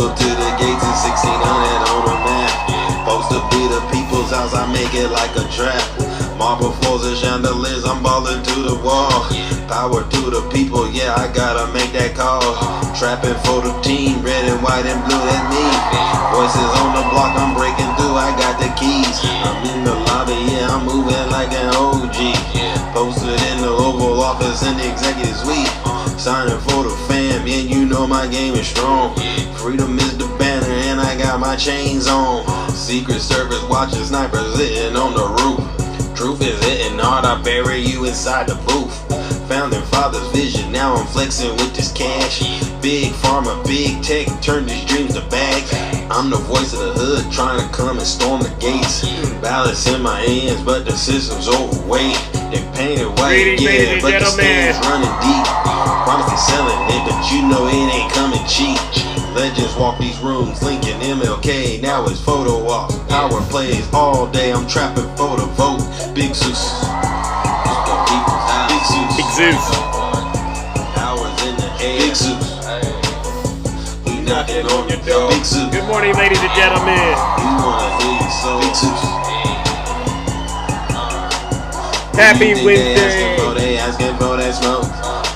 Pull up to the gates in 1600 on the map. Supposed to be the people's house, I make it like a trap. Marble floors and chandeliers, I'm ballin' to the wall. Power to the people, yeah, I gotta make that call. Trapping for the team, red and white and blue, that's me. Voices on the block, I'm breaking through, I got the keys. I'm in the lobby, yeah, I'm moving like an OG. Posted in the Oval Office in the executive suite. Signing for the fam, yeah, you know my game is strong. Freedom is the banner and I got my chains on. Secret Service watching snipers sitting on the roof. Truth is hitting hard, I bury you inside the booth. Founding father's vision, now I'm flexing with this cash. Big pharma, big tech, turn these dreams to bags. I'm the voice of the hood, trying to come and storm the gates. Ballots in my hands, but the system's overweight. They painted white, yeah, but the stain's running deep. Promising selling it, but you know it ain't coming cheap. Legends walk these rooms, Lincoln, MLK, now it's photo ops. Power plays all day, I'm trapping for the vote. Big Zeus. Big Zeus. Hours in the air. Big Zeus. We knocking on your door. Big Zeus. Good morning, ladies and gentlemen. We wanna hear you so. Big Zeus. Happy Wednesday. They asking for that smoke.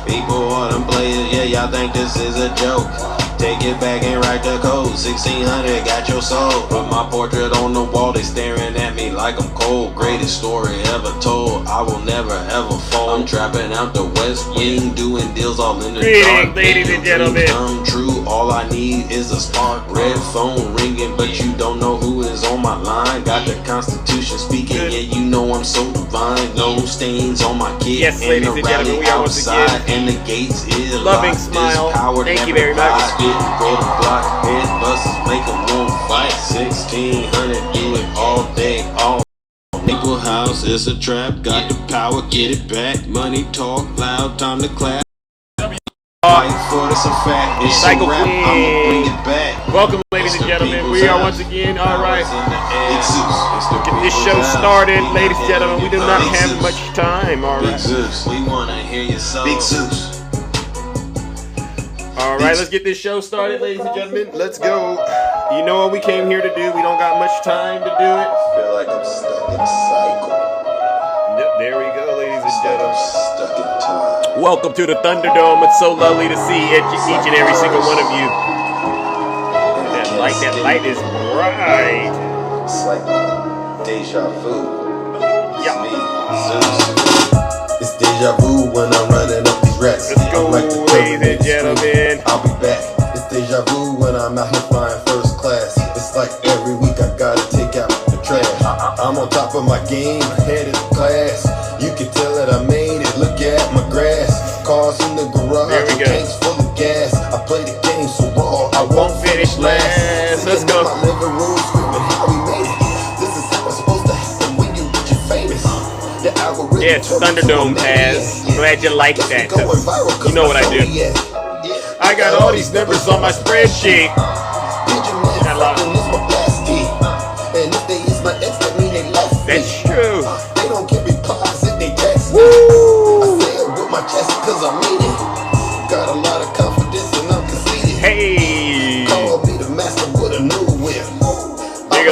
People are them players, yeah, y'all think this is a joke. Take it back and write the code. 1600 got your soul. Put my portrait on the wall, they staring at me like I'm cold. Greatest story ever told, I will never ever fall. I'm trapping out the West Wing, doing deals all in the dark. Ladies and gentlemen, come true, all I need is a spark. Red phone ringing, but you don't know who is on my line. Got the Constitution speaking, yeah, you know I'm so divine. No stains on my kid. Yes, ladies and gentlemen, we are once again. And the gates is Loving locked. smile. Thank you very much. Go to block, head buses, make them won't fight. 1600, do it all day, all Equal house, it's a trap, got the power, get it back. Money talk, loud, time to clap. Fight for this a fact, it's a rap, I'ma bring it back. Welcome, ladies and gentlemen, we are once again, alright. Get this show started, ladies and gentlemen, we do not have much time, alright. We wanna hear you so. Big Zeus. Alright, let's get this show started, ladies and gentlemen. Let's go. You know what we came here to do. We don't got much time to do it. I feel like I'm stuck in a cycle. Yep, there we go, ladies and gentlemen. Stuck in time. Welcome to the Thunderdome. It's so lovely to see each and every single one of you. That light is bright. It's like deja vu. Yeah. Me, Zeus. It's deja vu when I'm running up these racks. Let's go, ladies and gentlemen. I'll be back. It's deja vu when I'm out here flying first class. It's like every week I gotta take out the trash. I'm on top of my game, ahead of the class. You can tell that I made it. Look at my grass. Cars in the garage, tanks full of gas. I play the game so raw, I won't finish last. Let's go. My living room screaming how we made it. This is how it's supposed to happen when you get famous. Yeah, it's Thunderdome, Taz. I'm glad you like that. You know what I do. I got all these numbers on my spreadsheet. I love it. That's true. They don't give me replies if they text me. I say it with my chest because I mean it. Got a lot of confidence and I'm conceited. Hey. Call me the master with a new whip. There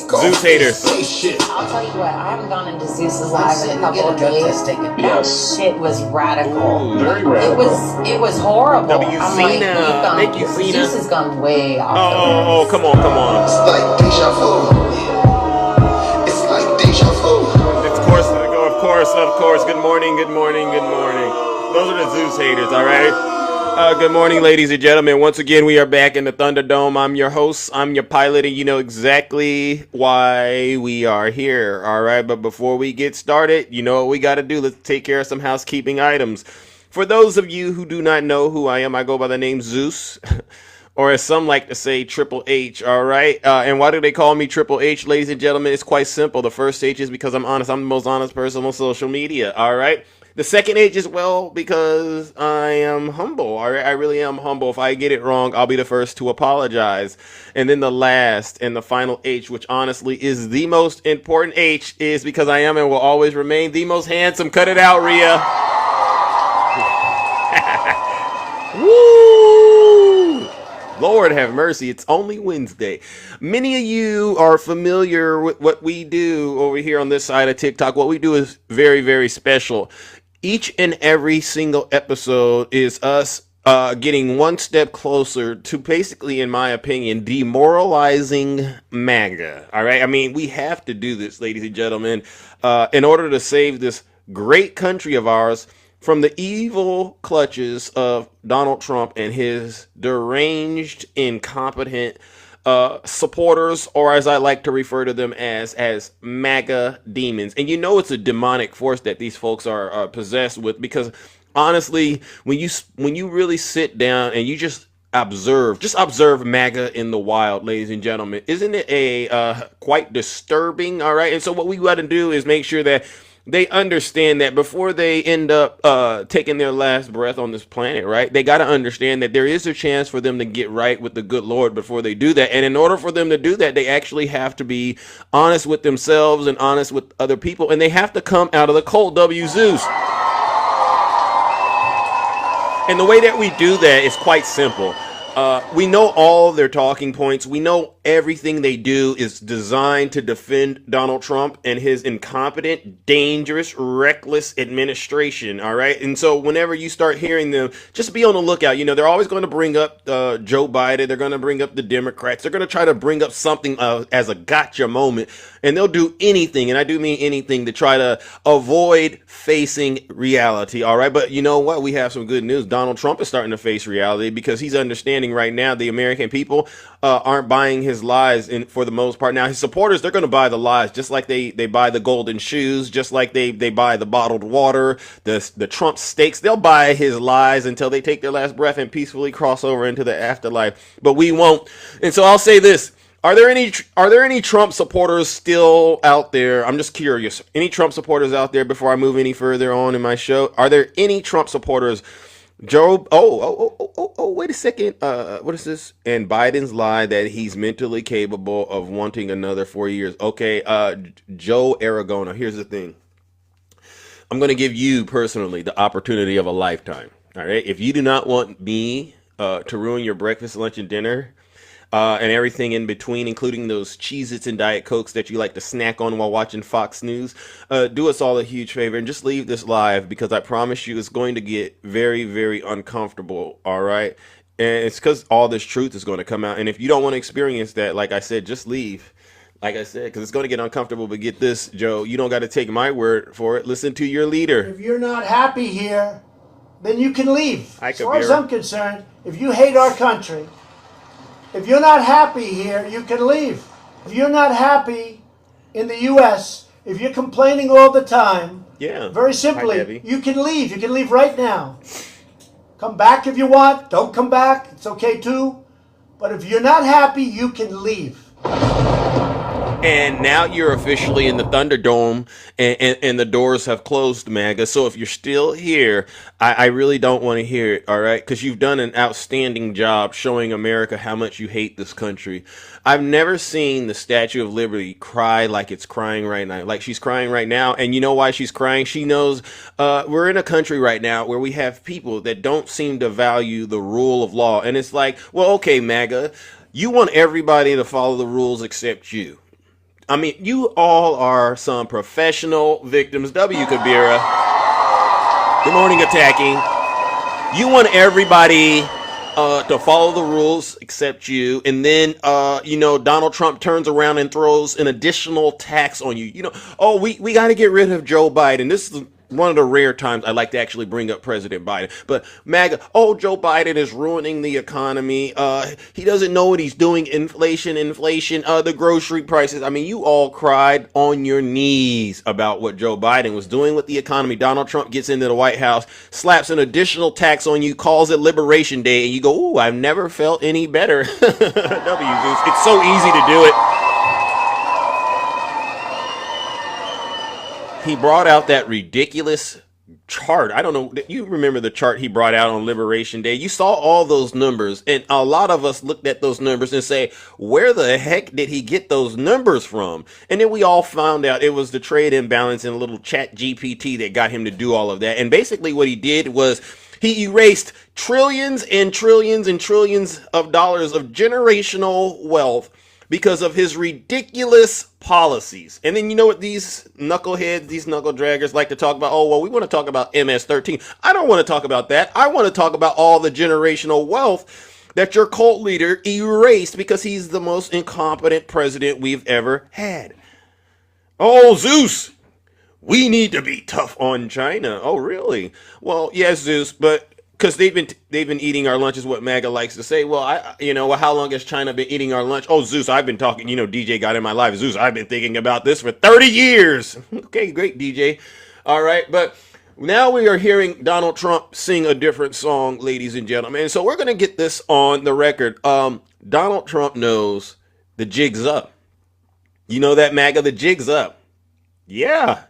goes Zeus haters. I'll tell you what, I haven't gone into Zeus's live in a couple of days. Yes. Shit was radical. Ooh, very radical. It was horrible. Thank you, Zena. Zeus has gone way off. Oh, come on. It's like deja vu. It's like deja vu. Of course. Good morning. Those are the Zeus haters, all right? Good morning, ladies and gentlemen. Once again, we are back in the Thunderdome. I'm your host. I'm your pilot, and you know exactly why we are here, all right? But before we get started, you know what we got to do. Let's take care of some housekeeping items. For those of you who do not know who I am, I go by the name Zeus, or as some like to say, Triple H, all right? And why do they call me Triple H, ladies and gentlemen? It's quite simple. The first H is because I'm honest. I'm the most honest person on social media, all right? The second H is, well, because I am humble. I really am humble. If I get it wrong, I'll be the first to apologize. And then the last and the final H, which honestly is the most important H, is because I am and will always remain the most handsome. Cut it out, Rhea. Woo! Lord have mercy, it's only Wednesday. Many of you are familiar with what we do over here on this side of TikTok. What we do is very, very special. Each and every single episode is us getting one step closer to basically, in my opinion, demoralizing MAGA. All right. I mean, we have to do this, ladies and gentlemen, in order to save this great country of ours from the evil clutches of Donald Trump and his deranged, incompetent supporters, or as I like to refer to them as MAGA demons. And you know it's a demonic force that these folks are possessed with, because honestly, when you really sit down and you just observe MAGA in the wild, ladies and gentlemen, isn't it a quite disturbing? All right, and so what we got to do is make sure that they understand that before they end up taking their last breath on this planet, right? They got to understand that there is a chance for them to get right with the good Lord before they do that. And in order for them to do that, they actually have to be honest with themselves and honest with other people. And they have to come out of the cold W Zeus. And the way that we do that is quite simple. We know all their talking points. We know everything they do is designed to defend Donald Trump and his incompetent, dangerous, reckless administration. All right. And so whenever you start hearing them, just be on the lookout. You know, they're always going to bring up Joe Biden. They're going to bring up the Democrats. They're going to try to bring up something as a gotcha moment. And they'll do anything, and I do mean anything, to try to avoid facing reality. All right. But you know what? We have some good news. Donald Trump is starting to face reality, because he's understanding right now the American people aren't buying his lies for the most part. Now, his supporters, they're going to buy the lies, just like they buy the golden shoes, just like they buy the bottled water, the Trump steaks. They'll buy his lies until they take their last breath and peacefully cross over into the afterlife. But we won't. And so I'll say this. Are there any Trump supporters still out there? I'm just curious. Any Trump supporters out there before I move any further on in my show? Are there any Trump supporters? Joe, wait a second. What is this? And Biden's lie that he's mentally capable of wanting another 4 years. Okay, Joe Aragona, here's the thing. I'm going to give you personally the opportunity of a lifetime. All right. If you do not want me to ruin your breakfast, lunch, and dinner, and everything in between, including those Cheez-Its and Diet Cokes that you like to snack on while watching Fox News, do us all a huge favor and just leave this live, because I promise you it's going to get very, very uncomfortable, all right? And it's because all this truth is going to come out. And if you don't want to experience that, like I said, just leave. Like I said, because it's going to get uncomfortable. But get this, Joe, you don't got to take my word for it. Listen to your leader. If you're not happy here, then you can leave. Hi, as far as I'm concerned, if you hate our country, if you're not happy here, you can leave. If you're not happy in the U.S., if you're complaining all the time, very simply, you can leave. You can leave right now. Come back if you want. Don't come back. It's okay too. But if you're not happy, you can leave. And now you're officially in the Thunderdome, and the doors have closed, MAGA. So if you're still here, I really don't want to hear it, all right? Because you've done an outstanding job showing America how much you hate this country. I've never seen the Statue of Liberty cry like it's crying right now, like she's crying right now. And you know why she's crying? She knows we're in a country right now where we have people that don't seem to value the rule of law. And it's like, well, okay, MAGA, you want everybody to follow the rules except you. I mean, you all are some professional victims. W. Kabira. Good morning, attacking. You want everybody to follow the rules except you. And then, Donald Trump turns around and throws an additional tax on you. We got to get rid of Joe Biden. This is one of the rare times I like to actually bring up President Biden. But MAGA, Joe Biden is ruining the economy. He doesn't know what he's doing. Inflation, the grocery prices. I mean, you all cried on your knees about what Joe Biden was doing with the economy. Donald Trump gets into the White House, slaps an additional tax on you, calls it Liberation Day, and you go, ooh, I've never felt any better. W. Zeus. It's so easy to do it. He brought out that ridiculous chart. I don't know. You remember the chart he brought out on Liberation Day? You saw all those numbers, and a lot of us looked at those numbers and say, where the heck did he get those numbers from? And then we all found out it was the trade imbalance and a little chat GPT that got him to do all of that. And basically what he did was He erased trillions and trillions and trillions of dollars of generational wealth because of his ridiculous policies. And then you know what these knuckleheads, these knuckle draggers like to talk about? Oh, well, we want to talk about MS-13. I don't want to talk about that. I want to talk about all the generational wealth that your cult leader erased because he's the most incompetent president we've ever had. Oh, Zeus, we need to be tough on China. Oh, really? Well, yes, Zeus, but because they've been eating our lunch is what MAGA likes to say. Well, how long has China been eating our lunch? Oh, Zeus, I've been talking. DJ got in my life. Zeus, I've been thinking about this for 30 years. Okay, great, DJ. All right, but now we are hearing Donald Trump sing a different song, ladies and gentlemen. So we're gonna get this on the record. Donald Trump knows the jig's up. You know that, MAGA, the jig's up. Yeah.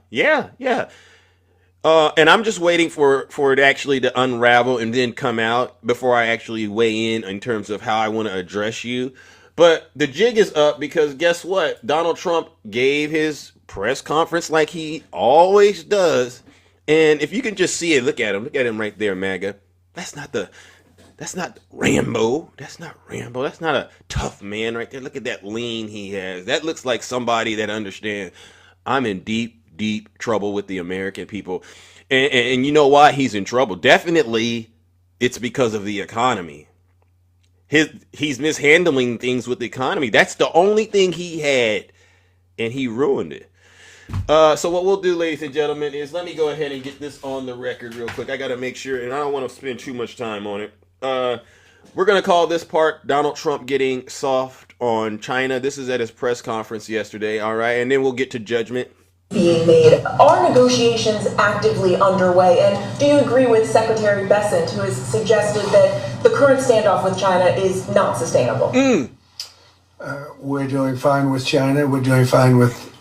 And I'm just waiting for it actually to unravel and then come out before I actually weigh in terms of how I want to address you. But the jig is up because guess what? Donald Trump gave his press conference like he always does. And if you can just see it, look at him right there, MAGA. That's not Rambo. That's not Rambo. That's not a tough man right there. Look at that lean he has. That looks like somebody that understands I'm in deep trouble with the American people. And you know why he's in trouble? Definitely it's because of the economy. He's mishandling things with the economy. That's the only thing he had, and he ruined it. So what we'll do, ladies and gentlemen, is let me go ahead and get this on the record real quick. I got to make sure, and I don't want to spend too much time on it. We're going to call this part Donald Trump getting soft on China. This is at his press conference yesterday, all right? And then we'll get to judgment. Being made. Are negotiations actively underway? And do you agree with Secretary Bessent, who has suggested that the current standoff with China is not sustainable? We're doing fine with China. We're doing fine with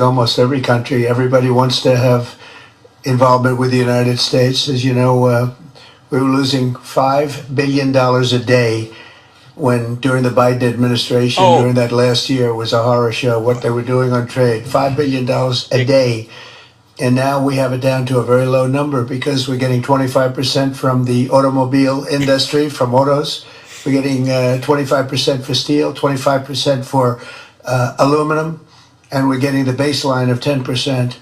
almost every country. Everybody wants to have involvement with the United States. As you know, we were losing $5 billion a day during the Biden administration, during that last year, was a horror show, what they were doing on trade. $5 billion a day. And now we have it down to a very low number because we're getting 25% from the automobile industry, from autos. We're getting 25% for steel, 25% for aluminum, and we're getting the baseline of 10%.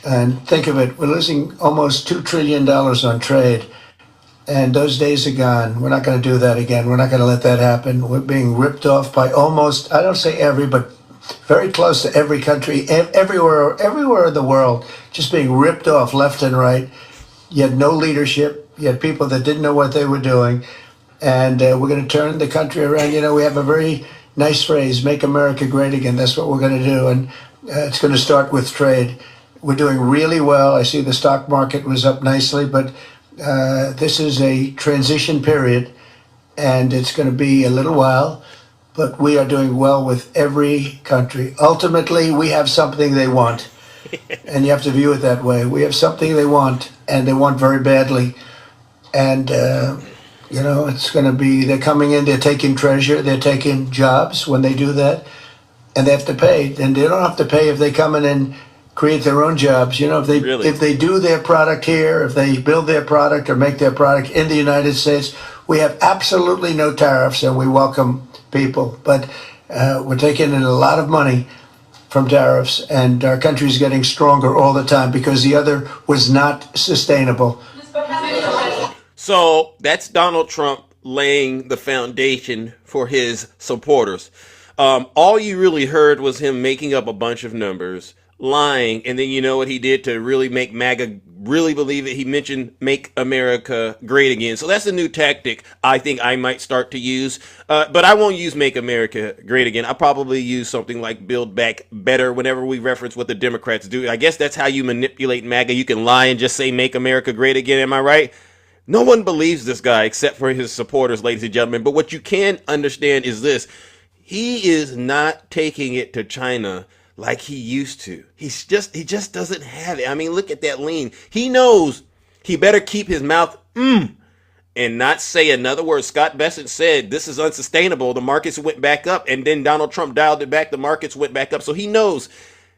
And think of it, we're losing almost $2 trillion on trade. And those days are gone. We're not going to do that again. We're not going to let that happen. We're being ripped off by almost, I don't say every, but very close to every country, everywhere in the world, just being ripped off left and right. You had no leadership. You had people that didn't know what they were doing. And we're going to turn the country around. We have a very nice phrase, make America great again. That's what we're going to do. And it's going to start with trade. We're doing really well. I see the stock market was up nicely, but this is a transition period, and it's going to be a little while, but we are doing well with every country. Ultimately, we have something they want, and you have to view it that way. We have something they want, and they want very badly. And, it's going to be, they're coming in, they're taking treasure, they're taking jobs when they do that, and they have to pay. And they don't have to pay if they come in and create their own jobs. If they do their product here, if they build their product or make their product in the United States, we have absolutely no tariffs and we welcome people. But we're taking in a lot of money from tariffs, and our country is getting stronger all the time because the other was not sustainable. So that's Donald Trump laying the foundation for his supporters. All you really heard was him making up a bunch of numbers, lying, and then you know what he did to really make MAGA really believe it? He mentioned make America great again. So that's a new tactic I think I might start to use. But I won't use make America great again. I'll probably use something like build back better whenever we reference what the Democrats do. I guess that's how you manipulate MAGA. You can lie and just say make America great again. Am I right? No one believes this guy except for his supporters, ladies and gentlemen. But what you can understand is this. He is not taking it to China like he used to. He just doesn't have it. I mean, look at that lean. He knows he better keep his mouth and not say another word. Scott Bessent said this is unsustainable. The markets went back up, and then Donald Trump dialed it back. The markets went back up. So he knows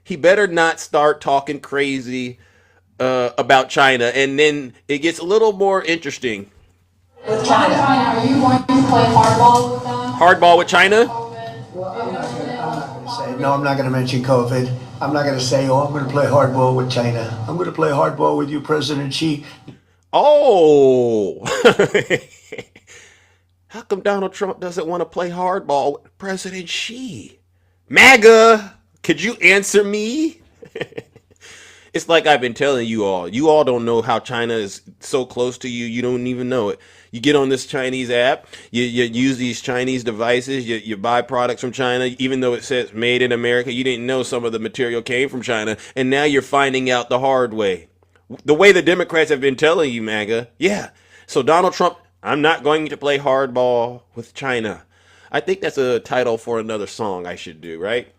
he better not start talking crazy about China, and then it gets a little more interesting. With China. Are you going to play hardball with them? Hardball with China? Well, I'm not going to say, no, I'm not going to mention COVID. I'm not going to say, oh, I'm going to play hardball with China. I'm going to play hardball with you, President Xi. Oh. How come Donald Trump doesn't want to play hardball with President Xi? MAGA, could you answer me? It's like I've been telling you all. You all don't know how China is so close to you. You don't even know it. You get on this Chinese app. You use these Chinese devices. You buy products from China, even though it says made in America. You didn't know some of the material came from China, and now you're finding out the hard way. The way the Democrats have been telling you, MAGA. Yeah. So Donald Trump, I'm not going to play hardball with China. I think that's a title for another song I should do, right?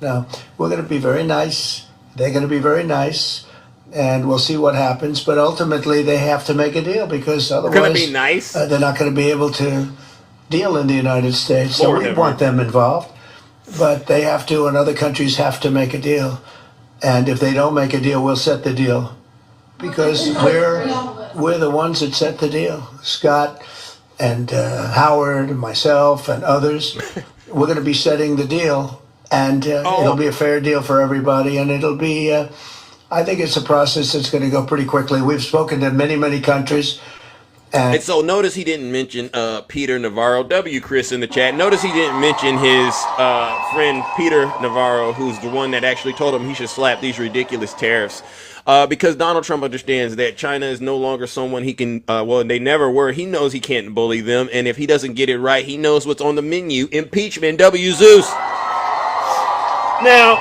No, we're going to be very nice. They're going to be very nice, and we'll see what happens. But ultimately, they have to make a deal because otherwise, Going to be nice. They're not going to be able to deal in the United States. So Lord we have want mercy. them involved, but they have to, and other countries have to make a deal. And if they don't make a deal, we'll set the deal because we're the ones that set the deal. Scott and Howard and myself and others, we're going to be setting the deal. And it'll be a fair deal for everybody, and it'll be, I think it's a process that's going to go pretty quickly. We've spoken to many, many countries. And so notice he didn't mention Peter Navarro. W. Chris in the chat. Notice he didn't mention his friend Peter Navarro, who's the one that actually told him he should slap these ridiculous tariffs. Because Donald Trump understands that China is no longer someone he can, well, they never were. He knows he can't bully them. And if he doesn't get it right, he knows what's on the menu. Impeachment. W. Zeus. Now,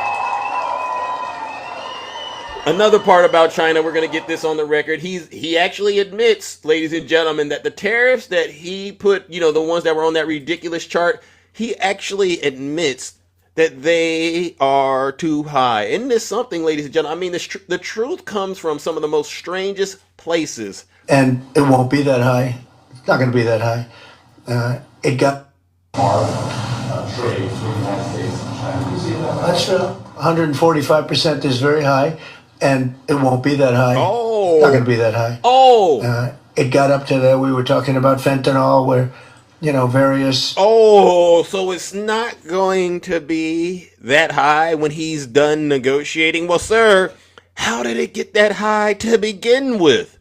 another part about China, we're going to get this on the record. He actually admits, ladies and gentlemen, that the tariffs that he put, the ones that were on that ridiculous chart, he actually admits that they are too high. Isn't this something, ladies and gentlemen? I mean, the truth comes from some of the most strangest places. And it won't be that high. It's not going to be that high. It got trade between the United States and China. That's true. 145% is very high, and it won't be that high. Oh. It's not going to be that high. Oh. It got up to that. We were talking about fentanyl, where, various. Oh, so it's not going to be that high when he's done negotiating? Well, sir, how did it get that high to begin with?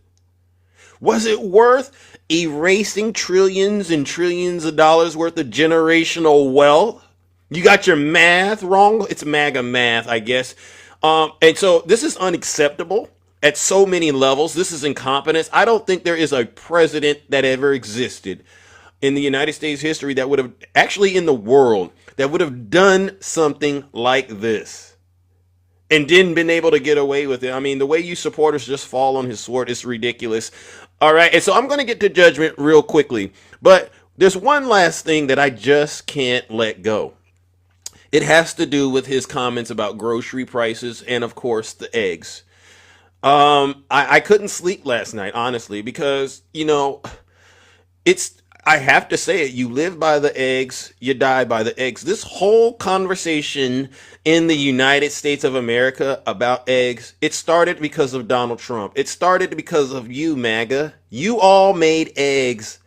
Was it worth erasing trillions and trillions of dollars worth of generational wealth? You got your math wrong. It's MAGA math, I guess. And so this is unacceptable at so many levels. This is incompetence. I don't think there is a president that ever existed in the United States history that would have, actually in the world, that would have done something like this and didn't been able to get away with it. I mean, the way you supporters just fall on his sword is ridiculous. All right. And so I'm going to get to judgment real quickly, but there's one last thing that I just can't let go. It has to do with his comments about grocery prices and, of course, the eggs. I couldn't sleep last night, honestly, because, I have to say it. You live by the eggs, you die by the eggs. This whole conversation in the United States of America about eggs, it started because of Donald Trump. It started because of you, MAGA. You all made eggs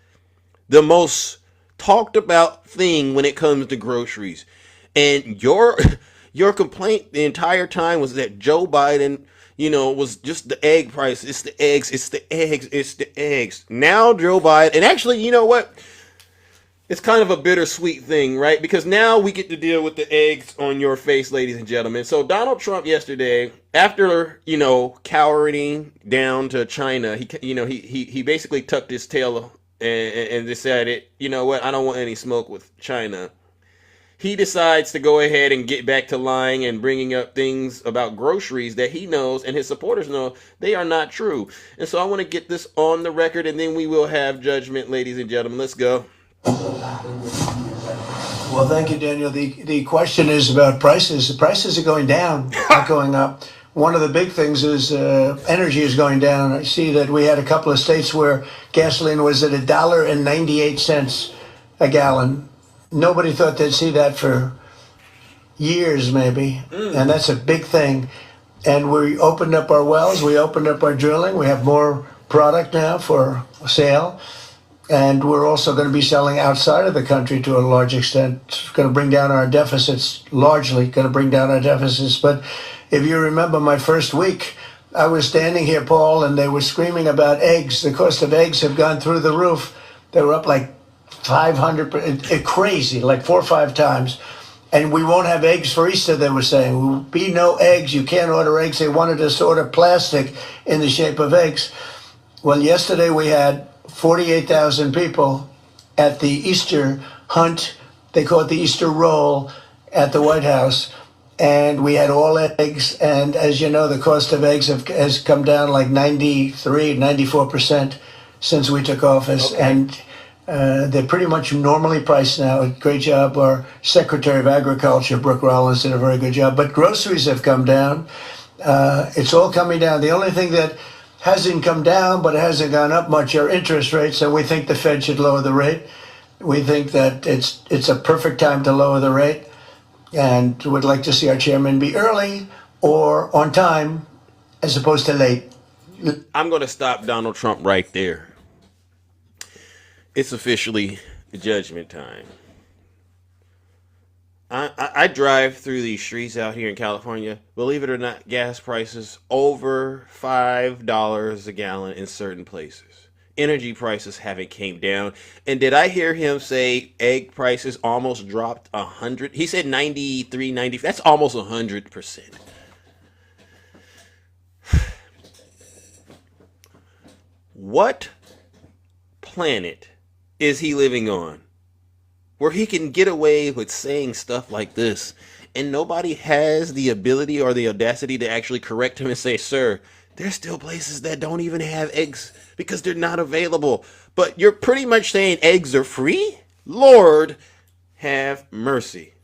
the most talked about thing when it comes to groceries. And your complaint the entire time was that Joe Biden, was just the egg price. It's the eggs. It's the eggs. It's the eggs. Now Joe Biden, and actually, you know what? It's kind of a bittersweet thing, right? Because now we get to deal with the eggs on your face, ladies and gentlemen. So Donald Trump yesterday, after, cowering down to China, he basically tucked his tail and decided, you know what? I don't want any smoke with China. He decides to go ahead and get back to lying and bringing up things about groceries that he knows and his supporters know they are not true. And so I want to get this on the record, and then we will have judgment, ladies and gentlemen. Let's go. Well, thank you, Daniel. The question is about prices. The prices are going down, not going up. One of the big things is energy is going down. I see that we had a couple of states where gasoline was at $1.98 a gallon. Nobody thought they'd see that for years, maybe. And that's a big thing. And we opened up our wells, we opened up our drilling, we have more product now for sale. And we're also going to be selling outside of the country to a large extent. It's going to bring down our deficits, largely going to bring down our deficits. But if you remember my first week, I was standing here, Paul, and they were screaming about eggs. The cost of eggs have gone through the roof. They were up like 500, crazy, like 4 or 5 times. And we won't have eggs for Easter, they were saying. There will be no eggs. You can't order eggs. They wanted us to order plastic in the shape of eggs. Well, yesterday we had 48,000 people at the Easter hunt. They call it the Easter roll at the White House. And we had all eggs. And as you know, the cost of eggs has come down like 94% since we took office. Okay. And they're pretty much normally priced now. Great job. Our Secretary of Agriculture, Brooke Rollins, did a very good job. But groceries have come down. It's all coming down. The only thing that hasn't come down, but it hasn't gone up much, are interest rates, and we think the Fed should lower the rate. We think that it's a perfect time to lower the rate, and would like to see our chairman be early or on time as opposed to late. I'm going to stop Donald Trump right there. It's officially judgment time. I drive through these streets out here in California. Believe it or not, gas prices over $5 a gallon in certain places. Energy prices haven't came down. And did I hear him say egg prices almost dropped 100? He said 93, 90. That's almost 100%. What planet is he living on where he can get away with saying stuff like this and nobody has the ability or the audacity to actually correct him and say, sir, there's still places that don't even have eggs because they're not available, but you're pretty much saying eggs are free? Lord have mercy.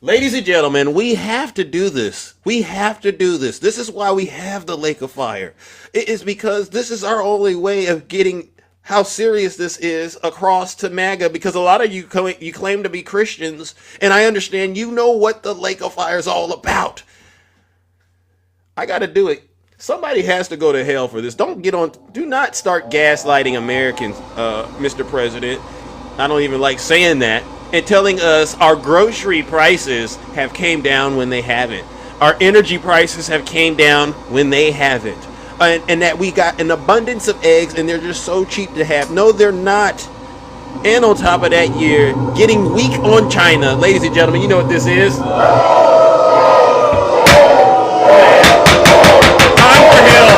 Ladies and gentlemen, we have to do this. We have to do this. This is why we have the Lake of Fire. It is because this is our only way of getting how serious this is across to MAGA, because a lot of you claim to be Christians, and I understand you know what the Lake of Fire is all about. I got to do it. Somebody has to go to hell for this. Do not start gaslighting Americans, Mr. President. I don't even like saying that. And telling us our grocery prices have came down when they haven't. Our energy prices have came down when they haven't. And that we got an abundance of eggs and they're just so cheap to have. No, they're not. And on top of that, you're getting weak on China. Ladies and gentlemen, you know what this is? Time for hell.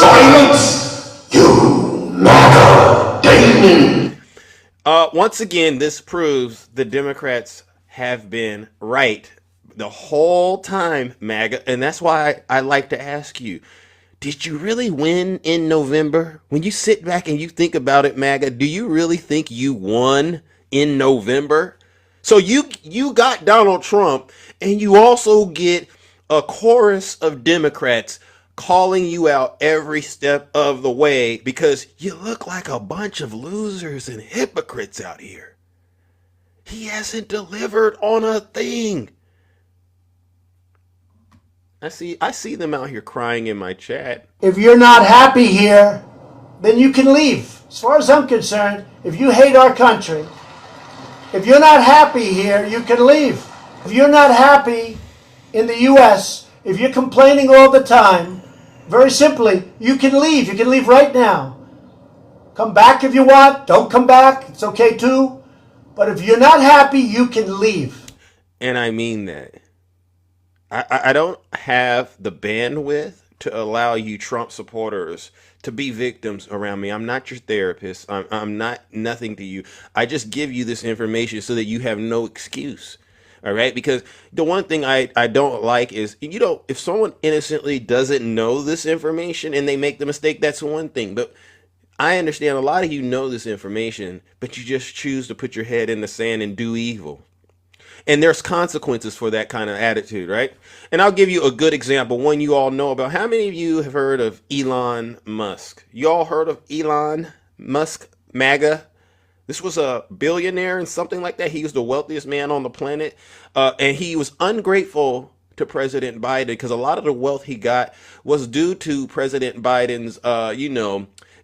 Silence, you MAGA demon. Once again, this proves the Democrats have been right the whole time, MAGA. And that's why I like to ask you, did you really win in November? When you sit back and you think about it, MAGA, do you really think you won in November? So you got Donald Trump, and you also get a chorus of Democrats calling you out every step of the way because you look like a bunch of losers and hypocrites out here. He hasn't delivered on a thing. I see them out here crying in my chat. If you're not happy here, then you can leave. As far as I'm concerned, if you hate our country, if you're not happy here, you can leave. If you're not happy in the U.S., if you're complaining all the time, very simply, you can leave. You can leave right now. Come back if you want. Don't come back. It's okay too. But if you're not happy, you can leave. And I mean that. I don't have the bandwidth to allow you Trump supporters to be victims around me. I'm not your therapist. I'm not nothing to you. I just give you this information so that you have no excuse. All right? Because the one thing I don't like is, if someone innocently doesn't know this information and they make the mistake, that's one thing. But I understand a lot of you know this information, but you just choose to put your head in the sand and do evil. And there's consequences for that kind of attitude, right? And I'll give you a good example, one you all know about. How many of you have heard of Elon Musk? You all heard of Elon Musk, MAGA? This was a billionaire and something like that. He was the wealthiest man on the planet. And he was ungrateful to President Biden because a lot of the wealth he got was due to President Biden's,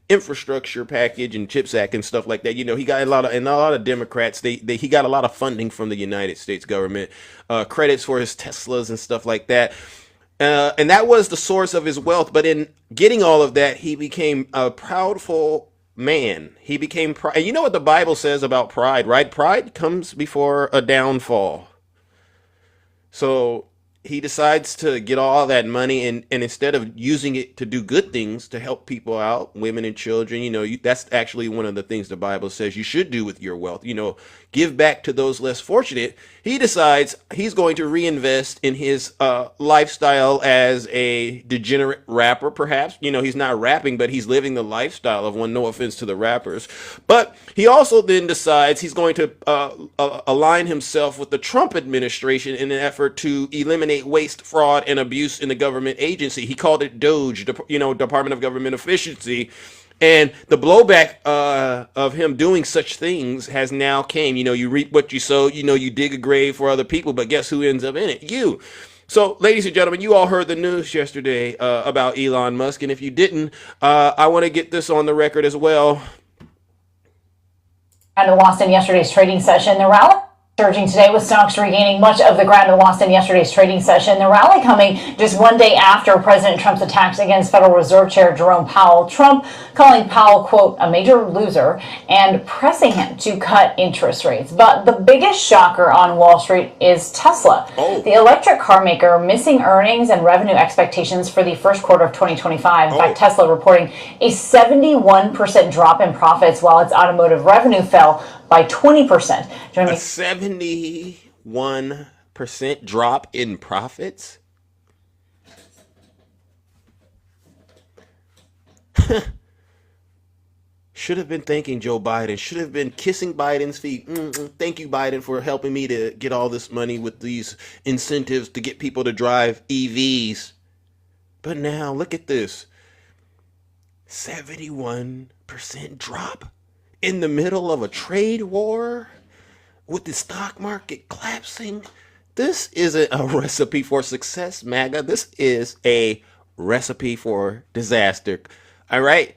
infrastructure package and CHIPS Act and stuff like that. He got a lot of Democrats, he got a lot of funding from the United States government, credits for his Teslas and stuff like that. And that was the source of his wealth. But in getting all of that, he became a proudful man. He became pride. And you know what the Bible says about pride, right? Pride comes before a downfall. So he decides to get all that money and instead of using it to do good things to help people out, women and children, that's actually one of the things the Bible says you should do with your wealth, give back to those less fortunate. He decides he's going to reinvest in his lifestyle as a degenerate rapper, perhaps. He's not rapping, but he's living the lifestyle of one, no offense to the rappers. But he also then decides he's going to align himself with the Trump administration in an effort to eliminate waste, fraud, and abuse in the government agency. He called it DOGE, Department of Government Efficiency. And the blowback of him doing such things has now came. You reap what you sow. You dig a grave for other people, but guess who ends up in it? You. So, ladies and gentlemen, you all heard the news yesterday about Elon Musk. And if you didn't, I want to get this on the record as well. And lost in yesterday's trading session. The rally surging today with stocks regaining much of the ground it lost in yesterday's trading session. The rally coming just one day after President Trump's attacks against Federal Reserve Chair Jerome Powell. Trump calling Powell, quote, a major loser and pressing him to cut interest rates. But the biggest shocker on Wall Street is Tesla. The electric car maker missing earnings and revenue expectations for the first quarter of 2025. In fact, Tesla reporting a 71% drop in profits while its automotive revenue fell by 20%. A 71% drop in profits? Should have been thanking Joe Biden. Should have been kissing Biden's feet. Thank you, Biden, for helping me to get all this money with these incentives to get people to drive EVs. But now, look at this. 71% drop in the middle of a trade war with the stock market collapsing. This isn't a recipe for success, MAGA. This is a recipe for disaster. All right?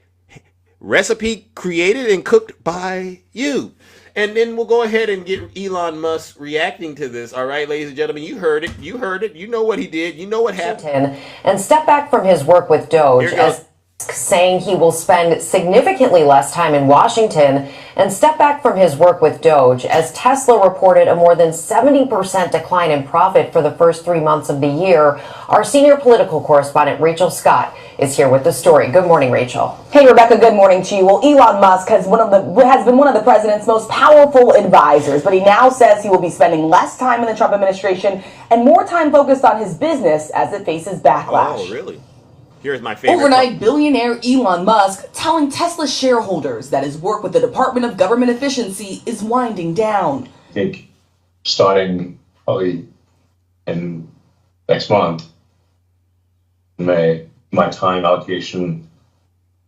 Recipe created and cooked by you. And then we'll go ahead and get Elon Musk reacting to this. All right, ladies and gentlemen, you heard it. You heard it. You know what he did. You know what happened. And step back from his work with Doge as saying he will spend significantly less time in Washington, and step back from his work with Doge as Tesla reported a more than 70% decline in profit for the first 3 months of the year. Our senior political correspondent Rachel Scott is here with the story. Good morning, Rachel. Hey, Rebecca, good morning to you. Well, Elon Musk has been one of the president's most powerful advisors, but he now says he will be spending less time in the Trump administration and more time focused on his business as it faces backlash. Oh, really? Here's my favorite. Overnight, billionaire Elon Musk telling Tesla shareholders that his work with the Department of Government Efficiency is winding down. I think starting probably in next month, May, my time allocation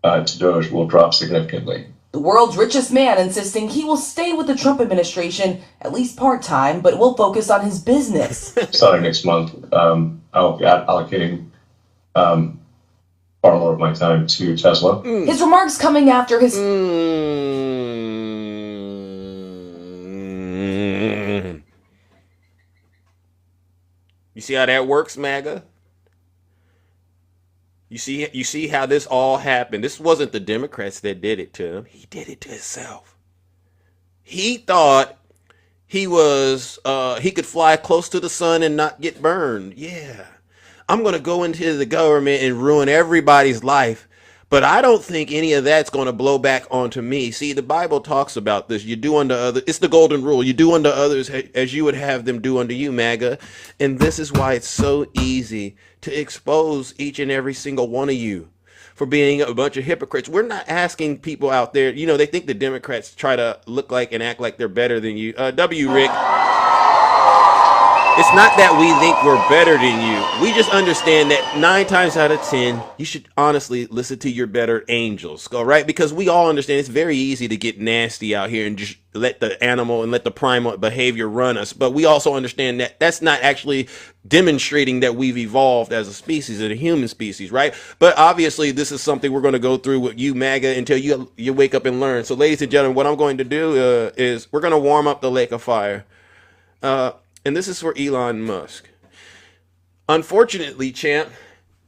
to Doge will drop significantly. The world's richest man insisting he will stay with the Trump administration, at least part-time, but will focus on his business. Starting next month, I'll be allocating far more of my time to Tesla. His remarks coming after his... You see how that works, MAGA? You see how this all happened. This wasn't the Democrats that did it to him. He did it to himself. He thought he could fly close to the sun and not get burned. Yeah. I'm going to go into the government and ruin everybody's life. But I don't think any of that's going to blow back onto me. See, the Bible talks about this. You do unto others. It's the golden rule. You do unto others as you would have them do unto you, MAGA. And this is why it's so easy to expose each and every single one of you for being a bunch of hypocrites. We're not asking people out there. They think the Democrats try to look like and act like they're better than you. W. Rick. It's not that we think we're better than you. We just understand that 9 times out of 10, you should honestly listen to your better angels, all right? Because we all understand it's very easy to get nasty out here and just let the animal and let the primal behavior run us. But we also understand that that's not actually demonstrating that we've evolved as a species, as a human species, right? But obviously, this is something we're going to go through with you, MAGA, until you wake up and learn. So, ladies and gentlemen, what I'm going to do is we're going to warm up the lake of fire. And this is for Elon Musk. Unfortunately, champ,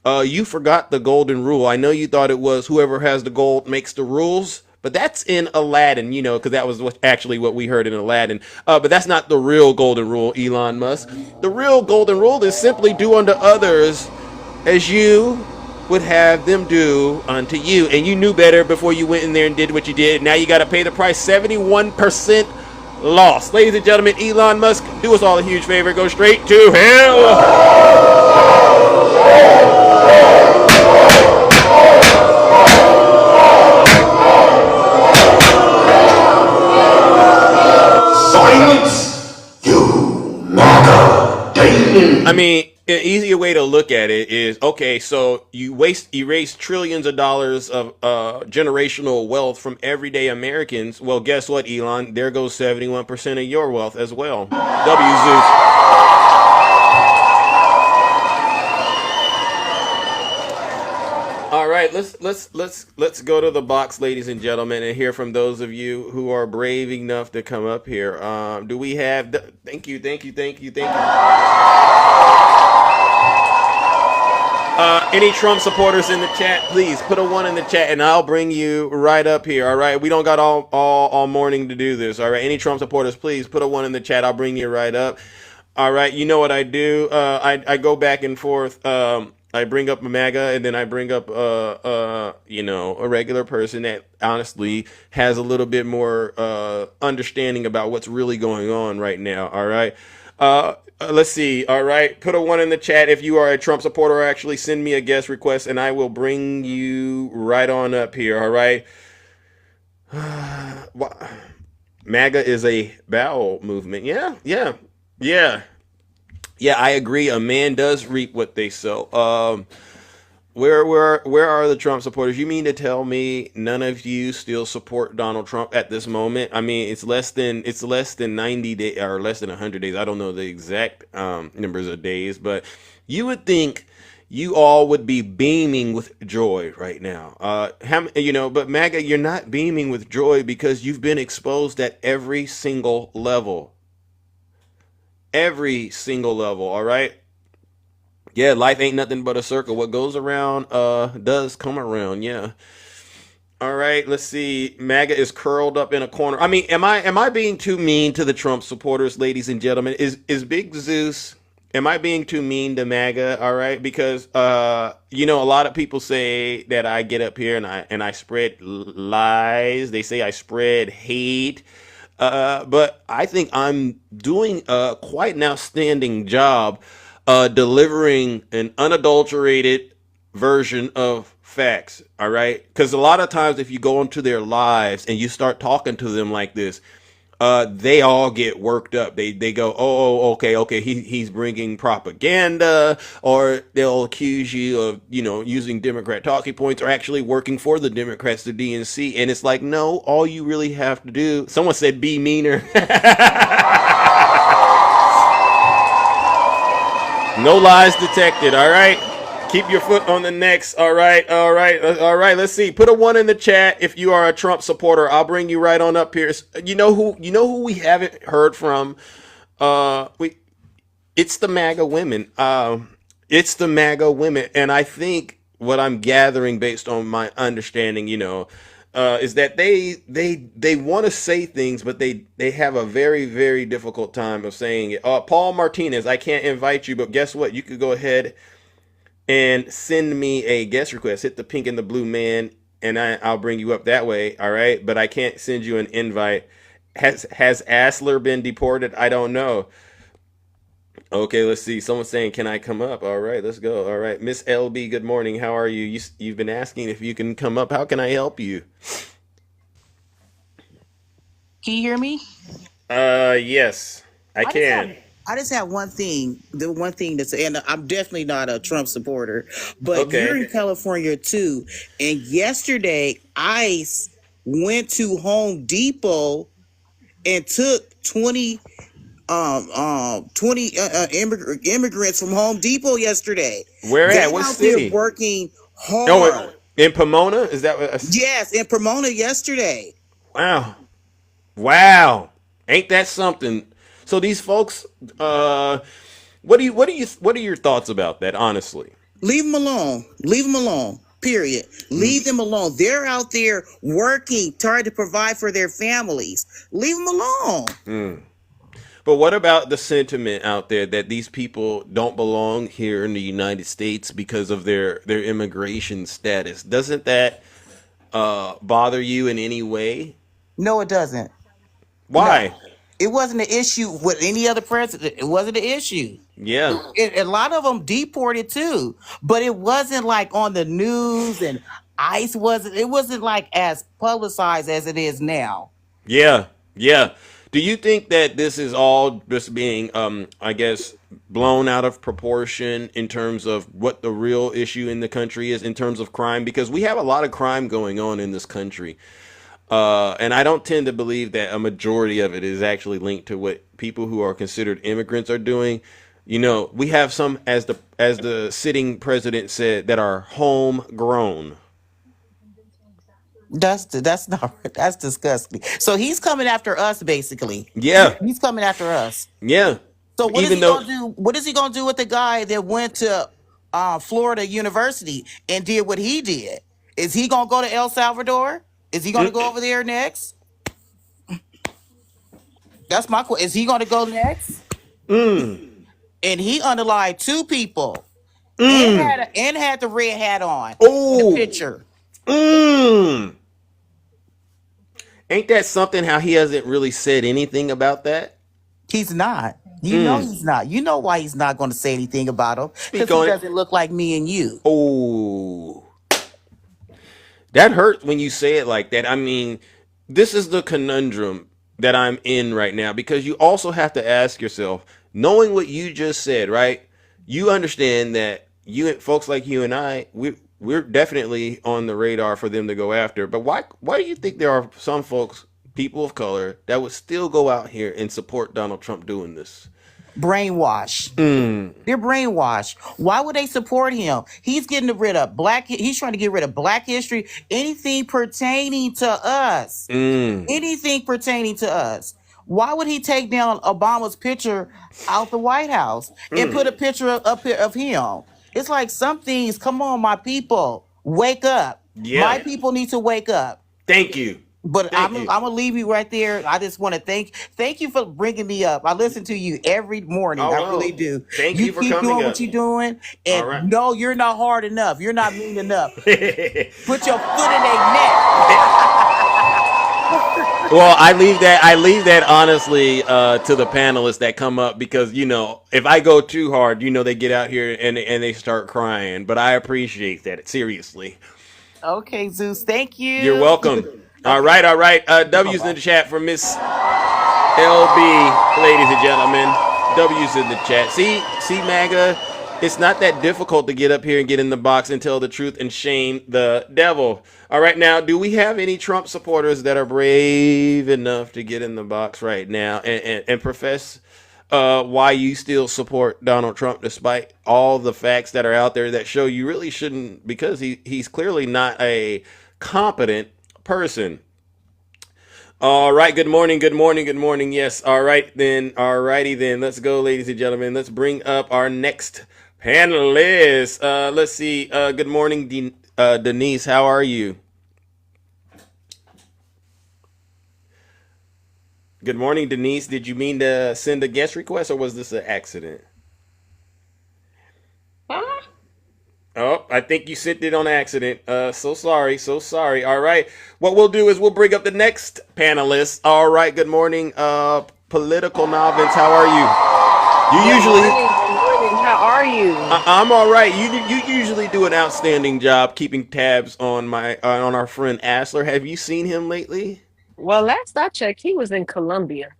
you forgot the golden rule. I know you thought it was whoever has the gold makes the rules, but that's in Aladdin, because that was actually what we heard in Aladdin. But that's not the real golden rule, Elon Musk. The real golden rule is simply do unto others as you would have them do unto you. And you knew better before you went in there and did what you did. Now you got to pay the price. 71% lost. Ladies and gentlemen, Elon Musk, do us all a huge favor. Go straight to hell. Silence, you MAGA demon. I mean, an easier way to look at it is, okay, so you erase trillions of dollars of generational wealth from everyday Americans. Well, guess what, Elon? There goes 71% of your wealth as well. W Zeus. All right, let's go to the box, ladies and gentlemen, and hear from those of you who are brave enough to come up here. Do we have? Thank you. Any Trump supporters in the chat, please put a 1 in the chat and I'll bring you right up here. All right. We don't got all morning to do this. All right. Any Trump supporters, please put a 1 in the chat. I'll bring you right up. All right. You know what I do? I go back and forth. I bring up a MAGA and then I bring up, a regular person that honestly has a little bit more understanding about what's really going on right now. All right. Let's see. All right. Put a 1 in the chat if you are a Trump supporter, or actually send me a guest request and I will bring you right on up here. All right. MAGA is a bowel movement. Yeah. I agree. A man does reap what they sow. Where are the Trump supporters? You mean to tell me none of you still support Donald Trump at this moment? I mean, it's less than 90 days or less than 100 days. I don't know the exact numbers of days, but you would think you all would be beaming with joy right now. But MAGA, you're not beaming with joy because you've been exposed at every single level. Every single level, all right? Yeah, life ain't nothing but a circle. What goes around does come around. Yeah. All right, let's see. MAGA is curled up in a corner. I mean, am I being too mean to the Trump supporters, ladies and gentlemen? Is Big Zeus, am I being too mean to MAGA? All right, because a lot of people say that I get up here and I spread lies. They say I spread hate. But I think I'm doing quite an outstanding job delivering an unadulterated version of facts. All right. Because a lot of times if you go into their lives and you start talking to them like this, they all get worked up. They go, okay, he's bringing propaganda, or they'll accuse you of, using Democrat talking points or actually working for the Democrats, the DNC. And it's like, no, all you really have to do, someone said be meaner. No lies detected. All right. Keep your foot on the necks. All right. Let's see. Put a 1 in the chat if you are a Trump supporter. I'll bring you right on up here. You know who we haven't heard from? It's the MAGA women. It's the MAGA women, and I think what I'm gathering based on my understanding, is that they want to say things, but they have a very, very difficult time of saying it. Paul Martinez, I can't invite you, but guess what? You could go ahead and send me a guest request. Hit the pink and the blue man, and I'll bring you up that way. All right, but I can't send you an invite. Has Asler been deported? I don't know. Okay, let's see. Someone's saying, can I come up? All right, let's go. All right, Miss LB, good morning. How are you? You've been asking if you can come up. How can I help you? Can you hear me? Yes, I can. I just have one thing. The one thing that's, and I'm definitely not a Trump supporter, but Okay. you're in California too. And yesterday, ICE went to Home Depot and took 20 immigrants from Home Depot yesterday. Where They at? What out there city? working hard. Oh, in Pomona? Is that what? Yes, in Pomona yesterday. Wow. Wow. Ain't that something? So these folks, what are your thoughts about that, honestly? Leave them alone. Leave them alone. Period. Leave them alone. They're out there working, trying to provide for their families. Leave them alone. But what about the sentiment out there that these people don't belong here in the United States because of their immigration status? Doesn't that bother you in any way? No, it doesn't. Why? No. It wasn't an issue with any other president. It wasn't an issue. Yeah. A lot of them deported too, but it wasn't like on the news, and ICE wasn't. It wasn't like as publicized as it is now. Yeah. Yeah. Do you think that this is all just being, I guess, blown out of proportion in terms of what the real issue in the country is in terms of crime? Because we have a lot of crime going on in this country. And I don't tend to believe that a majority of it is actually linked to what people who are considered immigrants are doing. You know, we have some, as the sitting president said, that are homegrown. That's disgusting. So he's coming after us, basically. Yeah, He's coming after us. yeah. So what is Even he though, gonna do? What is he gonna do with the guy that went to Florida University and did what he did? Is he gonna go to El Salvador? Is he gonna go over there next? That's my question. Is he gonna go next? And he underlined 2 people and had the red hat on in the picture. Ain't that something? How he hasn't really said anything about that? He's not. You know he's not. You know why he's not going to say anything about him? Because he doesn't look like me and you. Oh, that hurts when you say it like that. I mean, this is the conundrum that I'm in right now, because you also have to ask yourself, knowing what you just said, right? You understand that folks like you and I, we're definitely on the radar for them to go after. But why do you think there are some folks, people of color, that would still go out here and support Donald Trump doing this? Brainwash. They're brainwashed. Why would they support him? He's getting rid of he's trying to get rid of Black history, anything pertaining to us. Anything pertaining to us. Why would he take down Obama's picture out the White House and put a picture up here of him? It's like, some things, come on, my people, wake up. Yeah. My people need to wake up. Thank you. But I'm gonna leave you right there. I just want to thank you for bringing me up. I listen to you every morning. I really do. Thank you for keep coming doing up. what you're doing, and All right. no, you're not hard enough. You're not mean enough. Put your foot in their neck. Well, I leave that honestly to the panelists that come up, because if I go too hard, they get out here and they start crying. But I appreciate that, seriously. Okay, Zeus. Thank you. You're welcome. All right. W's in the chat for Miss LB, ladies and gentlemen. W's in the chat. See, MAGA. It's not that difficult to get up here and get in the box and tell the truth and shame the devil. All right, now, do we have any Trump supporters that are brave enough to get in the box right now and profess why you still support Donald Trump despite all the facts that are out there that show you really shouldn't, because he's clearly not a competent person? All right. Good morning. Yes. All right, then. All righty, then. Let's go, ladies and gentlemen. Let's bring up our next panelist. Let's see. Good morning, Denise. How are you? Good morning, Denise. Did you mean to send a guest request, or was this an accident? Oh, I think you sent it on accident. So sorry. All right. What we'll do is we'll bring up the next panelist. All right. Good morning, political novice. How are you? You usually. Good morning. How are you? I'm all right. You usually do an outstanding job keeping tabs on on our friend Asler. Have you seen him lately? Well, last I checked, he was in Colombia.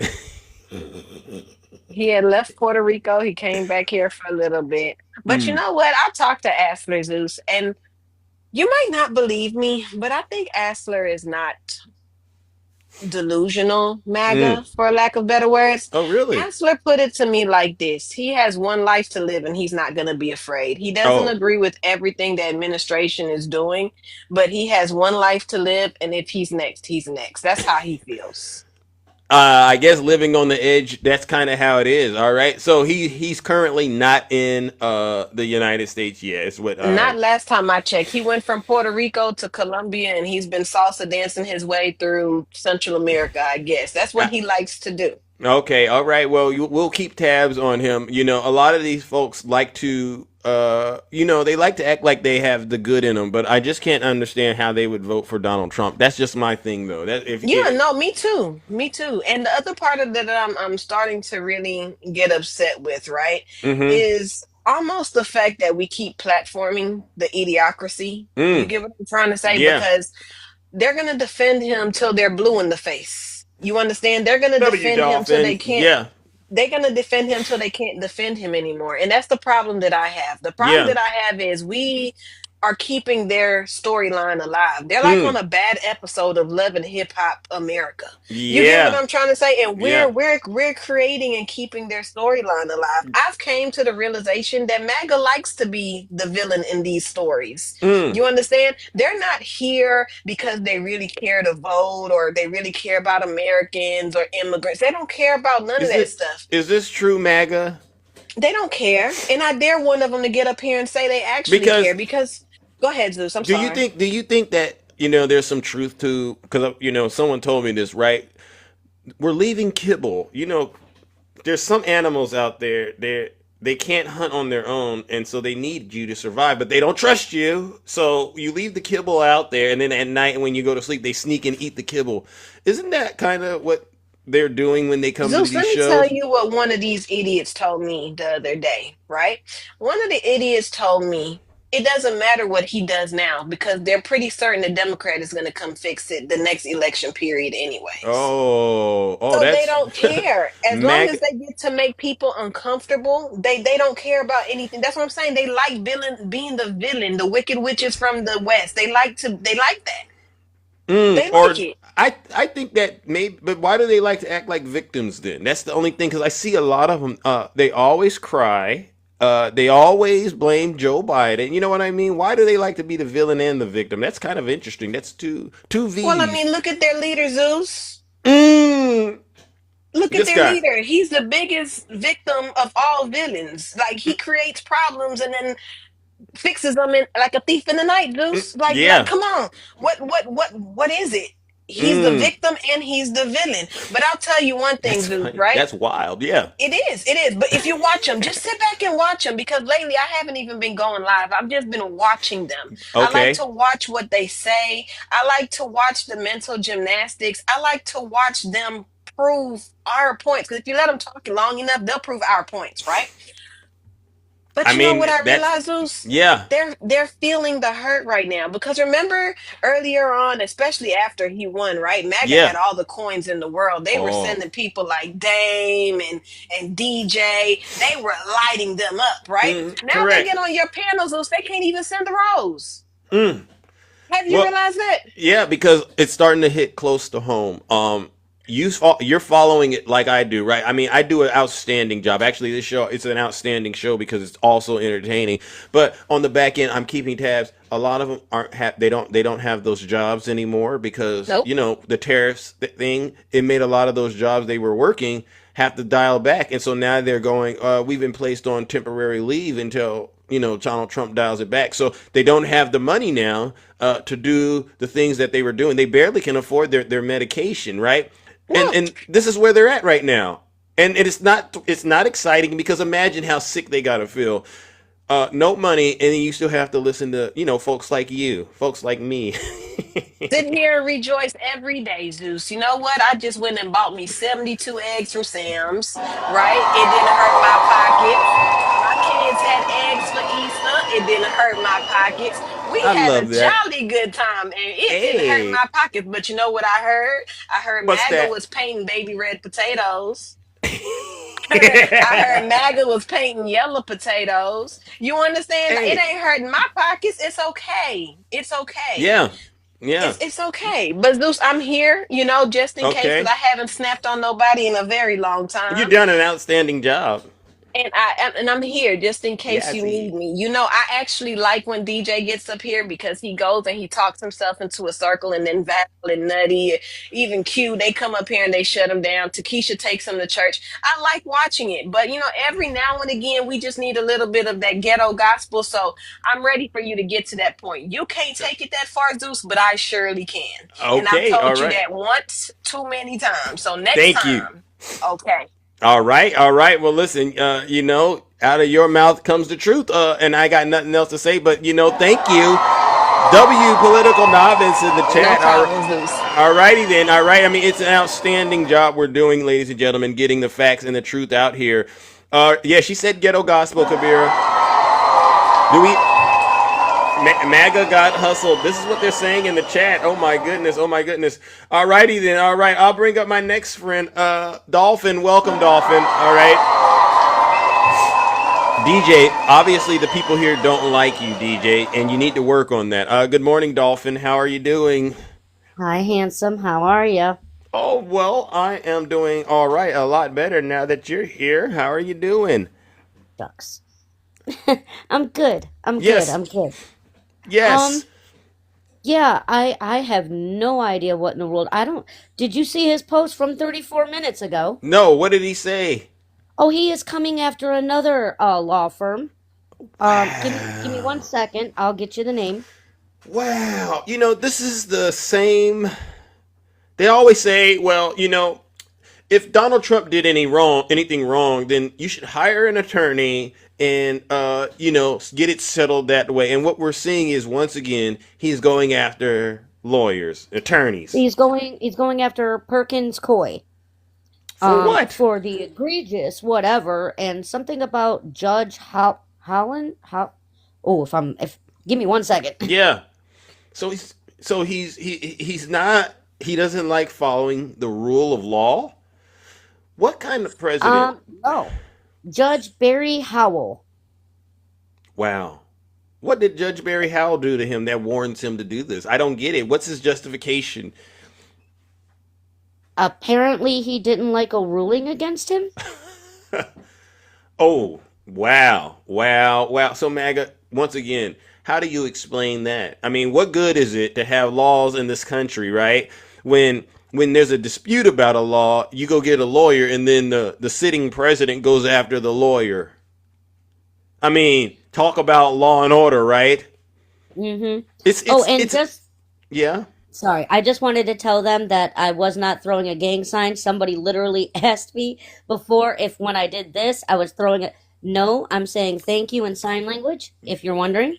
He had left Puerto Rico. He came back here for a little bit. But you know what? I talked to Asler Zeus, and you might not believe me, but I think Asler is not delusional MAGA, for lack of better words. Oh, really? Hansler put it to me like this: he has one life to live and he's not going to be afraid. He doesn't Oh, agree with everything the administration is doing, but he has one life to live, and if he's next, he's next. That's how he feels. I guess living on the edge. That's kind of how it is. All right. So he's currently not in the United States yet. Is what Not I. last time I checked. He went from Puerto Rico to Colombia and he's been salsa dancing his way through Central America, I guess. That's what he likes to do. Okay, all right. Well, we'll keep tabs on him. You know, a lot of these folks like to, they like to act like they have the good in them, but I just can't understand how they would vote for Donald Trump. That's just my thing, though. That Yeah, if no, me too. Me too. And the other part of that I'm starting to really get upset with, right, mm-hmm. is almost the fact that we keep platforming the idiocracy. You get what I'm trying to say? Yeah. Because they're gonna defend him till they're blue in the face. You understand? They're gonna W defend him till they Dolphin. can't. Yeah. They're gonna defend him till they can't defend him anymore. And that's the problem that I have. The problem Yeah. that I have is we are keeping their storyline alive. They're like on a bad episode of Love and Hip Hop America. You get what Yeah. I'm trying to say? And we're Yeah. we're we're creating and keeping their storyline alive. I've came to the realization that MAGA likes to be the villain in these stories. Mm. You understand? They're not here because they really care to vote or they really care about Americans or immigrants. They don't care about none of that stuff. Is this true, MAGA? They don't care. And I dare one of them to get up here and say they actually care Because because go ahead, Zeus. I'm sorry. do you think that there's some truth to, because someone told me this, right? We're leaving kibble. There's some animals out there, they can't hunt on their own, and so they need you to survive, but they don't trust you. So you leave the kibble out there, and then at night when you go to sleep, they sneak and eat the kibble. Isn't that kind of what they're doing when they come to Zeus, these let me tell shows? you what one of these idiots told me the other day, right? One of the idiots told me it doesn't matter what he does now because they're pretty certain the Democrat is going to come fix it the next election period, anyways. Oh, So they that's don't care. As long as Mag. they get to make people uncomfortable, they don't care about anything. That's what I'm saying. They like being the villain, the wicked witches from the West. They like that. They Or like it. I think that maybe, but why do they like to act like victims then? That's the only thing, because I see a lot of them. They always cry. They always blame Joe Biden. You know what I mean? Why do they like to be the villain and the victim? That's kind of interesting. That's two Well, I V's. mean, look at their leader, Zeus. Mm, Look at this their guy. leader. He's the biggest victim of all villains. Like he creates problems and then fixes them in like a thief in the night, Zeus. Like, Yeah. come on. What is it? He's the Mm, victim and he's the villain. But I'll tell you one thing, that's Zeus, funny. right? That's wild. Yeah. It is. But if you watch them, just sit back and watch them because lately I haven't even been going live. I've just been watching them. I like Okay. to watch what they say. I like to watch the mental gymnastics. I like to watch them prove our points because if you let them talk long enough, they'll prove our points, right? But I you know mean what I that's realized, Zeus? yeah. They're feeling the hurt right now because remember earlier on, especially after he won, right? MAGA Yeah. had all the coins in the world. They were Oh. sending people like Dame and DJ. They were lighting them up, right? Now they Correct. get on your panels, Zeus. They can't even send a rose. Mm. Have you Well, realized that? yeah, because it's starting to hit close to home. You're following it like I do, right? I mean, I do an outstanding job. Actually, this show it's an outstanding show because it's also entertaining. But on the back end, I'm keeping tabs. A lot of them they don't have those jobs anymore because Nope. the tariffs thing. It made a lot of those jobs they were working have to dial back, and so now they're going. We've been placed on temporary leave until Donald Trump dials it back. So they don't have the money now to do the things that they were doing. They barely can afford their medication, right? No. And this is where they're at right now. And it's not exciting because imagine how sick they gotta feel. No money, and then you still have to listen to folks like you, folks like me. Sit here and rejoice every day, Zeus. You know what? I just went and bought me 72 eggs from Sam's, right? It didn't hurt my pockets. My kids had eggs for Easter. It didn't hurt my pockets. We I had a love that. jolly good time, and it didn't hurt Hey, my pockets. But you know what I heard? I heard what's MAGA that? was painting baby red potatoes. I heard MAGA was painting yellow potatoes. You understand? It Hey, ain't hurting my pockets. It's okay. It's okay. yeah, yeah, It's okay. But Zeus, I'm here, just in case, because okay. I haven't snapped on nobody in a very long You've time. done an outstanding job. And I'm here just in Yeah, case I you need see. me. I actually like when DJ gets up here because he goes and he talks himself into a circle, and then Val and Nutty, even Q, they come up here and they shut him down. Takesha takes him to church. I like watching it, but every now and again we just need a little bit of that ghetto gospel. So I'm ready for you to get to that point. You can't take it that far, Zeus, but I surely can. And I've Okay, all told you right. that once too many times. So next Thank you. time, okay. All right, all right. Well, listen, out of your mouth comes the truth, and I got nothing else to say, but thank you. W political novice in the No chat. problem, Zeus. All righty then. All right. I mean, it's an outstanding job we're doing, ladies and gentlemen, getting the facts and the truth out here. Yeah, she said ghetto gospel, Kabira. Do we? MAGA got hustled. This is what they're saying in the chat. Oh my goodness. Oh my goodness. All righty then. All right. I'll bring up my next friend, Dolphin. Welcome, Dolphin. All right. DJ, obviously the people here don't like you, DJ, and you need to work on that. Good morning, Dolphin. How are you doing? Hi, handsome. How are you? Oh, well, I am doing all right. A lot better now that you're here. How are you doing? Ducks. I'm good. I'm good. Yes. I'm good. Yes. Yeah, I have no idea what in the world. Did you see his post from 34 minutes ago? No, what did he say? Oh, he is coming after another law firm. Give me 1 second. I'll get you the name. Wow. This is the same. They always say, well, if Donald Trump did anything wrong, then you should hire an attorney and get it settled that way. And what we're seeing is once again he's going after lawyers, attorneys. He's going after Perkins Coie. For what? For the egregious whatever, and something about Judge Holland. If give me 1 second. Yeah. So he's not. He doesn't like following the rule of law. What kind of president? No, Judge Barry Howell. Wow. What did Judge Barry Howell do to him that warrants him to do this? I don't get it. What's his justification? Apparently, he didn't like a ruling against him. Oh, wow. Wow. Wow. So, MAGA, once again, how do you explain that? I mean, what good is it to have laws in this country, right? When there's a dispute about a law, you go get a lawyer, and then the sitting president goes after the lawyer. I mean, talk about law and order, right? Mm-hmm. It's yeah. Sorry, I just wanted to tell them that I was not throwing a gang sign. Somebody literally asked me before if when I did this, I was throwing it. No, I'm saying thank you in sign language, if you're wondering.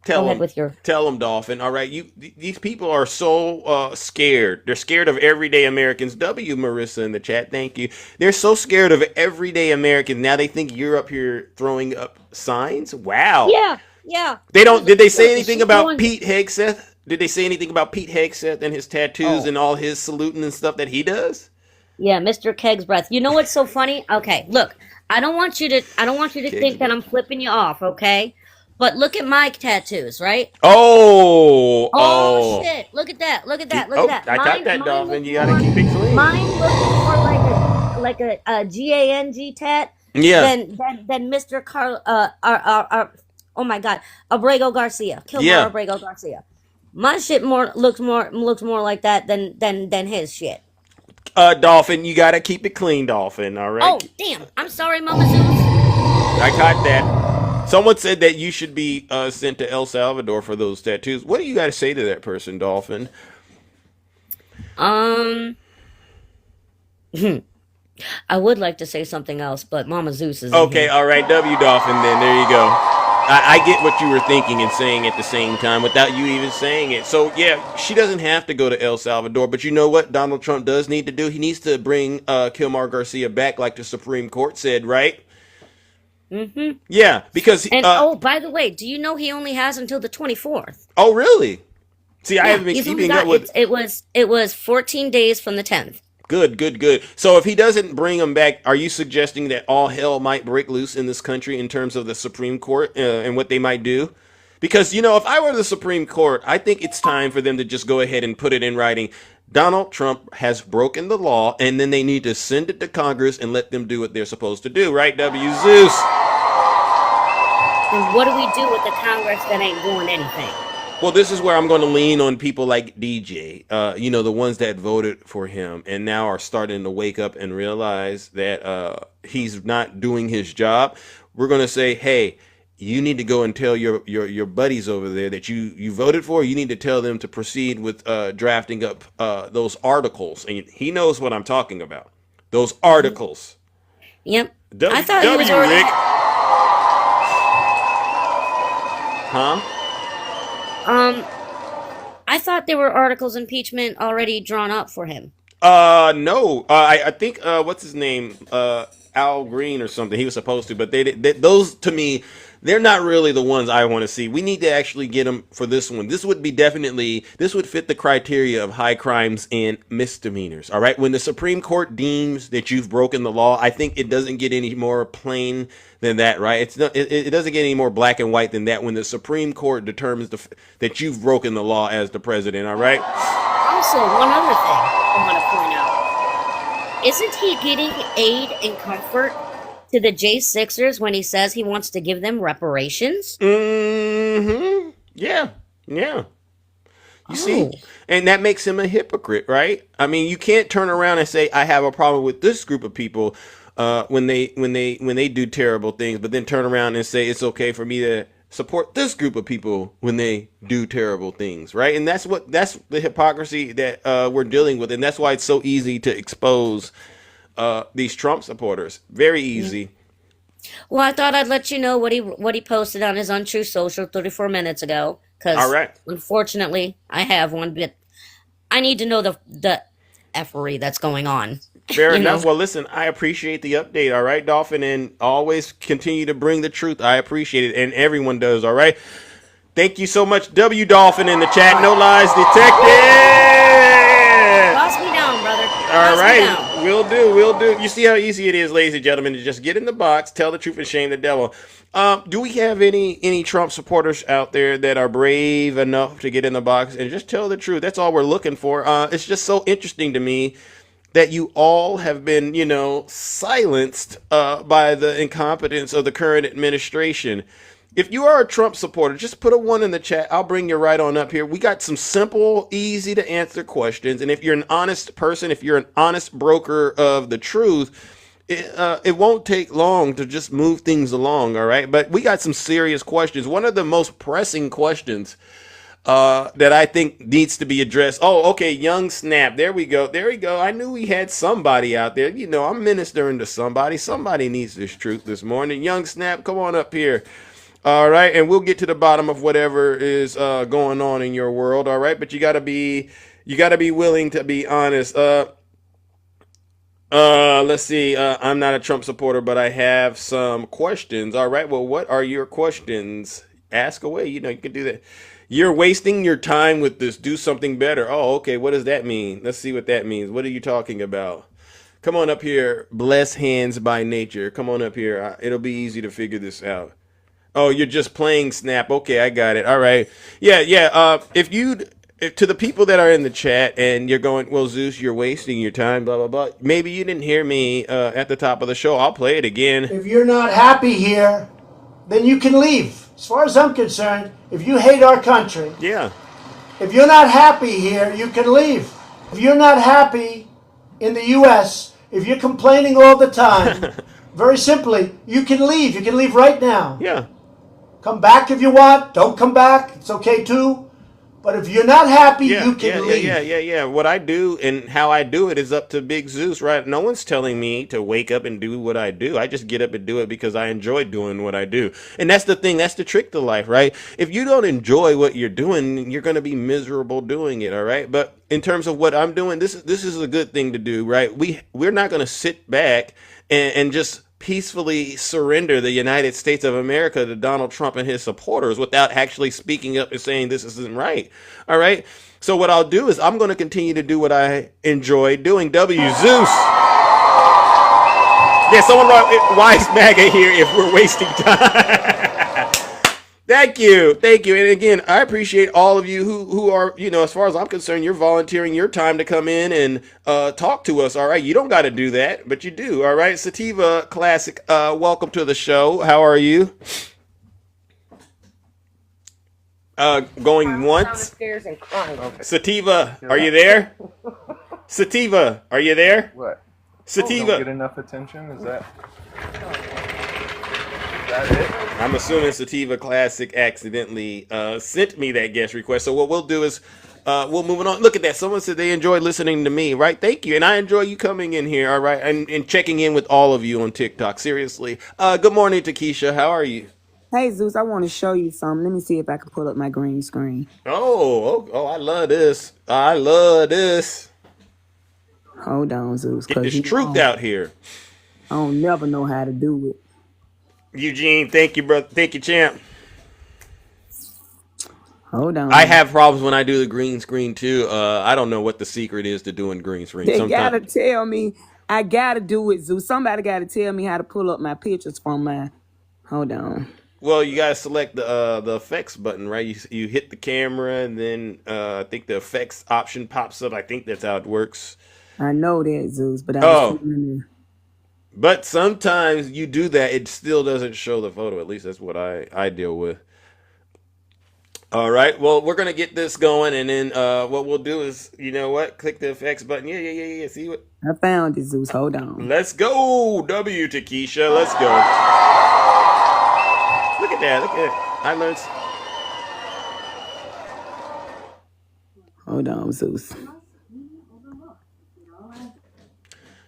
Go ahead with your... Tell them, Dolphin. All right, these people are so scared. They're scared of everyday Americans. W. Marissa in the chat, thank you. They're so scared of everyday Americans. Now they think you're up here throwing up signs. Wow. Yeah. They don't. Did they say anything about Pete Hegseth? Did they say anything about Pete Hegseth and his tattoos and all his saluting and stuff that he does? Yeah, Mr. Keg's breath. You know what's so funny? Okay, look, I don't want you to think that I'm flipping you off, okay? But look at my tattoos, right? Oh shit! Look at that! Look at that! I got that, Dolphin. You gotta keep it clean. Mine looks more like a GANG tat. Yeah. Than Mr. Carl. Oh my God, Abrego Garcia. Kilmar Abrego Garcia. My shit looks more like that than his shit. Dolphin, you gotta keep it clean, Dolphin. All right. Oh damn! I'm sorry, Mama Zeus. I caught that. Someone said that you should be sent to El Salvador for those tattoos. What do you got to say to that person, Dolphin? I would like to say something else, but Mama Zeus is okay. All right, W Dolphin. Then there you go. I get what you were thinking and saying at the same time without you even saying it. So yeah, she doesn't have to go to El Salvador, but you know what Donald Trump does need to do? He needs to bring Kilmar Garcia back, like the Supreme Court said, right? Mm-hmm. Yeah, because by the way, do you know he only has until the 24th? Oh, really? See, I haven't been keeping up with. It was 14 days from the 10th. Good, good, good. So if he doesn't bring them back, are you suggesting that all hell might break loose in this country in terms of the Supreme Court and what they might do? Because, if I were the Supreme Court, I think it's time for them to just go ahead and put it in writing. Donald Trump has broken the law, and then they need to send it to Congress and let them do what they're supposed to do, right, W. Zeus? And what do we do with the Congress that ain't doing anything? Well, this is where I'm going to lean on people like DJ, the ones that voted for him and now are starting to wake up and realize that he's not doing his job. We're going to say, hey, you need to go and tell your buddies over there that you voted for. You need to tell them to proceed with drafting up those articles. And he knows what I'm talking about. Those articles. Yep. I thought he was already... Rick. Huh? I thought there were articles impeachment already drawn up for him. No. I think what's his name? Al Green or something. He was supposed to, but those to me, they're not really the ones I want to see. We need to actually get them for this one. This would fit the criteria of high crimes and misdemeanors. All right. When the Supreme Court deems that you've broken the law, I think it doesn't get any more plain than that, right? It doesn't get any more black and white than that when the Supreme Court determines that you've broken the law as the president. All right. Also, one other thing I want to point out. Isn't he getting aid and comfort to the J6ers when he says he wants to give them reparations? Mm-hmm. Yeah. You see? And that makes him a hypocrite, right? I mean, you can't turn around and say, I have a problem with this group of people when they do terrible things, but then turn around and say it's okay for me to support this group of people when they do terrible things, right? And that's the hypocrisy that we're dealing with, and that's why it's so easy to expose these Trump supporters. Very easy. Well, I thought I'd let you know what he posted on his Untrue Social 34 minutes ago, because unfortunately I have one, but I need to know the effery that's going on. Fair enough. Well, listen, I appreciate the update, all right, Dolphin, and always continue to bring the truth. I appreciate it, and everyone does, all right? Thank you so much, W. Dolphin in the chat. No lies detected. Toss me down, brother. All right, we'll do. You see how easy it is, ladies and gentlemen, to just get in the box, tell the truth, and shame the devil. Do we have any Trump supporters out there that are brave enough to get in the box and just tell the truth? That's all we're looking for. It's just so interesting to me that you all have been, silenced by the incompetence of the current administration. If you are a Trump supporter, just put a 1 in the chat. I'll bring you right on up here. We got some simple, easy to answer questions. And if you're an honest person, if you're an honest broker of the truth, it won't take long to just move things along, all right? But we got some serious questions. One of the most pressing questions that I think needs to be addressed. Oh, okay, Young Snap. There we go. I knew we had somebody out there. I'm ministering to somebody. Somebody needs this truth this morning. Young Snap, come on up here. All right, and we'll get to the bottom of whatever is going on in your world. All right, but you gotta be willing to be honest. Let's see. I'm not a Trump supporter, but I have some questions. All right. Well, what are your questions? Ask away. You can do that. You're wasting your time with this. Do something better. Oh, okay. What does that mean? Let's see what that means. What are you talking about? Come on up here. Bless hands by nature. Come on up here. It'll be easy to figure this out. Oh, you're just playing Snap. Okay, I got it. All right. Yeah. If to the people that are in the chat and you're going, well, Zeus, you're wasting your time, blah, blah, blah. Maybe you didn't hear me at the top of the show. I'll play it again. If you're not happy here, then you can leave. As far as I'm concerned, if you hate our country, if you're not happy here, you can leave. If you're not happy in the U.S., if you're complaining all the time, very simply, you can leave. You can leave right now. Yeah. Come back if you want. Don't come back. It's okay too. But if you're not happy, you can leave. Yeah. What I do and how I do it is up to Big Zeus, right? No one's telling me to wake up and do what I do. I just get up and do it because I enjoy doing what I do. And that's the thing. That's the trick to life, right? If you don't enjoy what you're doing, you're going to be miserable doing it, all right? But in terms of what I'm doing, this is a good thing to do, right? We're not going to sit back and just peacefully surrender the United States of America to Donald Trump and his supporters without actually speaking up and saying this isn't right. All right. So what I'll do is I'm going to continue to do what I enjoy doing. W Zeus. Yeah, someone wrote, why is MAGA here if we're wasting time? Thank you. And again, I appreciate all of you who are, as far as I'm concerned, you're volunteering your time to come in and talk to us. All right. You don't got to do that, but you do. All right. Sativa Classic, welcome to the show. How are you? Going once. Sativa, are you there? Sativa, are you there? What? Sativa. Don't get enough attention? Is that it? I'm assuming Sativa Classic accidentally sent me that guest request. So what we'll do is we'll move on. Look at that. Someone said they enjoyed listening to me, right? Thank you. And I enjoy you coming in here, all right? And checking in with all of you on TikTok. Seriously. Good morning, Takesha. How are you? Hey, Zeus, I want to show you something. Let me see if I can pull up my green screen. Oh, I love this. I love this. Hold on, Zeus. Get this truth out here. I don't never know how to do it. Eugene, thank you, brother. Thank you, champ. Hold on. I have problems when I do the green screen too. I don't know what the secret is to doing green screen. They gotta tell me. I gotta do it, Zeus. Somebody gotta tell me how to pull up my pictures from my. Hold on. Well, you gotta select the effects button, right? You hit the camera, and then I think the effects option pops up. I think that's how it works. I know that, Zeus, but but sometimes you do that, it still doesn't show the photo. At least that's what I deal with. All right. Well, we're gonna get this going, and then what we'll do is, you know what? Click the effects button. Yeah. See what? I found it, Zeus. Hold on. Let's go, W Takesha. Let's go. Look at that. Look at it. I learned. Hold on, Zeus.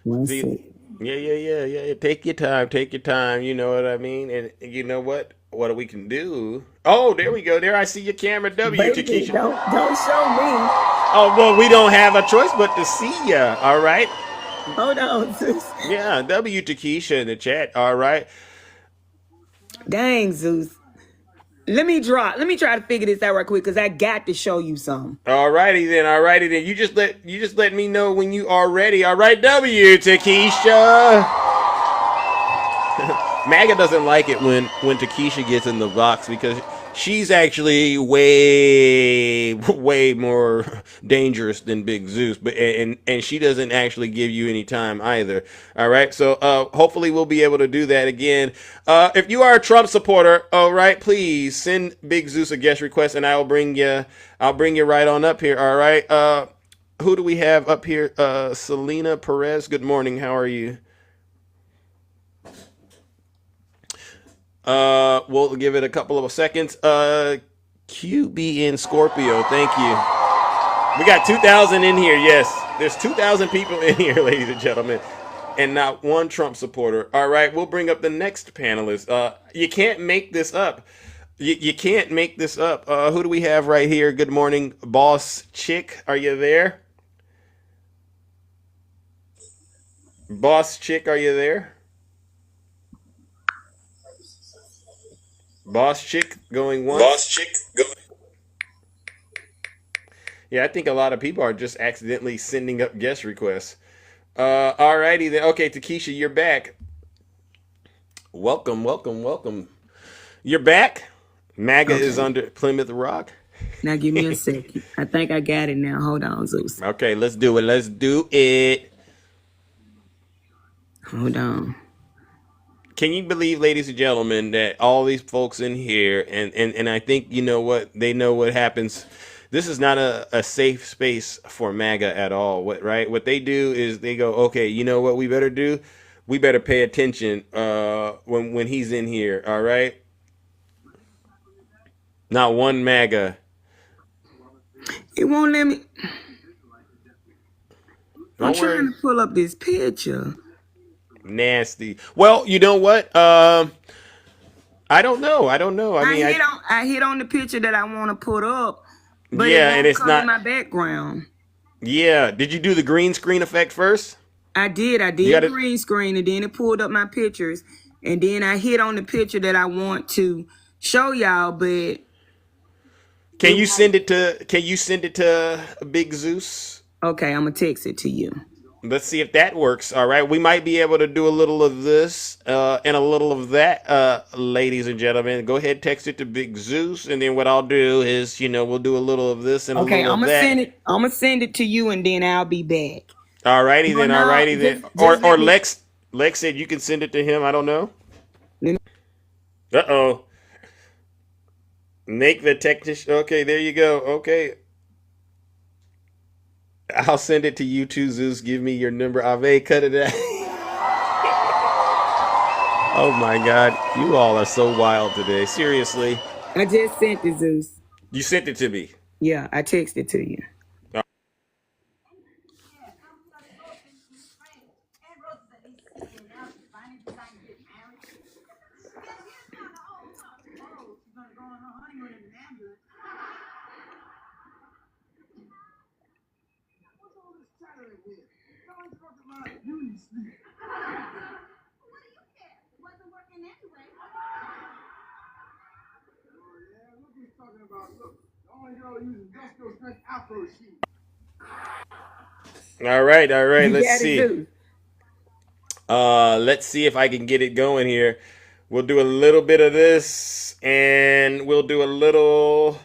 One second. Yeah. Take your time. You know what I mean? And you know what? What we can do? Oh, there we go. There I see your camera, W Takesha. Don't show me. Oh, well, we don't have a choice but to see ya. All right. Hold on, Zeus. Yeah, W Takesha in the chat. All right. Dang, Zeus. Let me try to figure this out right quick because I got to show you something. Alrighty then. You just let me know when you are ready. All right, W Takesha. MAGA doesn't like it when Takesha gets in the box because she's actually way more dangerous than Big Zeus, but and she doesn't actually give you any time either. All right, so hopefully we'll be able to do that again. If you are a Trump supporter, all right, please send Big Zeus a guest request, and I'll bring you right on up here. All right, who do we have up here? Selena Perez. Good morning. How are you? We'll give it a couple of seconds. QB in Scorpio, thank you. We got 2,000 in here, yes. There's 2,000 people in here, ladies and gentlemen, and not one Trump supporter. All right, we'll bring up the next panelist. You can't make this up. You can't make this up. Who do we have right here? Good morning, Boss Chick. Are you there? Boss Chick, are you there? Boss Chick going once. Boss Chick going. Yeah, I think a lot of people are just accidentally sending up guest requests. Alrighty then. Okay, Takesha, you're back. Welcome. You're back. MAGA is under Plymouth Rock. Now give me a second. I think I got it now. Hold on, Zeus. Okay, let's do it. Hold on. Can you believe, ladies and gentlemen, that all these folks in here, and I think you know what, they know what happens. This is not a safe space for MAGA at all. Right? What they do is they go, okay, you know what we better do? We better pay attention when he's in here, all right? Not one MAGA. It won't let me. I'm Don't worry. trying to pull up this picture. Nasty. Well, you know what? I don't know. I mean, I hit on the picture that I want to put up, but yeah, it and it's come not in my background. Yeah. Did you do the green screen effect first? I did green screen, and then it pulled up my pictures, and then I hit on the picture that I want to show y'all. But can you send it to Big Zeus? Okay, I'm gonna text it to you. Let's see if that works. All right, we might be able to do a little of this and a little of that, ladies and gentlemen. Go ahead, text it to Big Zeus, and then what I'll do is, we'll do a little of this and a little of that. I'm gonna send it to you, and then I'll be back. All righty then. Or Lex said you can send it to him. I don't know. Uh-oh. Make the technician. Okay, there you go. Okay. I'll send it to you too, Zeus. Give me your number. Ave, cut it out. Oh my God. You all are so wild today. Seriously. I just sent it, Zeus. You sent it to me? Yeah, I texted to you. All right. Let's see. Let's see if I can get it going here. We'll do a little bit of this, and we'll do a little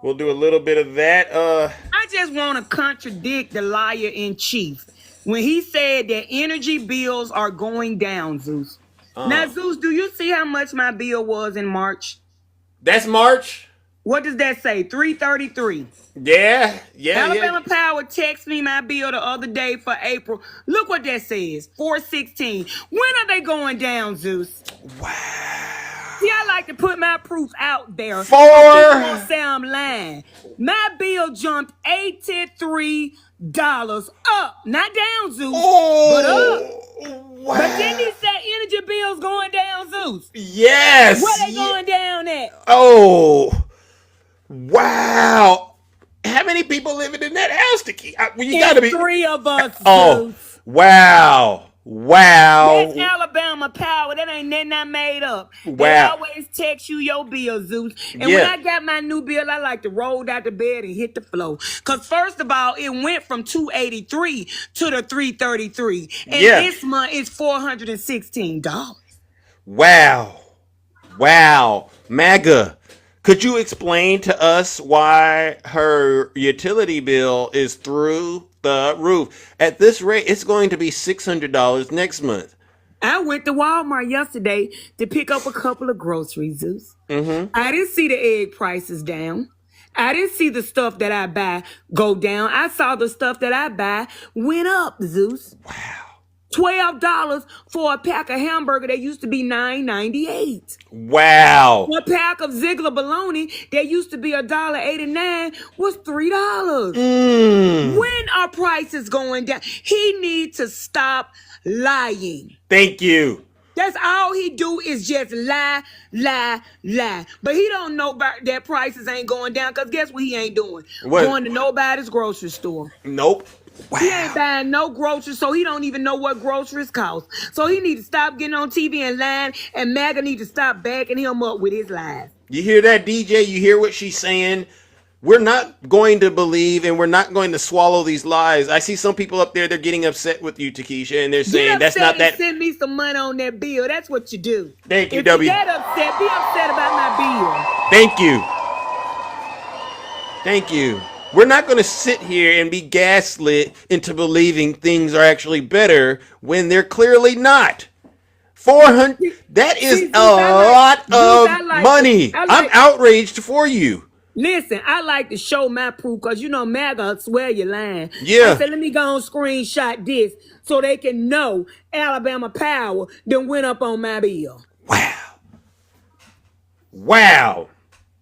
bit of that. I just want to contradict the liar in chief when he said that energy bills are going down, Zeus. Now, Zeus, do you see how much my bill was in March? That's March? What does that say? $333. Yeah. Alabama Power texted me my bill the other day for April. Look what that says. $416. When are they going down, Zeus? Wow. See, I like to put my proof out there. People won't say I'm lying. My bill jumped $83 up. Not down, Zeus, but up. Wow. But then he said energy bills going down, Zeus. Yes. Where they going down at? Oh. Wow. How many people living in that house to keep? You gotta be 3 of us, Zeus. Oh. Wow. That's Alabama Power. That ain't nothing I made up. Wow. They always text you your bill, Zeus. And when I got my new bill, I like to roll out the bed and hit the floor. Because first of all, it went from $283 to the $333. And this month is $416. Wow. MAGA. Could you explain to us why her utility bill is through the roof? At this rate, it's going to be $600 next month. I went to Walmart yesterday to pick up a couple of groceries, Zeus. I didn't see the egg prices down. I didn't see the stuff that I buy go down. I saw the stuff that I buy went up, Zeus. Wow. $12 for a pack of hamburger that used to be $9.98. Wow. One pack of Ziegler bologna that used to be $1.89 was $3. When are prices going down? He needs to stop lying. Thank you. That's all he do is just lie. But he don't know that prices ain't going down, because guess what he ain't doing? What? Going to nobody's grocery store. Nope. Wow. He ain't buying no groceries, so he don't even know what groceries cost. So he need to stop getting on TV and lying, and MAGA need to stop backing him up with his lies. You hear that, DJ? You hear what she's saying? We're not going to believe, and we're not going to swallow these lies. I see some people up there, they're getting upset with you, Takesha, and they're saying that's not that. Send me some money on that bill. That's what you do. Thank you, if W. If you're that upset, be upset about my bill. Thank you. We're not going to sit here and be gaslit into believing things are actually better when they're clearly not. 400, that is a lot of money. I'm outraged for you. Listen, I like to show my proof, because you know MAGA swear you're lying. Yeah. I said, let me go and screenshot this so they can know Alabama Power then went up on my bill. Wow.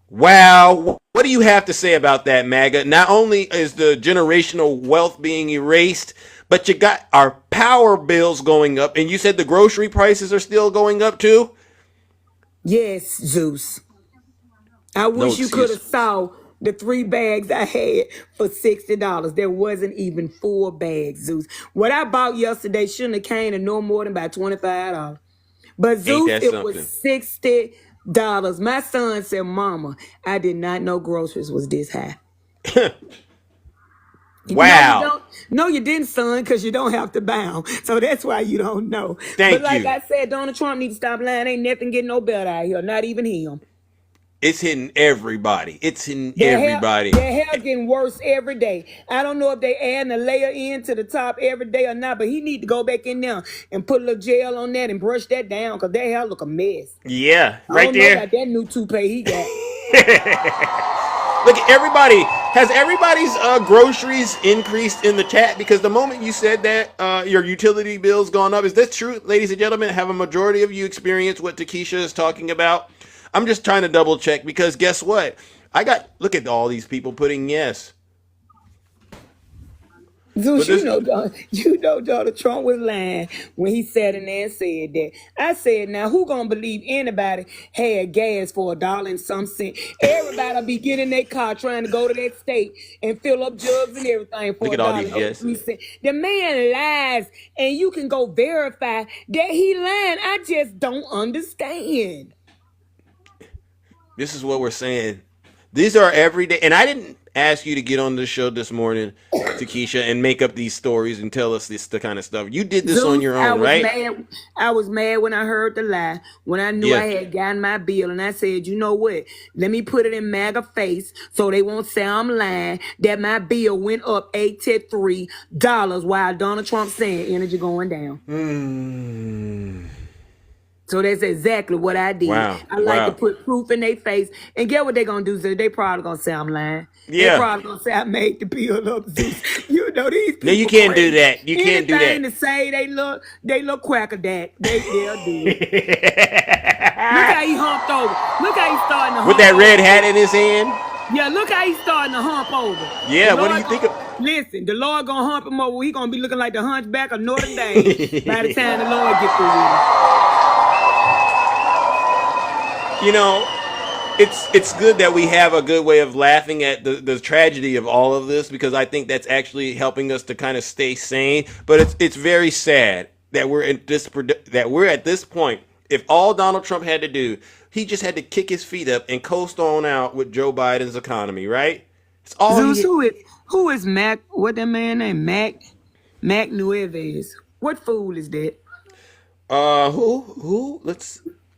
What do you have to say about that, MAGA? Not only is the generational wealth being erased, but you got our power bills going up, and you said the grocery prices are still going up too? Yes, Zeus. I wish you could have saw the 3 bags I had for $60. There wasn't even 4 bags, Zeus. What I bought yesterday shouldn't have came to no more than about $25. But Zeus, it was $60. My son said, Mama, I did not know groceries was this high. Wow. No, you didn't, son, because you don't have to buy them. So that's why you don't know. Thank but like you. I said, Donald Trump needs to stop lying. Ain't nothing getting no better out here, not even him. It's hitting everybody. It's hitting everybody. Their hair getting worse every day. I don't know if they adding a layer in to the top every day or not, but he need to go back in there and put a little gel on that and brush that down because their hair look a mess. Yeah, right I don't know about that new toupee he got. Look, everybody, has everybody's groceries increased in the chat? Because the moment you said that your utility bill's gone up, is that true, ladies and gentlemen? Have a majority of you experienced what Takesha is talking about? I'm just trying to double check because guess what? Look at all these people putting yes. Zeus, you know Donald Trump was lying when he sat in there and said that. I said, now who gonna believe anybody had gas for $1 and some cent? Everybody be getting in their car trying to go to that state and fill up jugs and everything for $1. The man lies, and you can go verify that he lying. I just don't understand. This is what we're saying. These are everyday, and I didn't ask you to get on the show this morning, Takesha, and make up these stories and tell us the kind of stuff. You did this on your own, right? I was mad when I heard the lie, when I knew I had gotten my bill, and I said, you know what? Let me put it in MAGA face so they won't say I'm lying, that my bill went up $83 while Donald Trump saying energy going down. So that's exactly what I did. Wow. I like to put proof in their face. And get what they going to do, Zeus? They probably going to say I'm lying. Yeah. They probably going to say I made the bill up, Zeus. You know these people. No, you can't do that. You can't do that. Anything to say they look quackerdack. They'll do it. Look how he humped over. Look how he's starting to hump with that red hat in his hand? Yeah, look how he's starting to hump over. Yeah, what do you think of... Listen, the Lord going to hump him over. He going to be looking like the hunchback of Notre Dame by the time the Lord gets through with him. You know, it's good that we have a good way of laughing at the tragedy of all of this, because I think that's actually helping us to kind of stay sane. But it's very sad that we're at this point. If all Donald Trump had to do, he just had to kick his feet up and coast on out with Joe Biden's economy, right? It's all. Zeus, who is Mac? What that man named Mac Nueves? What fool is that? Who?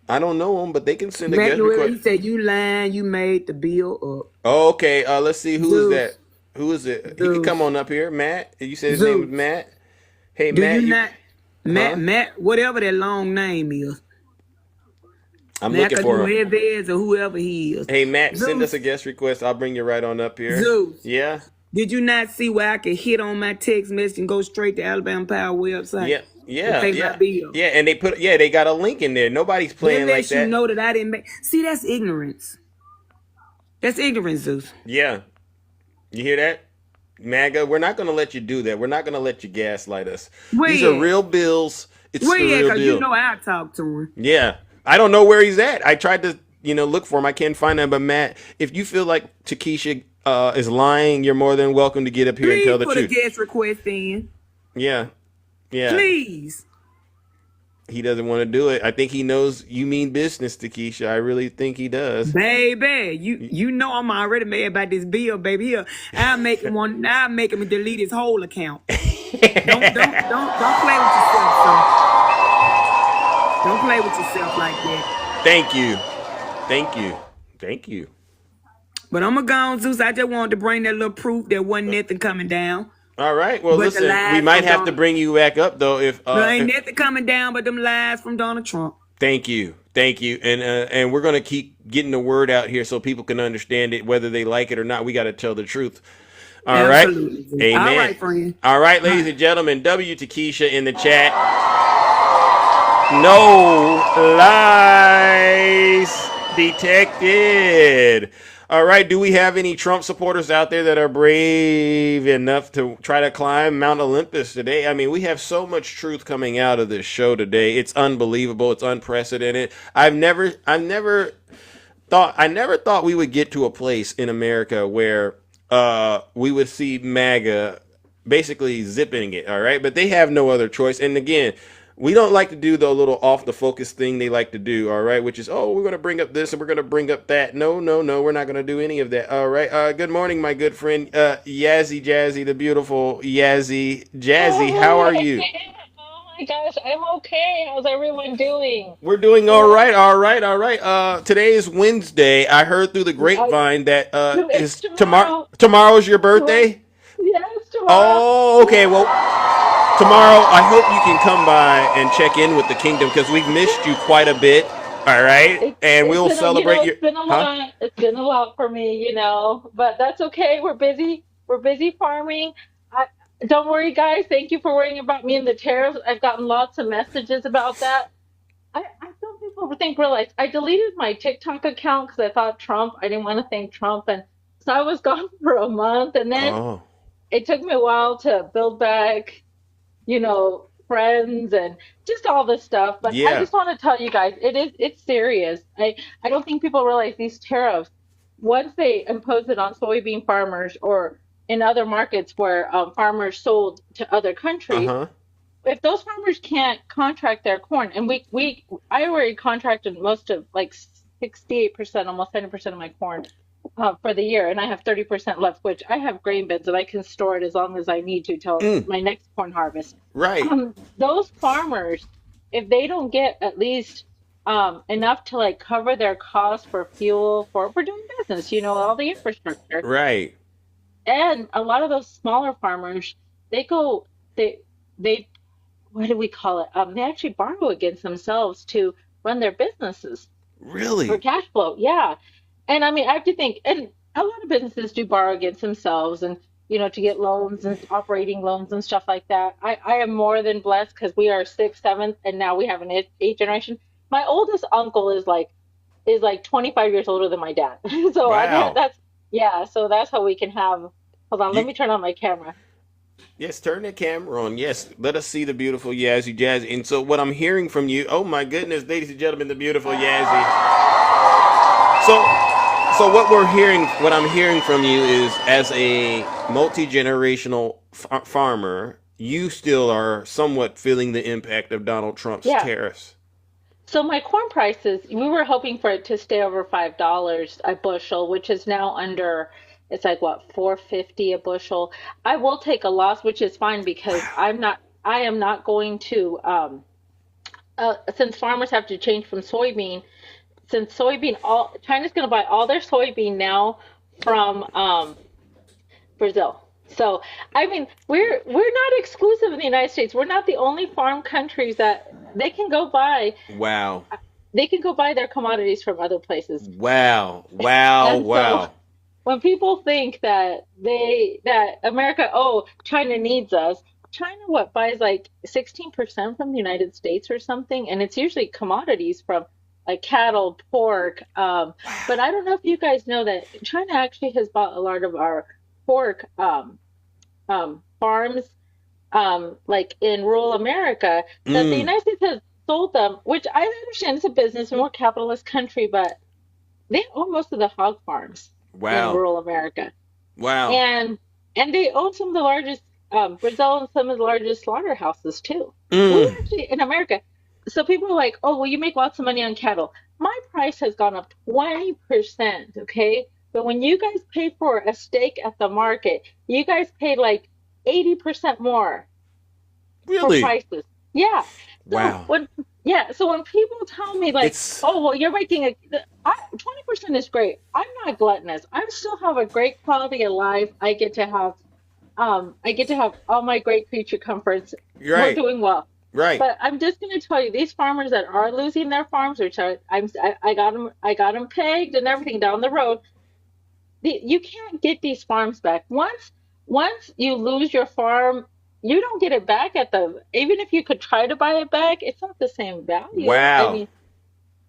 I don't know him, but they can send a guest request. He said, you lying, you made the bill up. Oh, okay. Let's see. Who is that? Who is it? He can come on up here. Matt? You said his name was Matt? Hey, Matt. Matt, whatever that long name is. I'm looking for him. Or whoever he is. Hey, Matt, send us a guest request. I'll bring you right on up here. Zeus. Yeah? Did you not see where I could hit on my text message and go straight to Alabama Power website? Yeah. Yeah, my bill. Yeah, and they got a link in there. Nobody's playing like that. You know that I didn't make. See, that's ignorance. That's ignorance, Zeus. Yeah, you hear that, MAGA? We're not going to let you do that. We're not going to let you gaslight us. These are real bills. It's the real deal. You know I talked to him. Yeah, I don't know where he's at. I tried to look for him. I can't find him. But Matt, if you feel like Takesha is lying, you're more than welcome to get up here and tell the truth. Please put a guest request in. Yeah. Yeah. Please. He doesn't want to do it. I think he knows you mean business, Takesha. I really think he does. Baby, you know I'm already mad about this bill, baby. Here, I'll make him delete his whole account. don't play with yourself, son. Don't play with yourself like that. Thank you. But I'm gonna go, Zeus. I just wanted to bring that little proof there wasn't nothing coming down. All right. Well, listen, we might have to bring you back up though if there ain't nothing coming down but them lies from Donald Trump. Thank you, and we're gonna keep getting the word out here so people can understand it, whether they like it or not. We got to tell the truth. All right. Amen. All right, friend. All right, ladies and gentlemen. W Takesha in the chat. No lies detected. All right, do we have any Trump supporters out there that are brave enough to try to climb Mount Olympus today? I mean, we have so much truth coming out of this show today. It's unbelievable. It's unprecedented. I've never never thought we would get to a place in America where we would see MAGA basically zipping it, all right? But they have no other choice. And again, we don't like to do the little off the focus thing they like to do, all right? Which is, oh, we're going to bring up this and we're going to bring up that. No, we're not going to do any of that, all right? Good morning, my good friend, Yazzie Jazzy, the beautiful Yazzie Jazzy. How are you? Oh my gosh, I'm okay. How's everyone doing? We're doing all right, all right, all right. Today is Wednesday. I heard through the grapevine that It's is tomorrow. tomorrow's your birthday. Yes, tomorrow. Oh, okay. Well, tomorrow I hope you can come by and check in with the kingdom because we've missed you quite a bit. All right, and It's we'll been celebrate your it's been a huh? lot. It's been a lot for me, but that's okay. We're busy. We're busy farming. I, don't worry, guys. Thank you for worrying about me and the tariffs. I've gotten lots of messages about that. I don't people realize I deleted my TikTok account because I thought Trump. I didn't want to thank Trump, and so I was gone for a month, and then Oh, it took me a while to build back, friends and just all this stuff. But I yeah. just want to tell you guys, it's serious. I don't think people realize these tariffs, once they impose it on soybean farmers or in other markets where farmers sold to other Uh countries, huh. if those farmers can't contract their corn, and I already contracted most of like 68%, almost 70% of my corn for the year, and I have 30% left, which I have grain bins and I can store it as long as I need to till Mm, my next corn harvest. right. Those farmers, if they don't get at least enough to like cover their costs for fuel for doing business, all the infrastructure, Right. and a lot of those smaller farmers, they go they they what do we call it? They actually borrow against themselves to run their businesses for Really? cash flow. Yeah. And I mean, I have to think, and a lot of businesses do borrow against themselves and, to get loans and operating loans and stuff like that. I am more than blessed because we are sixth, seventh, and now we have an eighth generation. My oldest uncle is like 25 years older than my dad. So Wow. yeah, so that's how we can have, hold on, let You me turn on my camera. yes, turn the camera on. Yes, let us see the beautiful Yazzie Jazzy. And so what I'm hearing from you, oh my goodness, ladies and gentlemen, the beautiful Yazzie. So what I'm hearing from you is, as a multi-generational farmer, you still are somewhat feeling the impact of Donald Trump's Yeah. tariffs. So my corn prices, we were hoping for it to stay over $5 a bushel, which is now under, it's like what, 4.50 a bushel. I will take a loss, which is fine because I am not going to, since farmers have to change from soybean, since China's going to buy all their soybean now from Brazil. So, I mean, we're not exclusive in the United States. We're not the only farm countries that they can go buy Wow. they can go buy their commodities from other places. Wow. Wow. And so Wow. when people think that America, oh, China needs us, China what buys like 16% from the United States or something, and it's usually commodities from like cattle, pork. But I don't know if you guys know that China actually has bought a lot of our pork farms like in rural America, that the Mm. United States has sold them, which I understand it's a business, a more capitalist country, but they own most of the hog farms in Wow. rural America. Wow. And they own some of the largest, Brazil and some of the largest slaughterhouses too. We Mm. actually, in America, so people are like, oh, well, you make lots of money on cattle. My price has gone up 20%, okay? But when you guys pay for a steak at the market, you guys paid like 80% more for Really? prices. Yeah. So Wow. when people tell me like, It's oh well, you're making 20% is great. I'm not gluttonous. I still have a great quality of life. I get to have all my great creature comforts. you're We're right. doing well. Right. But I'm just going to tell you, these farmers that are losing their farms, which I got them pegged and everything down the road. You can't get these farms back. Once you lose your farm, you don't get it back even if you could try to buy it back, it's not the same value. I Wow. mean,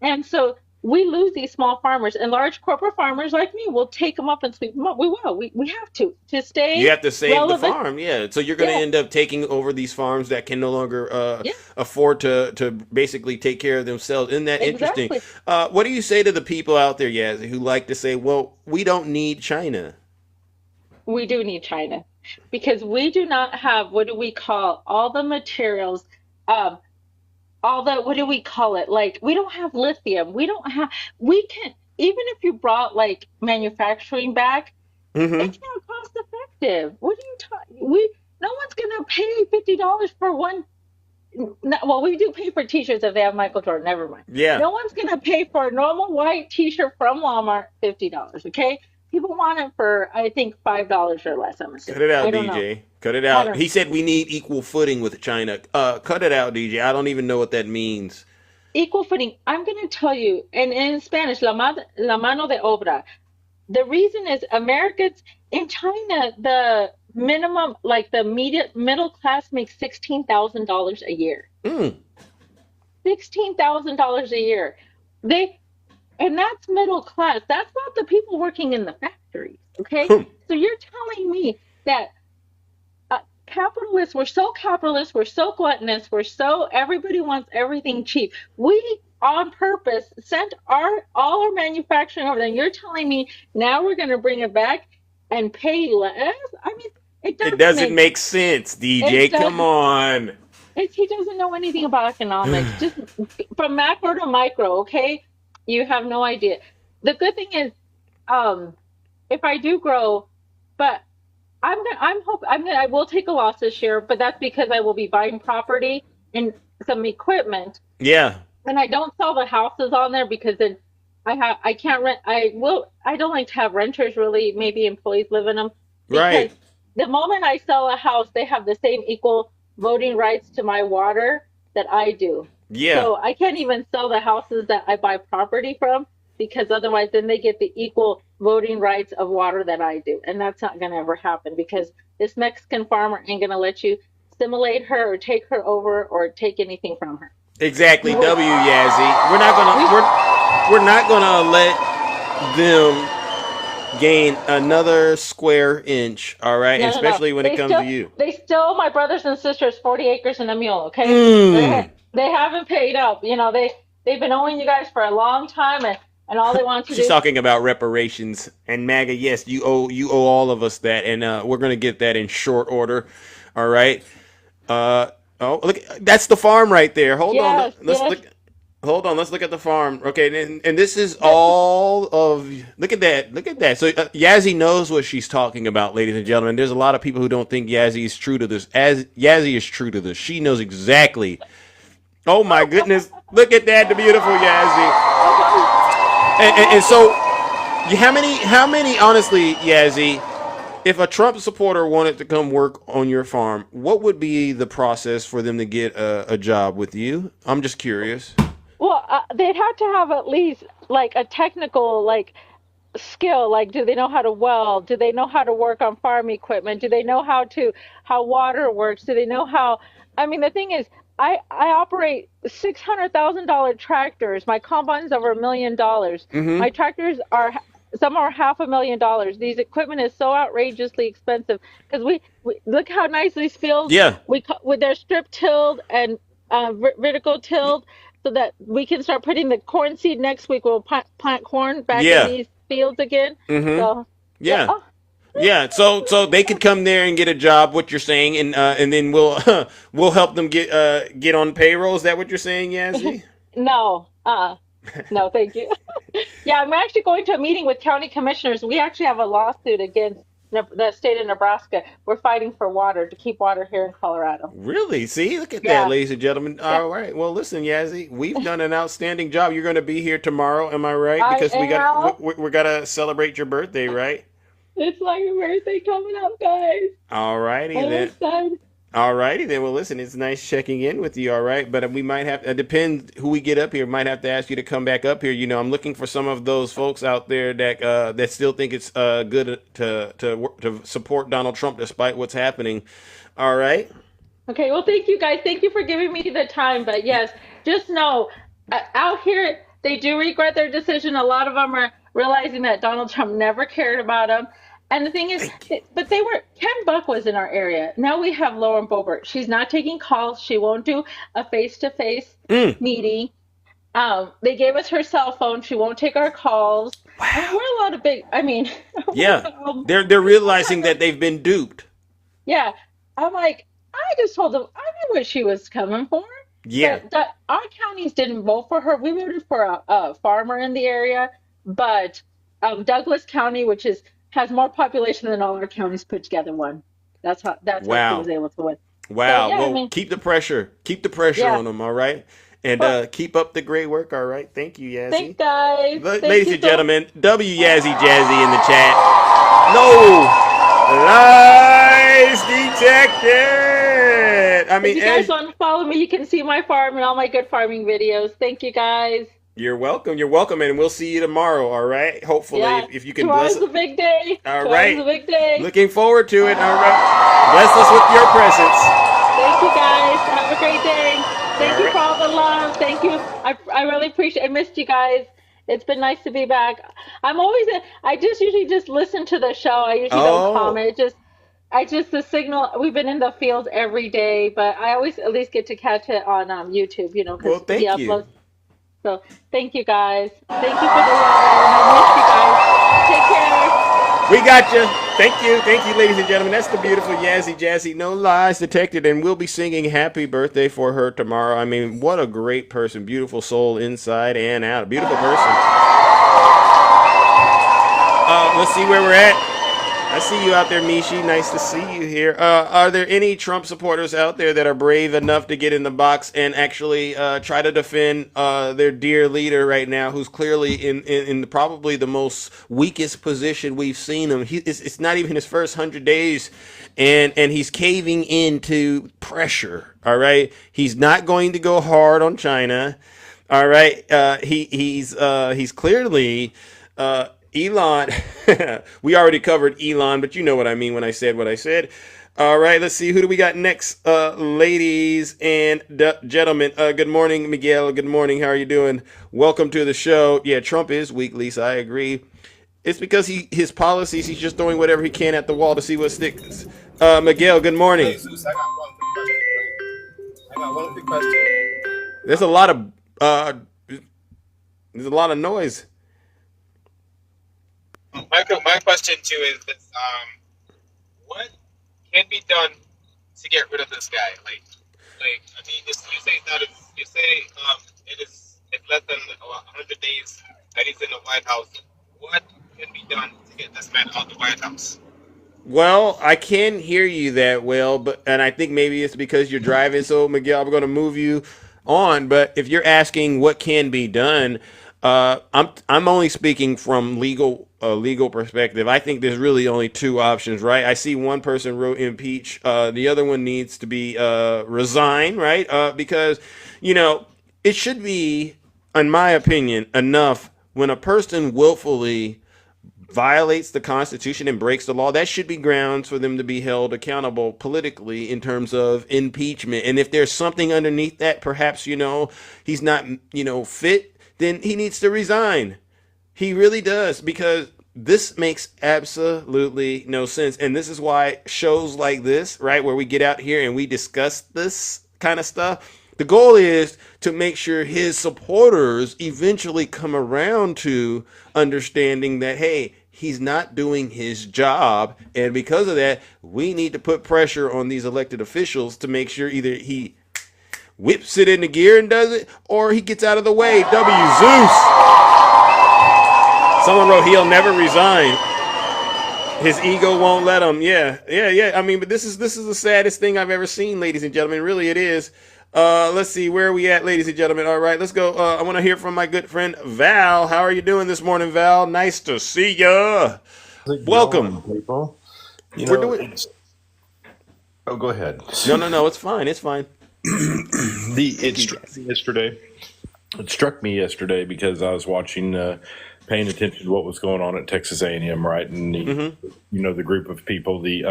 and so we lose these small farmers, and large corporate farmers like me will take them up and sweep them up. We will. We have to You stay have to save the relevant. farm, yeah. So you're going to Yeah, end up taking over these farms that can no longer yeah, afford to basically take care of themselves. Isn't that interesting? exactly. What do you say to the people out there, Yazzie, who like to say, "Well, we don't need China"? We do need China because we do not have what do we call all the materials, um, all the what do we call it? Like we don't have lithium. We don't have. We can even if you brought like manufacturing back, Mm-hmm. it's not cost effective. What are you talking? We no one's gonna pay $50 for one. No, well, we do pay for t-shirts if they have Michael Jordan. Never mind. Yeah. No one's gonna pay for a normal white t-shirt from Walmart $50. Okay, people want it for I think $5 or less. I'm Cut assuming. it out, I don't know. DJ. Cut it I out. don't He know. said we need equal footing with China. Cut it out, DJ. I don't even know what that means. Equal footing. I'm gonna tell you, and in Spanish, la mano de obra. The reason is Americans in China, the minimum, like the middle class makes $16,000 a year. Mm. $16,000 a year. They And that's middle class. That's not the people working in the factories. Okay. So you're telling me that capitalists, we're so capitalist, we're so gluttonous, everybody wants everything cheap. We on purpose sent all our manufacturing over there. And you're telling me now we're going to bring it back and pay less? I mean, It doesn't make sense, it DJ. does. Come on. He doesn't know anything about economics. Just from macro to micro, okay? You have no idea. The good thing is, if I do grow, but I will take a loss this year, but that's because I will be buying property and some equipment, Yeah. and I don't sell the houses on there because then I can't rent. I don't like to have renters really, maybe employees live in them because Right. the moment I sell a house, they have the same equal voting rights to my water that I do. Yeah. So I can't even sell the houses that I buy property from because otherwise then they get the equal voting rights of water that I do. And that's not going to ever happen because this Mexican farmer ain't going to let you assimilate her or take her over or take anything from her. Exactly. W, Yazzie. We're not gonna let them gain another square inch. All right, No, no, no. especially when it comes to you. They still my brothers and sisters 40 acres and a mule, okay? Mm. They haven't paid up. You know, they've been owing you guys for a long time and all they want to She's do. talking about reparations and MAGA. Yes, you owe all of us that, and we're gonna get that in short order. All right. Oh, look, that's the farm right there. Hold on. Let's Yes. look. Hold on. Let's look at the farm. Okay, and this is all of. Look at that. Look at that. So Yazzie knows what she's talking about, ladies and gentlemen. There's a lot of people who don't think Yazzie is true to this. As Yazzie is true to this, she knows exactly. Oh my goodness! Look at that, the beautiful Yazzie. And so, how many? Honestly, Yazzie, if a Trump supporter wanted to come work on your farm, what would be the process for them to get a job with you? I'm just curious. Well, they'd have to have at least like a technical like skill. Like, do they know how to weld? Do they know how to work on farm equipment? Do they know how water works? Do they know how? I mean, the thing is, I operate $600,000 tractors. My combine's over $1 million. Mm-hmm. My tractors are some are $500,000. These equipment is so outrageously expensive because we look how nice these fields Yeah. with their strip tilled and vertical tilled so that we can start putting the corn seed next week. We'll plant corn back in Yeah. these fields again. Mm-hmm. So yeah. Yeah. Oh, Yeah, so they could come there and get a job. What you're saying, and then we'll we'll help them get on payroll. Is that what you're saying, Yazzie? no. No, thank you. Yeah, I'm actually going to a meeting with county commissioners. We actually have a lawsuit against the state of Nebraska. We're fighting for water to keep water here in Colorado. Really? See, look at that, Yeah. ladies and gentlemen. Yeah. All right. Well, listen, Yazzie, we've done an outstanding job. You're going to be here tomorrow, am I right? I Because am. we got to celebrate your birthday, right? It's like a birthday coming up, guys. All righty I'm then. excited. All righty then. Well, listen, it's nice checking in with you. All right, but we might have. It depends who we get up here. Might have to ask you to come back up here. You know, I'm looking for some of those folks out there that still think it's good to support Donald Trump despite what's happening. All right. Okay, well, thank you guys. Thank you for giving me the time. But yes, just know out here, they do regret their decision. A lot of them are realizing that Donald Trump never cared about them. And the thing is, but Ken Buck was in our area. Now we have Lauren Boebert. She's not taking calls. She won't do a face-to-face meeting. They gave us her cell phone. She won't take our calls. Wow. I mean, we're a lot of big, Yeah. They're realizing that they've been duped. yeah. I'm like, I just told them, I knew what she was coming for. Yeah. But our counties didn't vote for her. We voted for a farmer in the area, but Douglas County, which has more population than all our counties put together, won. That's how she was able to win. Wow. So, yeah, well, keep the pressure. Keep the pressure on them, all right? And keep up the great work, all right? Thank you, Yazzie. Thanks, guys. Ladies and gentlemen, W Yazzie Jazzy in the chat. No lies detected. I mean, if you guys want to follow me, you can see my farm and all my good farming videos. Thank you, guys. You're welcome. You're welcome, and we'll see you tomorrow. All right. Hopefully, if you can bless Tomorrow's a big day. All right. Tomorrow's a big day. Looking forward to it. All right. Bless us with your presence. Thank you, guys. Have a great day. Thank you for all the love. Thank you. I really appreciate. I missed you guys. It's been nice to be back. I just usually just listen to the show. I usually don't comment. The signal. We've been in the field every day, but I always at least get to catch it on YouTube. Because he uploads. So thank you, guys. Thank you for the love. I miss you guys. Take care. We got you. Thank you, ladies and gentlemen. That's the beautiful Yazzie Jazzy. No lies detected, and we'll be singing happy birthday for her tomorrow. I mean, what a great person. Beautiful soul inside and out. A beautiful person. Let's see where we're at. I see you out there, Mishi. Nice to see you here. Are there any Trump supporters out there that are brave enough to get in the box and actually try to defend their dear leader right now, who's clearly in probably the most weakest position we've seen him? It's not even his first 100 days, and he's caving into pressure. All right, he's not going to go hard on China. All right, he's clearly. Elon, we already covered Elon, but you know what I mean when I said what I said. All right, let's see. Who do we got next? Ladies and gentlemen, good morning, Miguel. Good morning. How are you doing? Welcome to the show. Yeah, Trump is weak, Lisa. I agree. It's because his policies, he's just throwing whatever he can at the wall to see what sticks. Miguel, good morning. Hey, Zeus, I got one quick question. There's a lot of noise. My question too is this: what can be done to get rid of this guy? Like I mean, you say it's less than 100 days that he's in the White House. What can be done to get this man out of the White House? Well, I can hear you that well, and I think maybe it's because you're driving. So, Miguel, I'm going to move you on. But if you're asking what can be done, I'm only speaking from legal perspective. I think there's really only two options, right? I see one person wrote impeach. The other one needs to be resign, right? Because it should be, in my opinion, enough when a person willfully violates the Constitution and breaks the law. That should be grounds for them to be held accountable politically in terms of impeachment. And if there's something underneath that, perhaps he's not fit, then he needs to resign. He really does, because this makes absolutely no sense. And this is why shows like this, right, where we get out here and we discuss this kind of stuff, the goal is to make sure his supporters eventually come around to understanding that, hey, he's not doing his job. And because of that, we need to put pressure on these elected officials to make sure either he whips it into gear and does it, or he gets out of the way. W. Zeus. Someone wrote he'll never resign. His ego won't let him. Yeah. I mean, but this is the saddest thing I've ever seen, ladies and gentlemen. Really, it is. Let's see, where are we at, ladies and gentlemen? All right, let's go. I want to hear from my good friend Val. How are you doing this morning, Val? Nice to see ya. Welcome, people. We're doing. Oh, go ahead. No, it's fine. It's fine. It struck me yesterday because I was watching, paying attention to what was going on at Texas A&M, right? And the group of people, the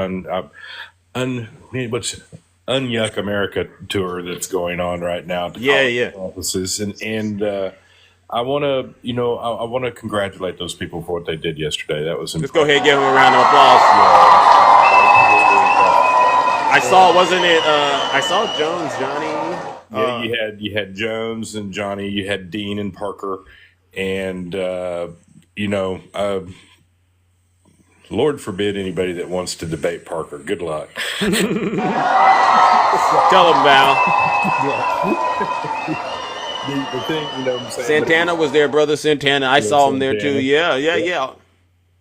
Unyuck America tour that's going on right now. Yeah. Offices, and I want to, I want to congratulate those people for what they did yesterday. That was impressive. Let's go ahead and give them a round of applause. I saw, wasn't it? I saw Jones, Johnny. Yeah, you had Jones and Johnny. You had Dean and Parker, and Lord forbid anybody that wants to debate Parker. Good luck. Tell him, Val. The thing, I'm saying. Santana was there, brother Santana. I saw him there too. Yeah. A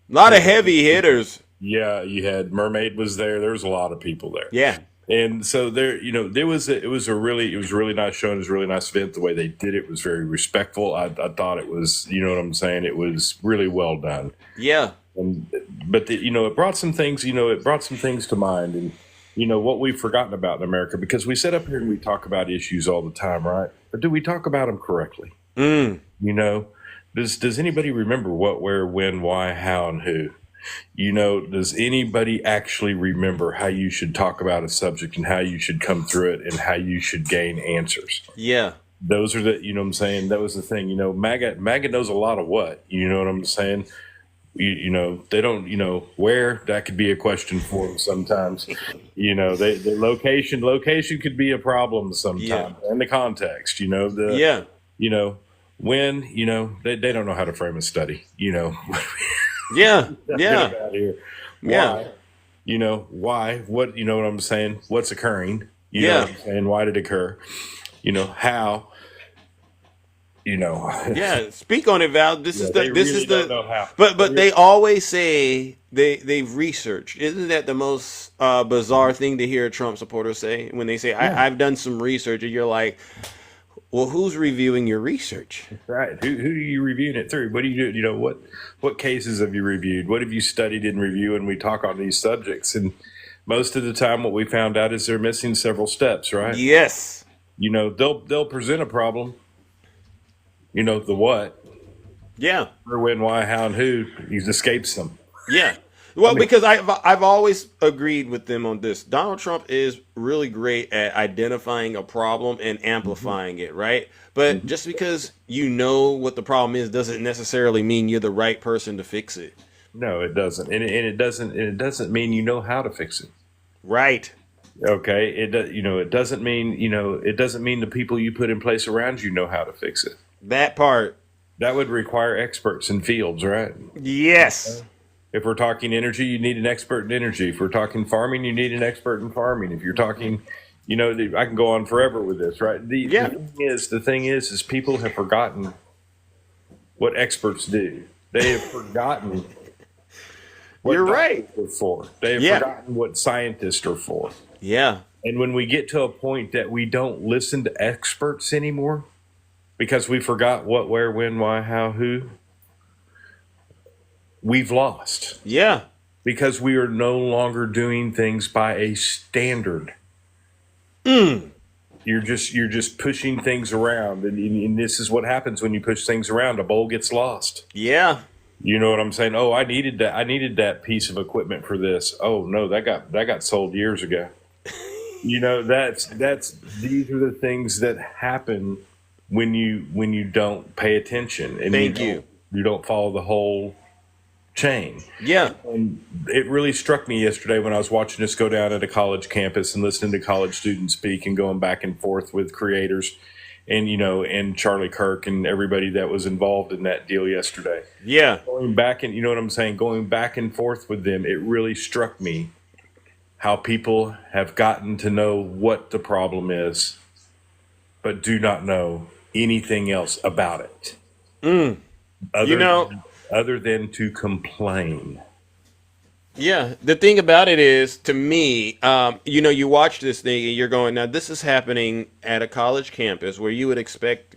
lot of heavy hitters. Yeah, you had Mermaid was there. There was a lot of people there. Yeah. And so there, it was a really nice show. And it was a really nice event. The way they did it was very respectful. I thought it was, you know what I'm saying? It was really well done. Yeah. But it brought some things, to mind, and what we've forgotten about in America, because we sit up here and we talk about issues all the time, right? But do we talk about them correctly? Does anybody remember what, where, when, why, how, and who? Does anybody actually remember how you should talk about a subject and how you should come through it and how you should gain answers? Yeah. Those are the, what I'm saying? That was the thing, MAGA knows a lot of what, you know what I'm saying? They don't, where, that could be a question for them sometimes. The location could be a problem sometimes, and the context, when, they don't know how to frame a study, Yeah. Get out here. Why? Why? What? You know what I'm saying? What's occurring? You know what I'm saying? Why did it occur? How? Yeah. Speak on it, Val. This is don't know how. But they always say they've researched. Isn't that the most bizarre thing to hear a Trump supporter say when they say, I've done some research, and you're like, well, who's reviewing your research? Right. Who are you reviewing it through? What do you do? What cases have you reviewed? What have you studied and reviewed? And we talk on these subjects. And most of the time what we found out is they're missing several steps, right? Yes. They'll present a problem. The what. Yeah. Where, when, why, how, and who. He escapes them. Yeah. Well, because I've always agreed with them on this. Donald Trump is really great at identifying a problem and amplifying it, right? But just because you know what the problem is doesn't necessarily mean you're the right person to fix it. No, it doesn't, and it doesn't mean you know how to fix it. Right. Okay. It doesn't mean the people you put in place around you know how to fix it. That part. That would require experts in fields, right? Yes. If we're talking energy, you need an expert in energy. If we're talking farming, you need an expert in farming. If you're talking, I can go on forever with this, right? The thing is people have forgotten what experts do. They have forgotten what you're right. Are for. They have forgotten what scientists are for. Yeah. And when we get to a point that we don't listen to experts anymore because we forgot what, where, when, why, how, who, we've lost. Yeah. Because we are no longer doing things by a standard. You're just pushing things around, and this is what happens when you push things around. A bowl gets lost. Yeah. You know what I'm saying? Oh, I needed that piece of equipment for this. Oh no, that got sold years ago. These are the things that happen when you don't pay attention and you don't follow the whole chain. Yeah. And it really struck me yesterday when I was watching this go down at a college campus and listening to college students speak and going back and forth with creators and Charlie Kirk and everybody that was involved in that deal yesterday. Yeah. Going back and going back and forth with them, it really struck me how people have gotten to know what the problem is, but do not know anything else about it. Other than to complain. Yeah, the thing about it is, to me, you watch this thing and you're going, now this is happening at a college campus where you would expect,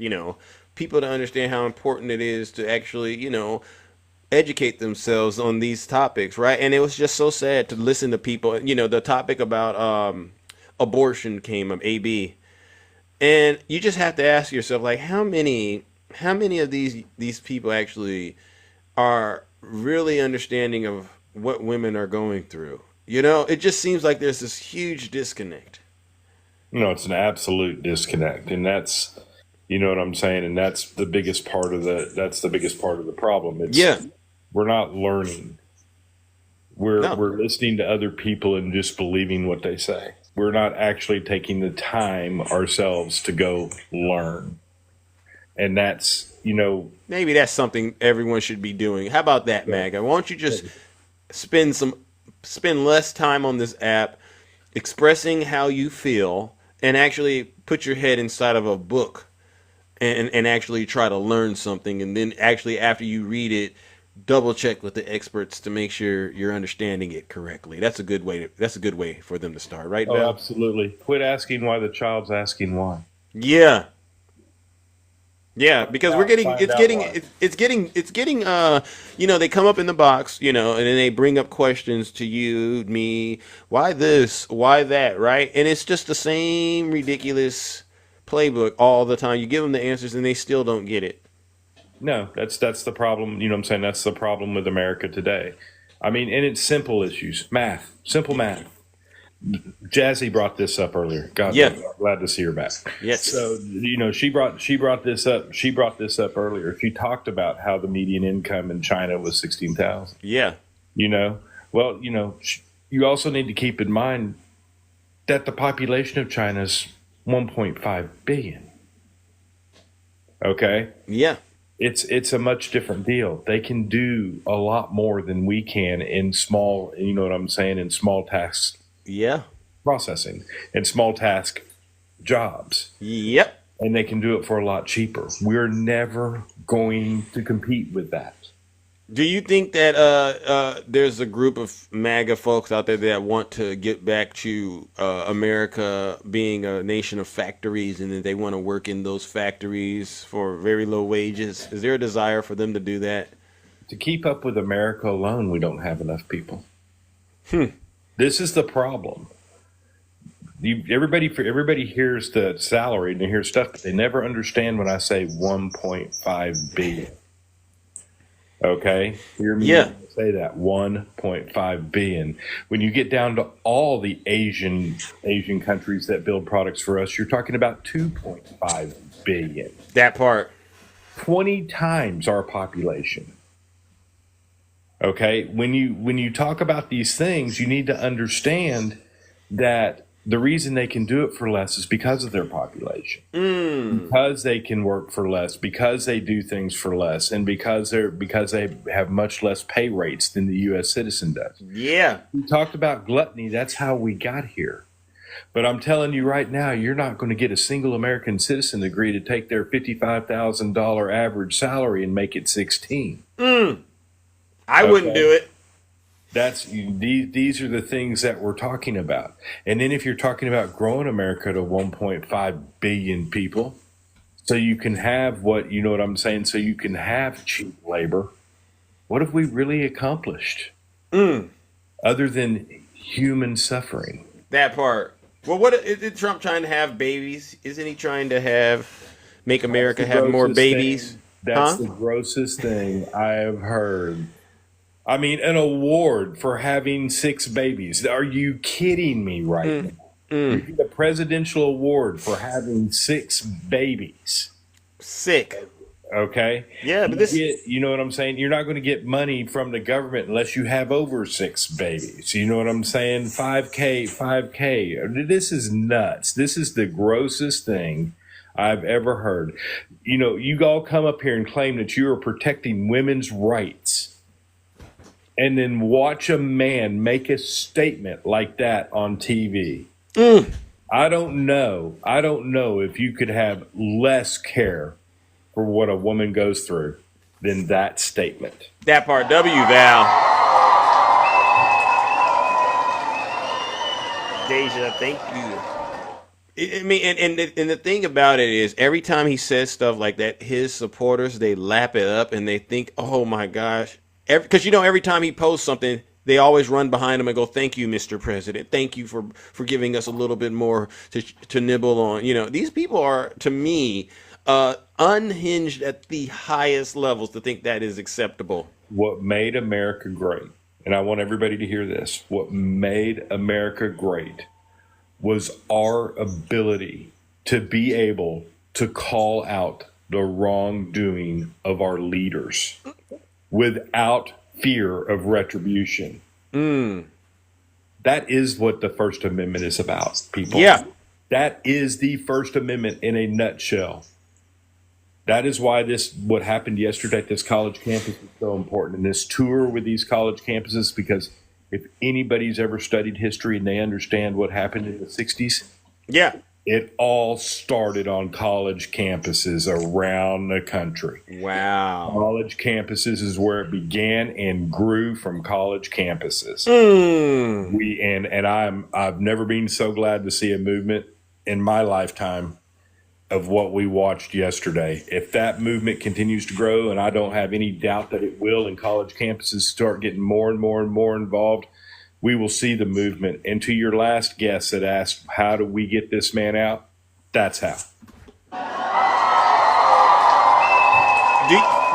people to understand how important it is to actually, educate themselves on these topics, right? And it was just so sad to listen to people, the topic about abortion came up, AB. And you just have to ask yourself, like, how many of these people actually are really understanding of what women are going through? It just seems like there's this huge disconnect. No, it's an absolute disconnect. And that's, You know what I'm saying? And that's the biggest part of the problem. Yeah. We're not learning. We're listening to other people and just believing what they say. We're not actually taking the time ourselves to go learn. And that's, maybe that's something everyone should be doing. How about that, MAGA? Why don't you just spend less time on this app expressing how you feel and actually put your head inside of a book and actually try to learn something, and then actually after you read it, double check with the experts to make sure you're understanding it correctly. That's a good way for them to start, right? Oh, Val? absolutely. Quit asking why the child's asking why. Yeah. Yeah, because it's getting they come up in the box, and then they bring up questions to you, me, why this, why that, right? And it's just the same ridiculous playbook all the time. You give them the answers and they still don't get it. No, that's the problem. You know what I'm saying? That's the problem with America today. I mean, and it's simple issues. Simple math. Jazzy brought this up earlier. God, yeah. I'm glad to see her back. Yes. So, she brought this up. She brought this up earlier. She talked about how the median income in China was 16,000. Yeah. Well, you also need to keep in mind that the population of China is 1.5 billion. Okay? Yeah. It's a much different deal. They can do a lot more than we can in small, in small tasks. Yeah. Processing and small task jobs. Yep. And they can do it for a lot cheaper. We're never going to compete with that. Do you think that there's a group of MAGA folks out there that want to get back to America being a nation of factories, and that they want to work in those factories for very low wages? Is there a desire for them to do that? To keep up with America alone, we don't have enough people. This is the problem. Everybody hears the salary and they hear stuff, but they never understand when I say 1.5 billion. Okay? Hear me say that. 1.5 billion. When you get down to all the Asian countries that build products for us, you're talking about 2.5 billion. That part. 20 times our population. Okay? When you talk about these things, you need to understand that the reason they can do it for less is because of their population. Because they can work for less, because they do things for less, and because they have much less pay rates than the U.S. citizen does. Yeah. We talked about gluttony. That's how we got here. But I'm telling you right now, you're not going to get a single American citizen to agree to take their $55,000 average salary and make it 16. I wouldn't do it. These are the things that we're talking about. And then if you're talking about growing America to 1.5 billion people, so you can have so you can have cheap labor, what have we really accomplished? Other than human suffering? That part. Well, what is Trump trying to have babies? Isn't he trying to make America have more babies? That's the grossest thing I have heard. I mean, an award for having 6 babies. Are you kidding me right now? You get a presidential award for having 6 babies. Sick. Okay? Yeah, but you know what I'm saying? You're not going to get money from the government unless you have over 6 babies. You know what I'm saying? 5K. This is nuts. This is the grossest thing I've ever heard. You all come up here and claim that you are protecting women's rights, and then watch a man make a statement like that on TV. I don't know if you could have less care for what a woman goes through than that statement. That part. W, Val. Deja, thank you. I mean, and the thing about it is, every time he says stuff like that, his supporters, they lap it up and they think, oh my gosh. Because every time he posts something, they always run behind him and go, thank you, Mr. President. Thank you for giving us a little bit more to nibble on. These people are, to me, unhinged at the highest levels to think that is acceptable. What made America great, and I want everybody to hear this, what made America great was our ability to be able to call out the wrongdoing of our leaders without fear of retribution. That is what the First Amendment is about, people. Yeah. That is the First Amendment in a nutshell. That is why what happened yesterday at this college campus is so important. And this tour with these college campuses, because if anybody's ever studied history and they understand what happened in the 60s, yeah, it all started on college campuses around the country. Wow. College campuses is where it began and grew from college campuses. I've never been so glad to see a movement in my lifetime of what we watched yesterday. If that movement continues to grow, and I don't have any doubt that it will, and college campuses start getting more and more and more involved, we will see the movement. And to your last guest that asked, how do we get this man out? That's how.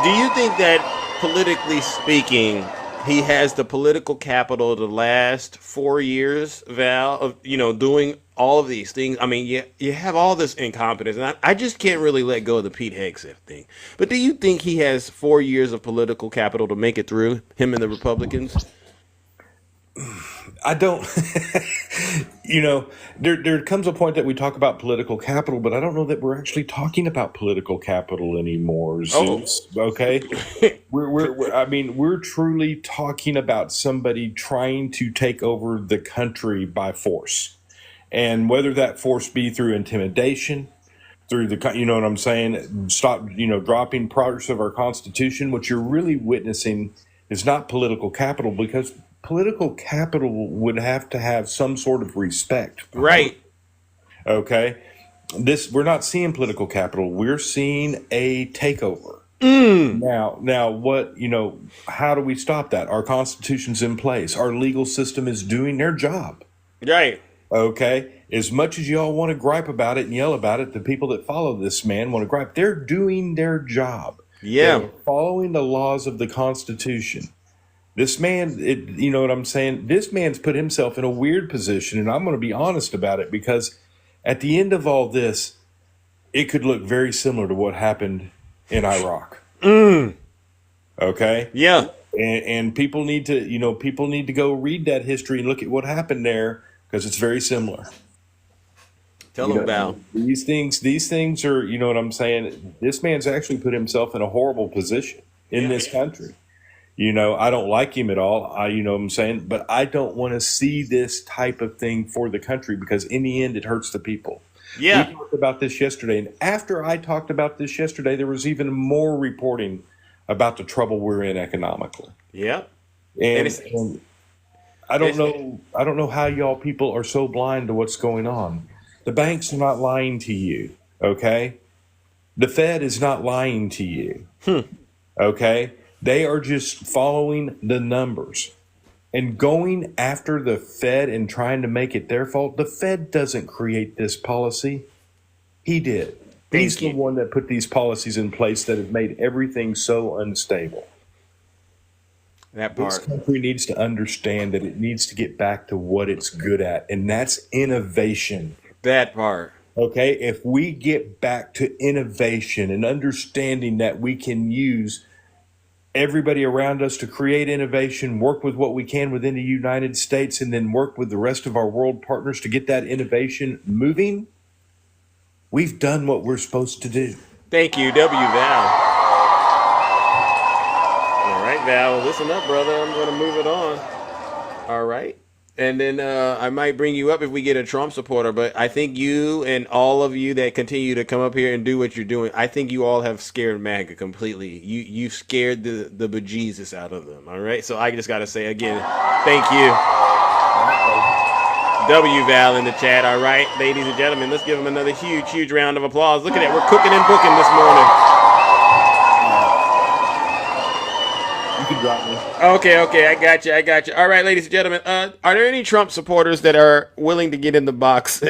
Do you think that, politically speaking, he has the political capital to last 4 years, Val, of doing all of these things? I mean, you have all this incompetence, and I just can't really let go of the Pete Hegseth thing. But do you think he has 4 years of political capital to make it through, him and the Republicans? I don't, there comes a point that we talk about political capital, but I don't know that we're actually talking about political capital anymore, Zeus. Okay. We're truly talking about somebody trying to take over the country by force. And whether that force be through intimidation, through you know what I'm saying? Stop, dropping parts of our Constitution. What you're really witnessing is not political capital, because political capital would have to have some sort of respect. Right. Okay. We're not seeing political capital. We're seeing a takeover. Now what, how do we stop that? Our Constitution's in place. Our legal system is doing their job. Right. Okay. As much as y'all want to gripe about it and yell about it, the people that follow this man want to gripe. They're doing their job. Yeah. They're following the laws of the Constitution. This man, you know what I'm saying? This man's put himself in a weird position, and I'm going to be honest about it, because at the end of all this, it could look very similar to what happened in Iraq. Okay? Yeah. And people need to go read that history and look at what happened there, because it's very similar. Tell them about these things are, you know what I'm saying? This man's actually put himself in a horrible position in this country. I don't like him at all. You know what I'm saying? But I don't want to see this type of thing for the country, because in the end, it hurts the people. Yeah. We talked about this yesterday. And after I talked about this yesterday, there was even more reporting about the trouble we're in economically. Yeah. And I don't know how y'all people are so blind to what's going on. The banks are not lying to you. Okay. The Fed is not lying to you. Okay. They are just following the numbers and going after the Fed and trying to make it their fault. The Fed doesn't create this policy. He did. He's the one that put these policies in place that have made everything so unstable. That part. This country needs to understand that it needs to get back to what it's good at, and that's innovation. That part. Okay? If we get back to innovation and understanding that we can use everybody around us to create innovation, work with what we can within the United States, and then work with the rest of our world partners to get that innovation moving, we've done what we're supposed to do. Thank you, W. Val. All right, Val, listen up, brother. I'm going to move it on. All right. And then I might bring you up if we get a Trump supporter, but I think you and all of you that continue to come up here and do what you're doing, I think you all have scared MAGA completely. You've scared the bejesus out of them, all right? So I just got to say again, thank you. W Val in the chat, all right? Ladies and gentlemen, let's give him another huge round of applause. Look at that, we're cooking and booking this morning. You can drop me. Okay, I got you. All right, ladies and gentlemen, are there any Trump supporters that are willing to get in the box?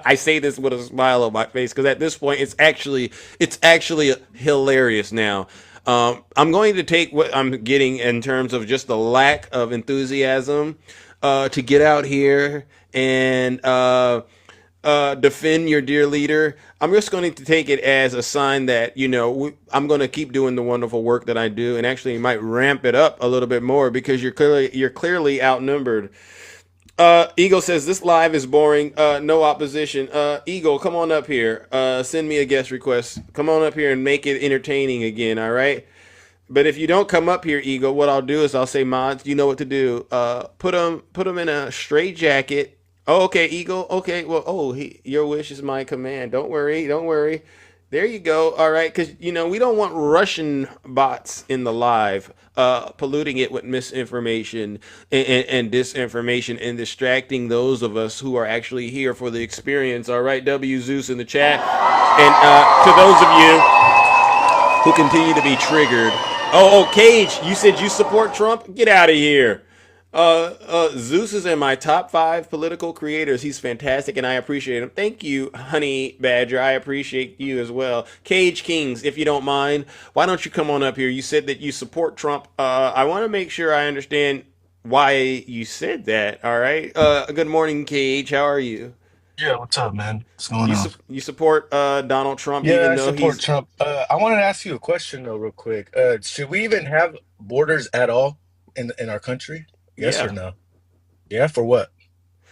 I say this with a smile on my face, because at this point, it's actually hilarious now. I'm going to take what I'm getting in terms of just the lack of enthusiasm to get out here and defend your dear leader. I'm just going to take it as a sign that, I'm going to keep doing the wonderful work that I do, and actually might ramp it up a little bit more because you're clearly outnumbered. Eagle says this live is boring. No opposition. Eagle, come on up here. Send me a guest request. Come on up here and make it entertaining again. All right. But if you don't come up here, Eagle, what I'll do is I'll say, mods, you know what to do. Put them in a straight jacket. Oh, okay, Eagle. Okay, well, your wish is my command. Don't worry. There you go. All right, because we don't want Russian bots in the live, polluting it with misinformation and disinformation and distracting those of us who are actually here for the experience. All right, W Zeus in the chat, and to those of you who continue to be triggered. Oh, Cage, you said you support Trump? Get out of here. Zeus is in my top 5 political creators. He's fantastic, and I appreciate him. Thank you, Honey Badger. I appreciate you as well. Cage Kings, if you don't mind, why don't you come on up here? You said that you support Trump. I want to make sure I understand why you said that. All right. Good morning, Cage. How are you? Yeah, what's up, man? What's going on? You support Donald Trump, Yeah, even I though support he's Trump. I wanted to ask you a question though, real quick. Should we even have borders at all in our country? Yes or yeah. no? Yeah, for what?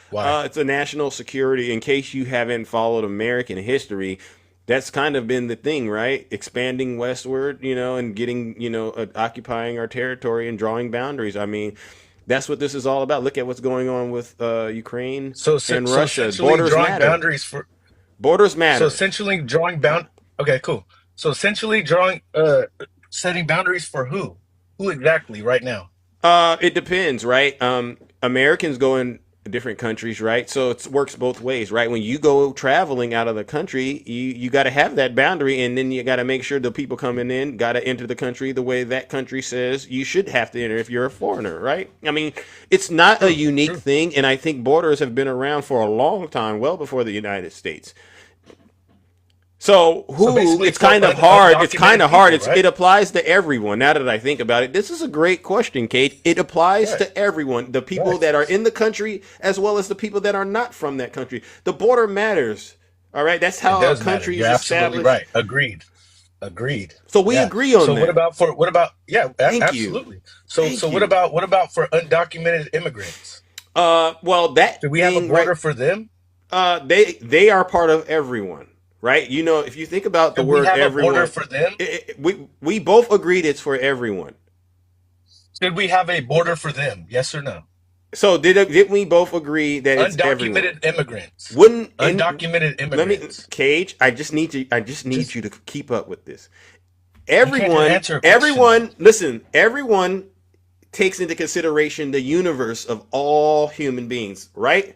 Why? It's a national security. In case you haven't followed American history, that's kind of been the thing, right? Expanding westward, and getting, occupying our territory and drawing boundaries. I mean, that's what this is all about. Look at what's going on with Ukraine and So Russia. essentially Borders drawing matter. boundaries for Borders so matter. essentially drawing bound Okay, cool. So essentially drawing setting boundaries for who? Who exactly right now? It depends, right? Americans go in different countries, right? So it works both ways, right? When you go traveling out of the country, you got to have that boundary, and then you got to make sure the people coming in got to enter the country the way that country says you should have to enter if you're a foreigner, right? I mean, it's not a unique thing, and I think borders have been around for a long time, well before the United States. So it's kind of hard. It's kind of hard. It applies to everyone. Now that I think about it, this is a great question, Kate. It applies to everyone, the people that are in the country as well as the people that are not from that country. The border matters. All right, that's how a country is established. Absolutely right. Agreed. So we agree on that. So what about Thank absolutely. you. So what about for undocumented immigrants? Well, Do we have a border for them? They are part of everyone. Right, if you think about the word everyone, border for them? We both agreed it's for everyone. Did we have a border for them? Yes or no? So didn't we both agree that it's everyone? Undocumented immigrants. Undocumented immigrants. Let me, Cage. I just need you to keep up with this. Everyone. Listen. Everyone takes into consideration the universe of all human beings, right?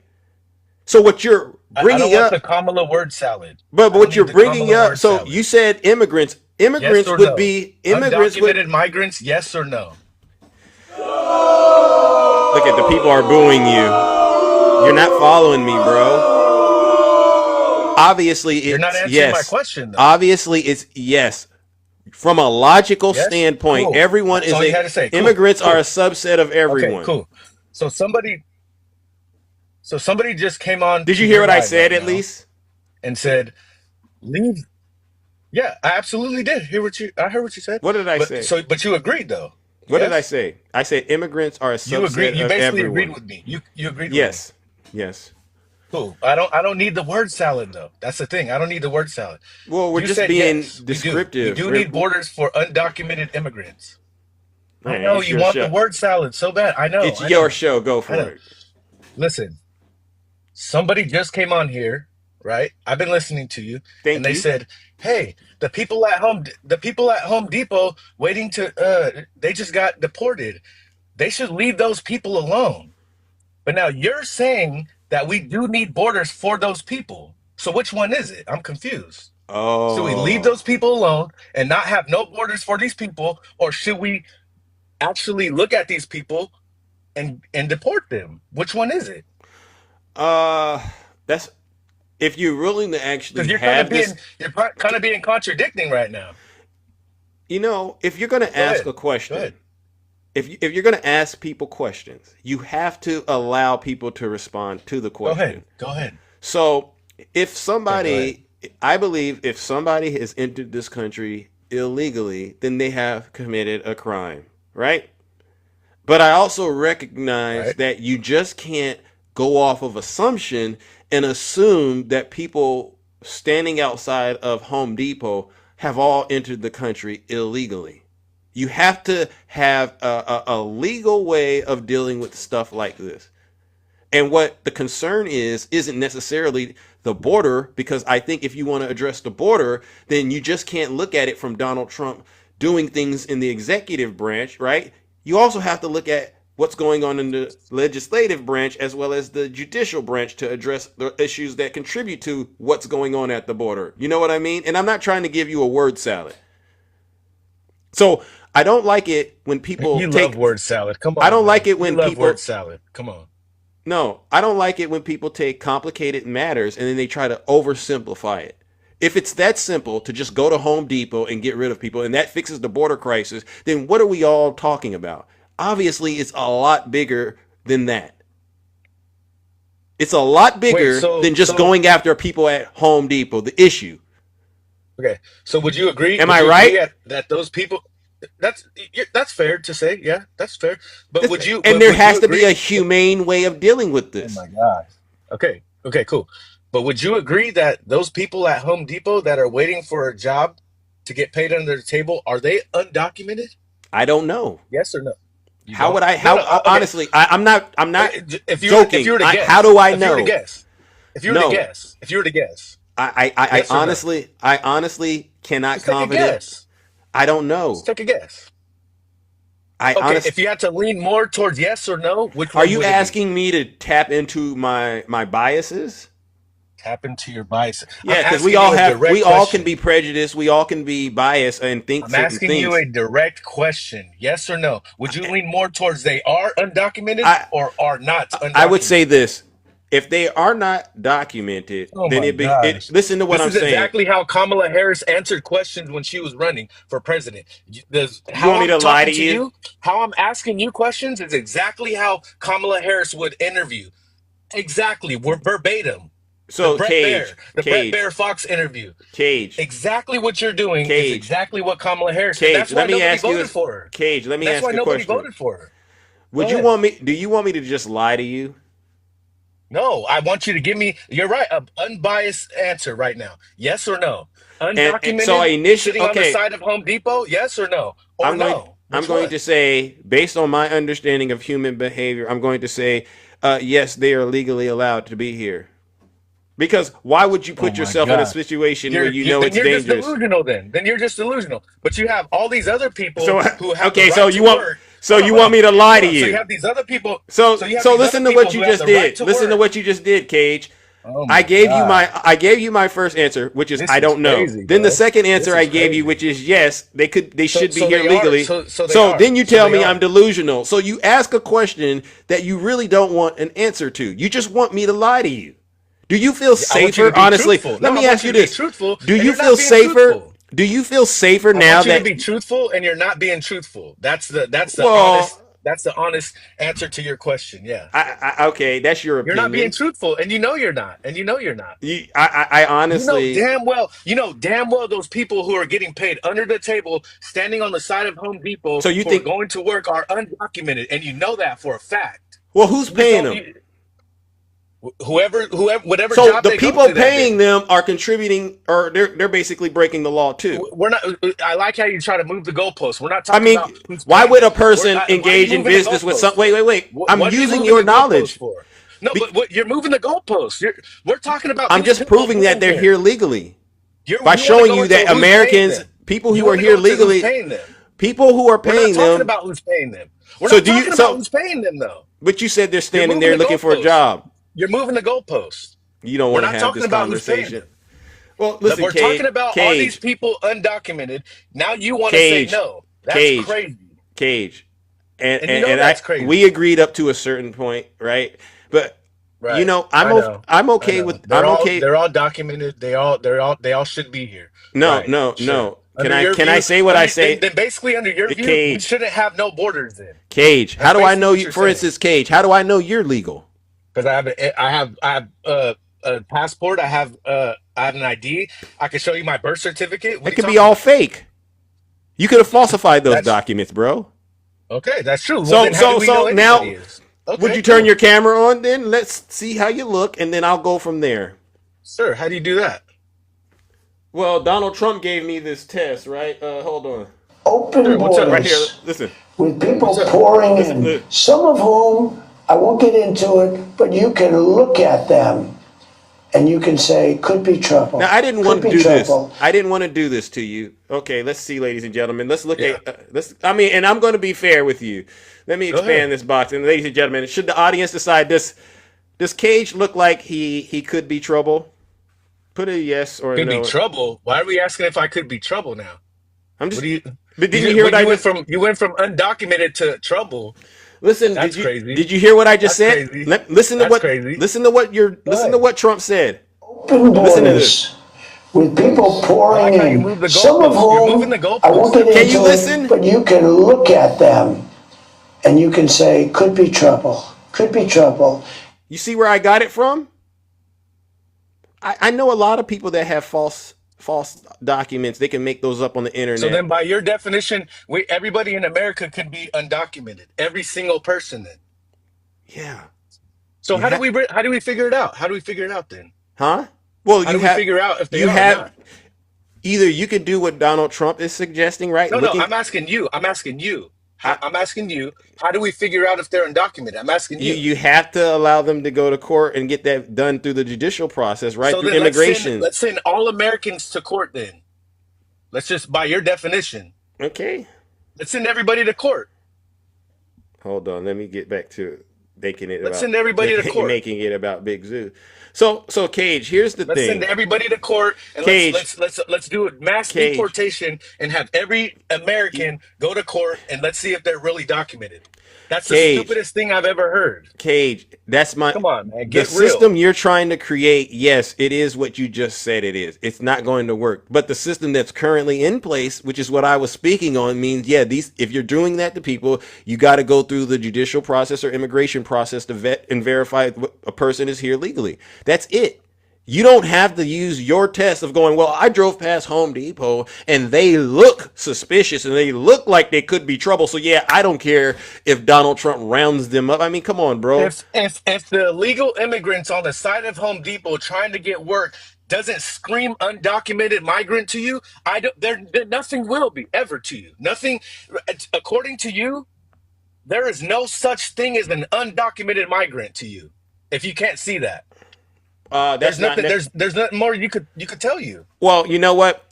So what you're bringing up the Kamala word salad. But what you're bringing up, so you said immigrants. Immigrants would be undocumented migrants. Yes or no? Look at the people are booing you. You're not following me, bro. Obviously, you're not answering my question, though. Obviously, it's yes. From a logical standpoint, everyone is immigrants are a subset of everyone. Okay, cool. So somebody just came on. Did you hear what I said at least? And said, leave. Yeah, I absolutely did. I heard what you said. What did I say? But you agreed though. What did I say? I said immigrants are a subset of everyone. You basically agreed with me. You agreed with me. Yes. Cool. I don't need the word salad though. That's the thing. I don't need the word salad. Well, we're just being descriptive. We do need borders for undocumented immigrants. I know you want the word salad so bad. I know. It's your show. Go for it. Listen. Somebody just came on here, right? I've been listening to you, and they said, "Hey, the people at Home Depot waiting to they just got deported. They should leave those people alone." But now you're saying that we do need borders for those people. So which one is it? I'm confused. Oh. So we leave those people alone and not have no borders for these people, or should we actually look at these people and deport them? Which one is it? That's if you're willing to actually you're have this. You're kind of being contradicting right now. If you're going to ask a question, if you're going to ask people questions, you have to allow people to respond to the question. Go ahead. So If Okay, go ahead. somebody, I believe if somebody has entered this country illegally, then they have committed a crime, right? But I also recognize Right. that you just can't go off of assumption and assume that people standing outside of Home Depot have all entered the country illegally. You have to have a legal way of dealing with stuff like this. And what the concern is isn't necessarily the border, because I think if you want to address the border, then you just can't look at it from Donald Trump doing things in the executive branch, right? You also have to look at what's going on in the legislative branch as well as the judicial branch to address the issues that contribute to what's going on at the border. You know what I mean? And I'm not trying to give you a word salad. So I don't like it when people You love take, word salad. Come I on, don't like man. it You when love word people, salad. Come on. no, I don't like it when people take complicated matters and then they try to oversimplify it. If it's that simple to just go to Home Depot and get rid of people and that fixes the border crisis, then what are we all talking about? Obviously, it's a lot bigger than that. It's a lot Wait, bigger so than just so going after people at Home Depot, the issue. okay. So would you agree? Am Would I you agree right? that those people? That's fair to say. Yeah, that's fair. But would you? And But there would you has to be a agree? humane way of dealing with Oh this. my gosh. Okay. Okay. Cool. But would you agree that those people at Home Depot that are waiting for a job to get paid under the table, are they undocumented? I don't know. Yes or no? You How don't? would I? No, How no. Okay. honestly? I'm not If you joking. were to How guess, do I if you were to know? guess, if you were to No, guess, if you were to guess, I yes or no? honestly cannot Just take a confident. guess. I don't Just know. take a guess. I Okay, honestly. if you had to lean more towards yes or no, which Are one you would it be? asking me to tap into my biases? Tap into your bias. I'm Yeah, because asking you a we direct all can question. be prejudiced. We all can be biased and think I'm certain asking you things. a direct question. Yes or no? Would you lean more towards they are undocumented I or are not I would say undocumented? this: if they are not documented, Oh then my it be it. gosh. Listen to what This I'm is saying. exactly how Kamala Harris answered questions when she was running for president. You How want me I'm to lie to talking to you? you, how I'm asking you questions is exactly how Kamala Harris would interview. Exactly. We're verbatim. So Cage, The Brett Cage, Bear Fox interview. Cage, Exactly what you're doing is Cage, exactly what Kamala Harris, and Cage. that's why Let me nobody ask you voted this. for her. Cage, let And me that's why ask a nobody question. voted for her. Go Would you ahead. want me? Do you want me to just lie to you? No, I want you to give me, you're right, an unbiased answer right now. Yes or no? And so I Undocumented, initially, sitting on the okay, side of Home Depot? Yes or no? Or I'm going. no? I'm Which going one? to say, based on my understanding of human behavior, I'm going to say, yes, they are legally allowed to be here. Because why would you Oh put my yourself in a gosh. situation where you know Then it's you're just dangerous? delusional then. Then you're just delusional. But you have all these other So people who have the okay, so right you to want work. so you want me to lie Hold to on. So you you? have these other people. So So you have so these other listen to people what you who have just the right did. to Listen to work. what you just did, Cage. Oh my God. I gave you my first answer, which is This I is don't know. crazy, Then the bro. second This answer I is gave you, crazy. which is yes, they should be So here they are. legally. So they So are. then you So tell they me I'm are. delusional. So you ask a question that you really don't want an answer to. You just want me to lie to you. Do you feel I want you to safer? be Honestly, truthful. let No, I me want ask you you to be this. truthful, Do and you you're feel not being safer? truthful. Do you feel safer I now want you to that be truthful, and you're not being truthful. well, That's the honest answer to your question. Yeah, okay, that's your you're not being opinion. truthful, and you know you're not, and you know you're not. I honestly. You know damn well those people who are getting paid under the table, standing on the side of Home Depot So you for think? going to work are undocumented, and you know that for a fact. Well, who's You just paying don't. them? Whatever So job the they go people to that paying day. them are contributing, or they're basically breaking the law too. We're not. I like how you try to move the goalposts. We're not I talking about mean, who's why paying would them. a person Why are you engage in moving the business with goalposts some? for? Wait. I'm What are you using moving your the goalposts knowledge. for? No, Be- but what you're moving the goalposts. We're talking about I'm these just people proving that living they're here. here legally by You want to showing go you into that who's paying Americans, them. people You who are want to here go into who's legally, paying them. people who are We're not paying talking them. about who's paying them. We're So not do you? talking about So, who's paying them though. but you said they're You're standing moving there the looking for a goalposts. job. You're moving the goalposts. You don't We're want to not have talking this about who's paying conversation. them. Well, listen, We're talking about are these Cage, people undocumented? Now you want to say Cage, no. That's Cage, crazy. Cage, and And you and, know and that's I crazy. we agreed up to a certain point, right? But Right. I I'm know. I'm I okay know. with I'm okay. They're all documented. They all should be here. No, Right. no, Sure. no. Under your Can I view, say what I say? then basically under your view, we Cage, shouldn't have no borders then. Cage. How That's do I basically know what you? you're For saying. instance, Cage. How do I know you're legal? Because I have a passport. I have an ID. I can show you my birth certificate. What It are you could be talking all about? fake. You could have falsified those That's documents, bro. okay. That's true. Well, So then how do so we know so anybody now, is? would Okay, you turn cool. your camera on then? Let's see how you look, and then I'll go from there. Sir, how do you do that? Well, Donald Trump gave me this test, right? Hold on. Open Sir, what's up? Right here. borders Listen. with What's people up? pouring Listen. in, some of whom I won't get into it, but you can look at them and you can say, could be trouble. Now, I didn't Could want to be do this. trouble. I didn't want to do this to you. Okay, let's see, ladies and gentlemen. Let's look Yeah. at let's. I mean, and I'm going to be fair with you. Let me Go ahead. expand this box. And ladies and gentlemen, should the audience decide this, does Cage look like he could be trouble? Put a yes or a Could be no. trouble. Why are we asking if I could be trouble now? I'm What just. do you? But didn't you hear what I just? You went from undocumented to trouble. Listen, That's did crazy. you hear what I just That's said? crazy. Listen to That's what crazy. listen to what you're Go listen to ahead. what Trump said. Open Listen to this. borders with people I pouring like how you in, move the some of goalposts. You're moving the whom I won't goalposts. get Can you into listen? it, but you can look at them and you can say, could be trouble. Could be trouble. You see where I got it from? I know a lot of people that have false documents. They can make those up on the So internet. then, by your definition, everybody in America can be undocumented. Every single person. Then. Yeah. So You how do we figure it out? How do we figure it out then? huh? Well, How do we figure out if they you are or have not? either you could do what Donald Trump is suggesting, right? No, no. Looking I'm asking you. I'm asking you. I, I'm asking you. How do we figure out if they're undocumented? I'm asking you. you have to allow them to go to court and get that done through the judicial process, right? So Through then immigration. let's send all Americans to court then. Let's just by your definition. Okay. Let's send everybody to court. Hold on, let me get back to making it Let's about send everybody to court. making it about Big Zoo. So Cage, here's the Let's send thing. everybody to court and Cage, let's do a mass Cage, deportation and have every American go to court and let's see if they're really documented. That's the Cage. stupidest thing I've ever heard. Cage, that's Come on, man, the get real. system you're trying to create. Yes, it is what you just said it is. It's not going to work. But the system that's currently in place, which is what I was speaking on, means if you're doing that to people, you got to go through the judicial process or immigration process to vet and verify a person is here legally. That's it. You don't have to use your test of going, well, I drove past Home Depot and they look suspicious and they look like they could be trouble. So, yeah, I don't care if Donald Trump rounds them up. I mean, come on, bro. If the illegal immigrants on the side of Home Depot trying to get work doesn't scream undocumented migrant to you, I don't there nothing will be ever to you. Nothing according to you, there is no such thing as an undocumented migrant to you. If you can't see that. That's not. There's nothing more you could tell you. Well, you know what?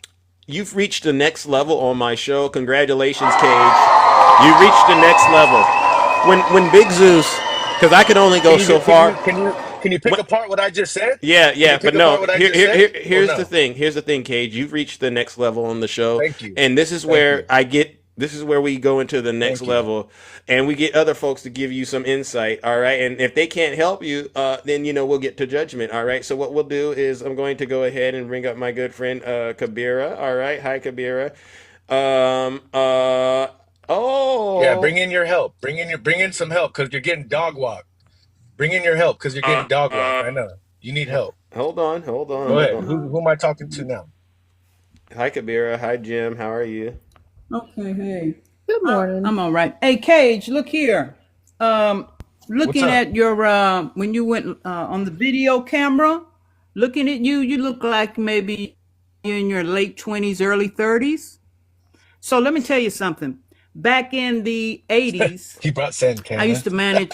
You've reached the next level on my show. Congratulations, Cage. You reached the next level. When Big Zeus, because I could only go so far. Can you pick apart what I just said? Yeah, but no. Here's no? the thing. Here's the thing, Cage. You've reached the next level on the show, Thank you. and this is Thank where you. I get. This is where we go into the next Thank you. level, and we get other folks to give you some insight. All right, and if they can't help you, then we'll get to judgment. All right. So what we'll do is I'm going to go ahead and bring up my good friend Kabira. All right. Hi, Kabira. Oh. Yeah, bring in your help. Bring in some help because you're getting dog walked. Bring in your help because you're getting dog walked. I know. You need help. Hold on. Go ahead. Who am I talking to now? Hi, Kabira. Hi, Jim. How are you? Okay, hey. Good morning. I'm all right. Hey, Cage, look here. Looking at your when you went on the video camera, looking at you, you look like maybe you're in your late 20s, early 30s. So let me tell you something. Back in the 80s, He brought Santana. I used to manage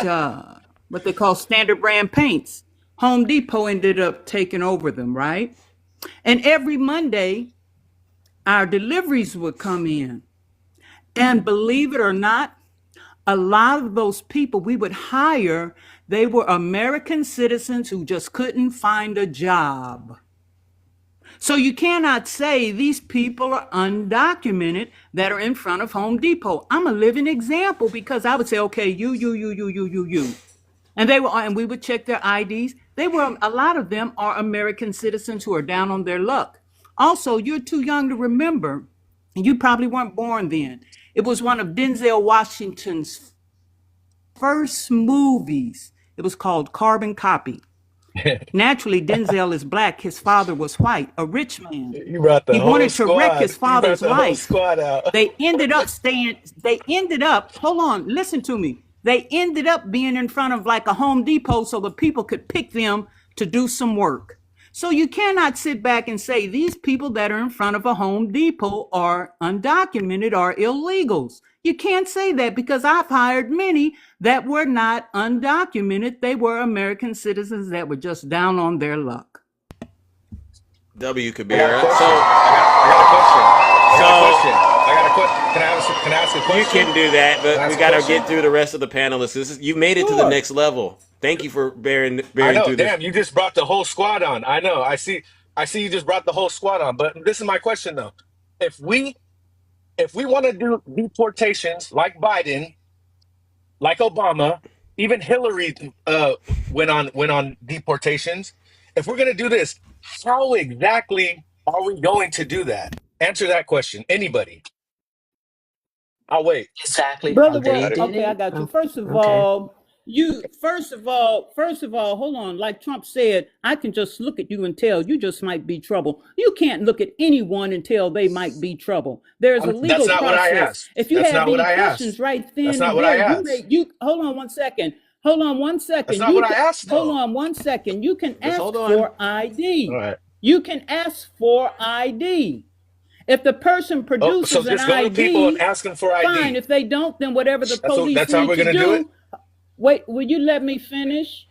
what they call standard brand paints. Home Depot ended up taking over them, right? And every Monday, our deliveries would come in. And believe it or not, a lot of those people we would hire, they were American citizens who just couldn't find a job. So you cannot say these people are undocumented that are in front of Home Depot. I'm a living example because I would say, okay, you. And we would check their IDs. A lot of them are American citizens who are down on their luck. Also, you're too young to remember, and you probably weren't born then. It was one of Denzel Washington's first movies. It was called Carbon Copy. Naturally, Denzel is black. His father was white, a rich man. You brought the He whole wanted to wreck squad. his You brought father's the whole life. squad out. They ended up, hold on, listen to me. They ended up being in front of like a Home Depot so the people could pick them to do some work. So you cannot sit back and say these people that are in front of a Home Depot are undocumented or illegals. You can't say that because I've hired many that were not undocumented. They were American citizens that were just down on their luck. W. Kabira. I got a question. Can I ask a question? You can do that, but we got to get through the rest of the panelists. You made it to the next level. Thank you for bearing I know. through this. Damn, you just brought the whole squad on. I know. I see you just brought the whole squad on. But this is my question though. If we want to do deportations like Biden, like Obama, even Hillary went on deportations. If we're gonna do this, how exactly are we going to do that? Answer that question. Anybody? I'll wait. Exactly. Brother, They well, did okay, I it. got you. Oh, First of okay. all, hold on. Like Trump said, I can just look at you and tell you just might be trouble. You can't look at anyone and tell they might be trouble. There's a That's legal not what I process. asked. If you That's have not what any I questions asked. right That's then not and what I there, asked. hold on one second. Hold on one second. That's not what I asked, though. Hold on one second. You can Just ask hold on. for ID. All right. You can ask for ID. If the person produces so just an go to people and ID, ask them for ID. fine. If they don't, then whatever the police That's how need we're to gonna do it. Wait, will you let me finish?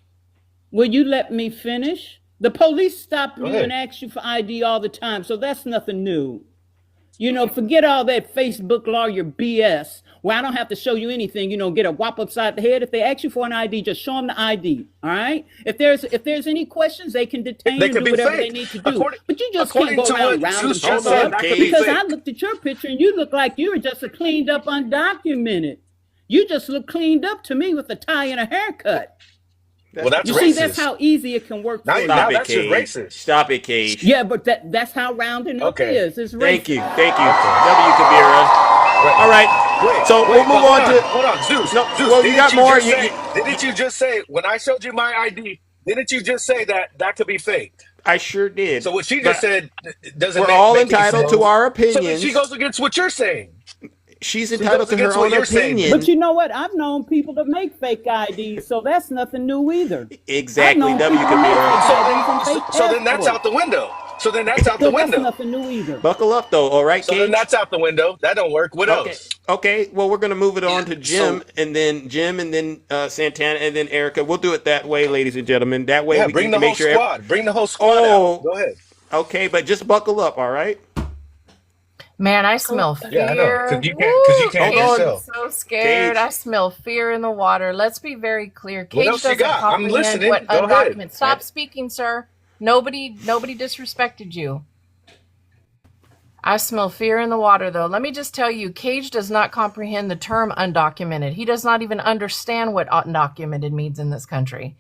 Will you let me finish? The police stop you and ask you for ID all the time, so that's nothing new. You know, forget all that Facebook lawyer BS, where I don't have to show you anything, get a whop upside the head. If they ask you for an ID, just show them the ID, all right? If there's any questions, they can detain They and could do be whatever fake. they need to do. But you just According can't to go around what rounding Zeus people just said, up that could be because fake. I looked at your picture and you look like you were just a cleaned up undocumented. You just look cleaned up to me with a tie and a haircut. Well, that's you racist. see, that's how easy it can work. Now, for now you. that's just racist. Stop it, Cage. Yeah, but that's how rounding up is. It's racist. Thank you, W. Kabira. All right. Wait, so we'll move on to. Hold on, Zeus. No, Zeus, well, you got more. Didn't you just say when I showed you my ID? Didn't you just say that could be faked? I sure did. So what she just said doesn't. We're all make any entitled sense. to our So opinions. she goes against what you're saying. She's entitled to her own opinion. But you know what? I've known people to make fake IDs, so that's nothing new either. Exactly, W. Kabira. So then that's out the window. So then that's out the window. That's nothing new either. Buckle up, though. All right, So Cage? then that's out the window. That don't work. What else? Okay. Well, we're gonna move it on to Jim, and then Santana, and then Erica. We'll do it that way, ladies and gentlemen. That way, we bring can the make whole sure. squad. Bring the whole squad out. Go ahead. Okay, but just buckle up. All right. Man, I smell fear. Yeah, I know. Because you can't yourself. I'm so scared. Cage. I smell fear in the water. Let's be very clear. What Cage else you doesn't got? I'm comprehend listening. what Go ahead. undocumented. Stop speaking, sir. Nobody disrespected you. I smell fear in the water, though. Let me just tell you, Cage does not comprehend the term undocumented. He does not even understand what undocumented means in this country.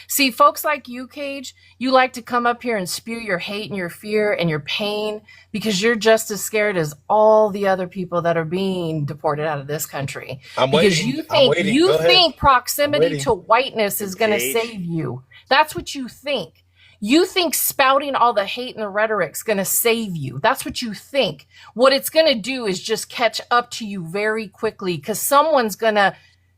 See, folks like you, Cage, you like to come up here and spew your hate and your fear and your pain because you're just as scared as all the other people that are being deported out of this country. Because you think proximity to whiteness is going to save you. That's what you think. You think spouting all the hate and the rhetoric's going to save you. That's what you think. What it's going to do is just catch up to you very quickly because someone's going to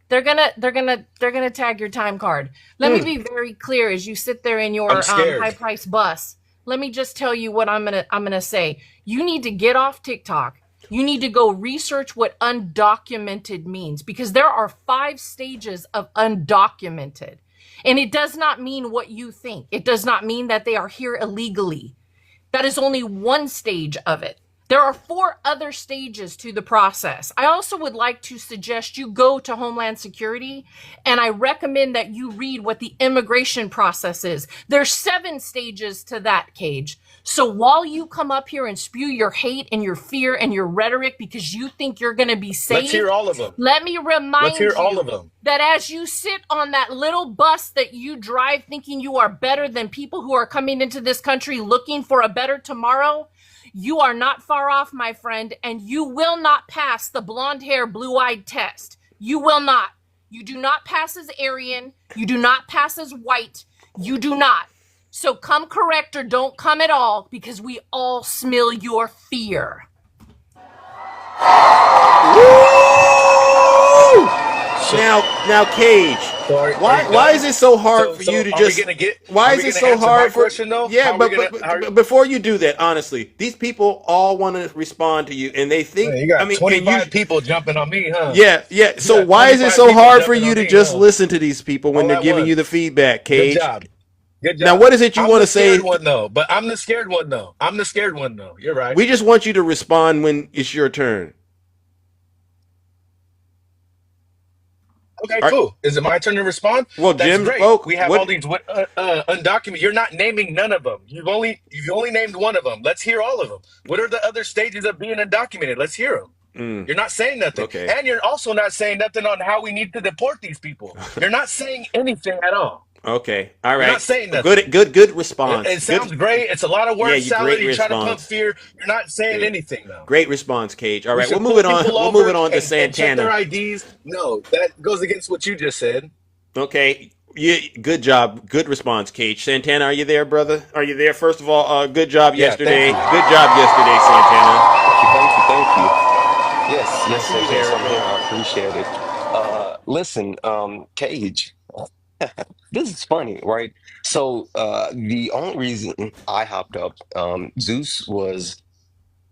they're gonna tag your time card. Let me be very clear as you sit there in your high price bus. Let me just tell you what I'm gonna say. You need to get off TikTok. You need to go research what undocumented means because there are 5 stages of undocumented. And it does not mean what you think. It does not mean that they are here illegally. That is only one stage of it. There are 4 other stages to the process. I also would like to suggest you go to Homeland Security, and I recommend that you read what the immigration process is. There's 7 stages to that, Cage. So while you come up here and spew your hate and your fear and your rhetoric because you think you're going to be safe, let's hear all of them. Let me remind you all of them. that as you sit on that little bus that you drive thinking you are better than people who are coming into this country looking for a better tomorrow, you are not far off, my friend, and you will not pass the blonde hair, blue-eyed test. You will not. You do not pass as Aryan. You do not pass as white. You do not. So come correct or don't come at all, because we all smell your fear. Now, Cage. Why is it so hard for you to just? Why is it so hard for? Yeah, but before you do that, honestly, these people all want to respond to you, and they think. You got I mean, 25 people jumping on me, huh? Yeah. So why is it so hard for you to just listen to these people when they're giving you the feedback, Cage? Good job. Now, what is it you want to say? I'm the scared one, though. I'm the scared one, though. You're right. We just want you to respond when it's your turn. Okay, cool. Is it my turn to respond? Well, That's Jim great. spoke. We have all these undocumented. You're not naming none of them. You've only named one of them. Let's hear all of them. What are the other stages of being undocumented? Let's hear them. You're not saying nothing. Okay. And you're also not saying nothing on how we need to deport these people. You're not saying anything at all. Okay. All right. You're not saying nothing. Good response. It sounds great. It's a lot of word salad. You try to pump response. fear. You're not saying anything, though. Great response, Cage. All right, we'll should move it pull on. people We'll over move it on to and check their Santana. IDs. No, that goes against what you just said. Okay. Yeah, good job. Good response, Cage. Santana, are you there, brother? Are you there? First of all, good job yesterday. Good job yesterday, Santana. Thank you. Yes, I'm here. I appreciate it. Listen, Cage, this is funny, right? So, the only reason I hopped up, Zeus was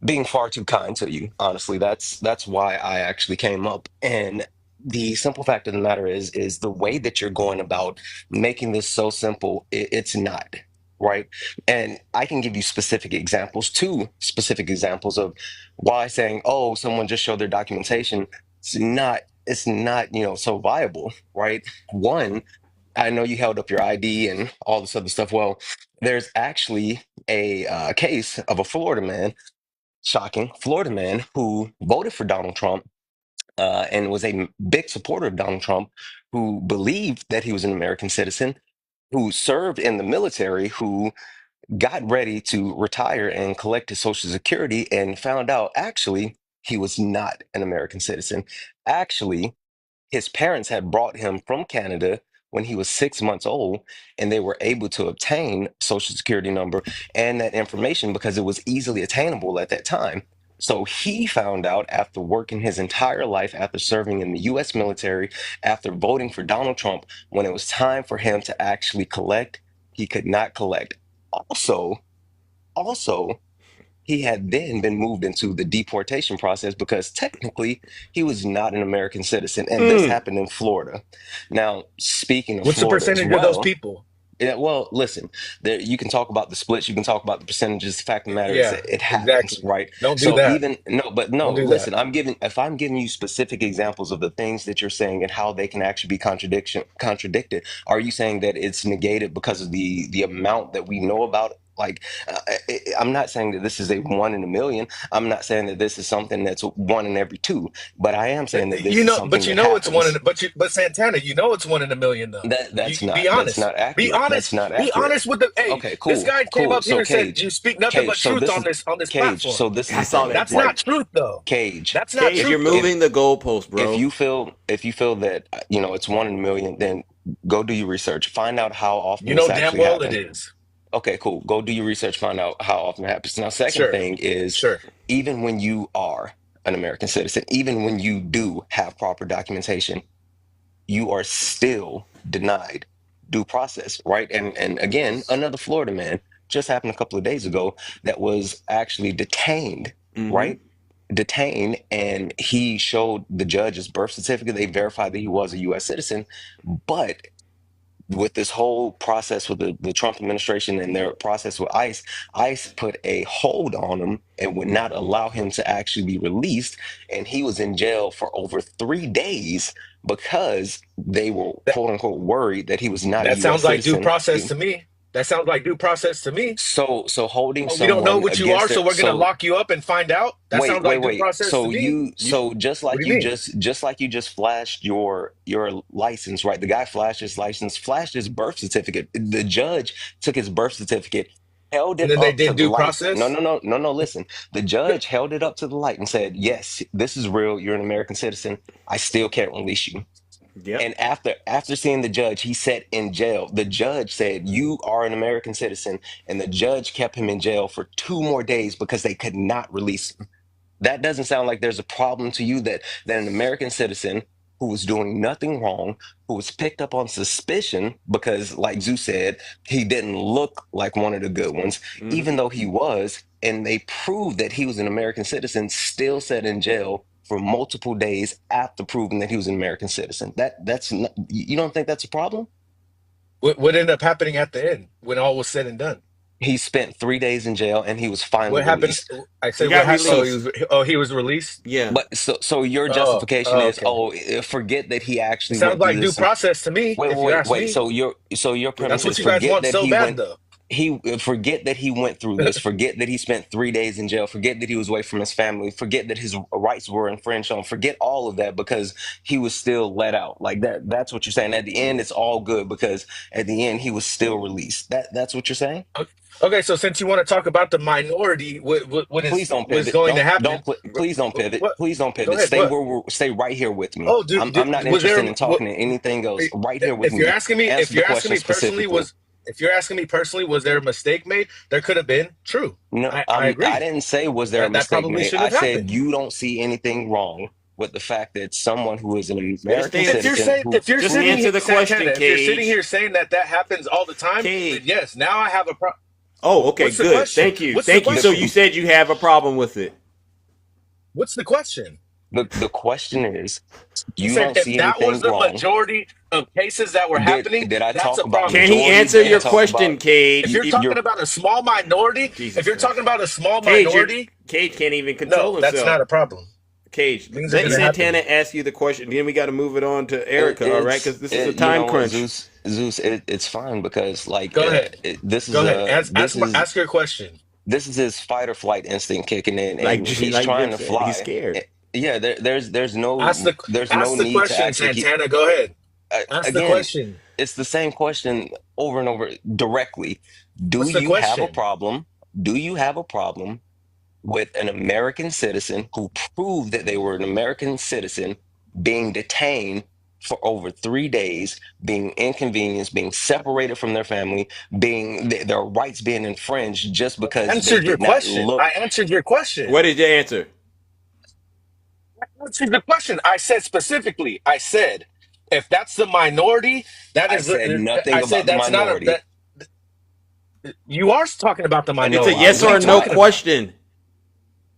being far too kind to you. Honestly, that's why I actually came up. And the simple fact of the matter is the way that you're going about making this so simple, it's not, right? And I can give you specific examples, two specific examples of why saying, "Oh, someone just showed their documentation." It's not, so viable, right? One, I know you held up your ID and all this other stuff. Well, there's actually a case of a Florida man, shocking Florida man who voted for Donald Trump and was a big supporter of Donald Trump, who believed that he was an American citizen, who served in the military, who got ready to retire and collect his Social Security and found out actually he was not an American citizen. Actually, his parents had brought him from Canada when he was 6 months old, and they were able to obtain Social Security number and that information because it was easily attainable at that time. So he found out after working his entire life, after serving in the US military, after voting for Donald Trump, when it was time for him to actually collect, he could not collect. Also, he had then been moved into the deportation process because technically he was not an American citizen, and this happened in Florida. Now, speaking of What's the Florida as percentage of those well, people? yeah, well, listen, you can talk about the splits, you can talk about the percentages. The fact of the matter is Yeah, that it happens, exactly. right? Don't do So that. even no, but no, Don't do that. listen, if I'm giving you specific examples of the things that you're saying and how they can actually be contradicted, are you saying that it's negated because of the amount that we know about? Like, I'm not saying that this is a 1 in a million. I'm not saying that this is something that's 1 in every 2, but I am saying that this is something that It's one in. happens. But Santana, it's 1 in a million though. That's You not be that's honest. not Be accurate. That's honest. not Be accurate. honest with the. Hey, Okay, this cool, guy came cool. up here So and said you Cage, speak nothing but Cage. So truth this is on this Cage. platform. So this is the That's all thing, that That's right? not truth though. Cage, That's not Cage, you're truth though. moving the goalpost, bro. if you feel that it's 1 in a million, then go do your research. Find out how often You this know damn actually well it happens. is. Okay, cool. Go do your research. Find out how often it happens. Now, second Sure, thing is, sure. even when you are an American citizen, even when you do have proper documentation, you are still denied due process, right? And again, another Florida man just happened a couple of days ago that was actually detained, right? Detained, and he showed the judge his birth certificate. They verified that he was a U.S. citizen, but with this whole process with the Trump administration and their process with ICE put a hold on him and would not allow him to actually be released. And he was in jail for over 3 days because they were That quote unquote worried that he was not a that U.S. sounds like due citizen. process to me. That sounds like due process to me. So holding But we don't know someone what you are, against so their we're gonna so lock you up and find out. That wait, sounds wait, like due wait. process to me. So just What like do you you mean? just like you just flashed your license, right? The guy flashed his license, flashed his birth certificate. The judge took his birth certificate, held And it then they up to did the due light. No, process. no, no, no, no. Listen, the judge held it up to the light and said, "Yes, this is real. You're an American citizen. I still can't release you." Yep. And after seeing the judge, he sat in jail. The judge said, "You are an American citizen," and the judge kept him in jail for 2 more days because they could not release him. That doesn't sound like there's a problem to you that an American citizen who was doing nothing wrong, who was picked up on suspicion because, like Zeus said, he didn't look like one of the good ones, even though he was, and they proved that he was an American citizen, still sat in jail for multiple days after proving that he was an American citizen. That's not, you don't think that's a problem? What ended up happening at the end when all was said and done? He spent 3 days in jail and he was finally What happened? released. I He said what got happened. Oh, released. he was released. Yeah. But so your Oh, justification oh, is, okay. oh, forget that he It actually sounds went through like due this. process to me, Wait, if you wait, ask wait. me. So your That's premise what is you guys forget want that so he bad, went. though. He forget that he went through this. Forget that he spent 3 days in jail. Forget that he was away from his family. Forget that his rights were infringed on. Forget all of that because he was still let out. Like that. That's what you're saying. At the end, it's all good because at the end he was still released. That's what you're saying. Okay, so since you want to talk about the minority, Please don't what is pivot. going to Don't happen? please don't pivot. What? Please don't Go pivot. ahead. Stay What? where stay right here with me. Oh, I'm not was there? interested in talking to anything else. Right here with If you're me. asking me, if Answer the you're asking question me personally, specifically. if you're asking me personally, was there a mistake made? There could have been. True. No, I I agree. didn't say was there a That mistake probably made. shouldn't I have said happened. you don't see anything wrong with the fact that someone who is an Just American stay. If you're citizen saying, who if you're Just sitting answer here, the question, Santana, if you're sitting Cage. here saying that happens all the time, then Cage. yes, now I have a problem. Oh, okay, What's the good. question? Thank you. What's the Thank you. So question? you said you have a problem with it. What's the question? the question is I you said don't if see that was anything the wrong. majority of cases that were happening, Did I that's talk a about problem. Can he majority? answer Did I your talk question, about If Cage? you're talking about a small minority, if Jesus you're Christ. talking about a small Cage, minority, Cage can't even control no, that's himself. not a problem. Cage, Things are let going to Santana happen. ask you the question. Then we got to move it on to Erica, all right? Because this is a you time know what, crunch. Zeus, it's fine because like Go ahead. this Go is ahead. a Ask your question. this is his fight or flight instinct kicking in Like and he's like trying Jim to said, he's fly. scared. Yeah, Ask there's no the need to question, actually keep Santana. Go ahead. Ask the again, question. it's the same question over and over directly. Do What's the you have a question? problem? Do you have a problem with an American citizen who proved that they were an American citizen being detained for over 3 days, being inconvenienced, being separated from their family, being their rights being infringed just I because they answered your did not question. I look? answered your question. What did you answer? I answered the question. I said specifically, I said, if that's the minority, that I is, said I nothing said about the that's not a, minority. that you are talking about the It's a minority. yes What are or you no talking about? question.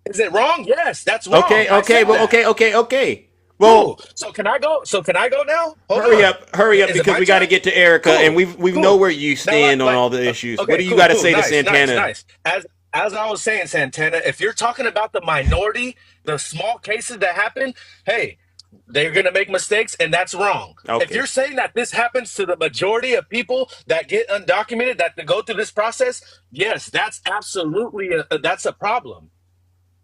Is it wrong? Yes, that's wrong. Okay, I okay, said well, that. okay. Cool. Well, So can I go? So can I go now? Hold on. hurry up, Is it because my we got to turn? get to Erica, and Cool. we know Cool. where you Now, stand on all the issues. What okay, do you cool, got to cool. say to Nice, nice, Santana? nice. As I was saying, Santana, if you're talking about the minority, the small cases that happen, hey, they're going to make mistakes, and that's wrong. If Okay. you're saying that this happens to the majority of people that get undocumented, that go through this process, yes, that's absolutely that's a problem.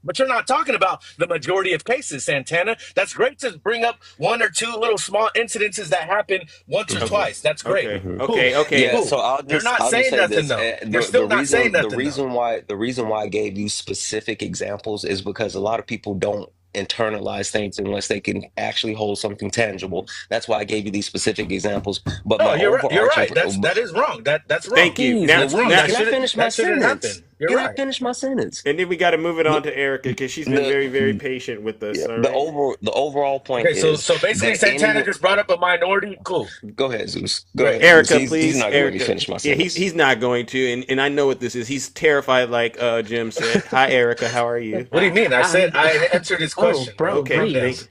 But you're not talking about the majority of cases, Santana. That's great to bring up one or two little small incidences that happen once or Okay. twice. That's great. Okay. Cool. Okay. Yeah, Cool. so You're not I'll just saying say nothing, this. though. You're The still not saying reason nothing, though. the reason why I gave you specific examples is because a lot of people don't internalize things unless they can actually hold something tangible. That's why I gave you these specific examples. But No, my you're right. You're overarching right. That is wrong. That's Thank wrong. you. Please, Now, That's wrong. please, now, can I finish my That shouldn't sentence? happen. You're Can I right. finish my sentence? and then we got to move it The on to Erica because she's been the very, very patient with us. yeah, All right. the overall point Okay, is so basically, that Santana anyone. just brought up a minority. Cool. Go ahead, Zeus. Go Great. ahead, Zeus. Erica, He's please, not gonna let me Erica. finish my Yeah, sentence. he's not going to, and I know what this is. He's terrified, like Jim said. Hi, Erica. How are you? What do you mean? I answered his Oh, question, bro, bro. Okay. Calm down. breathe.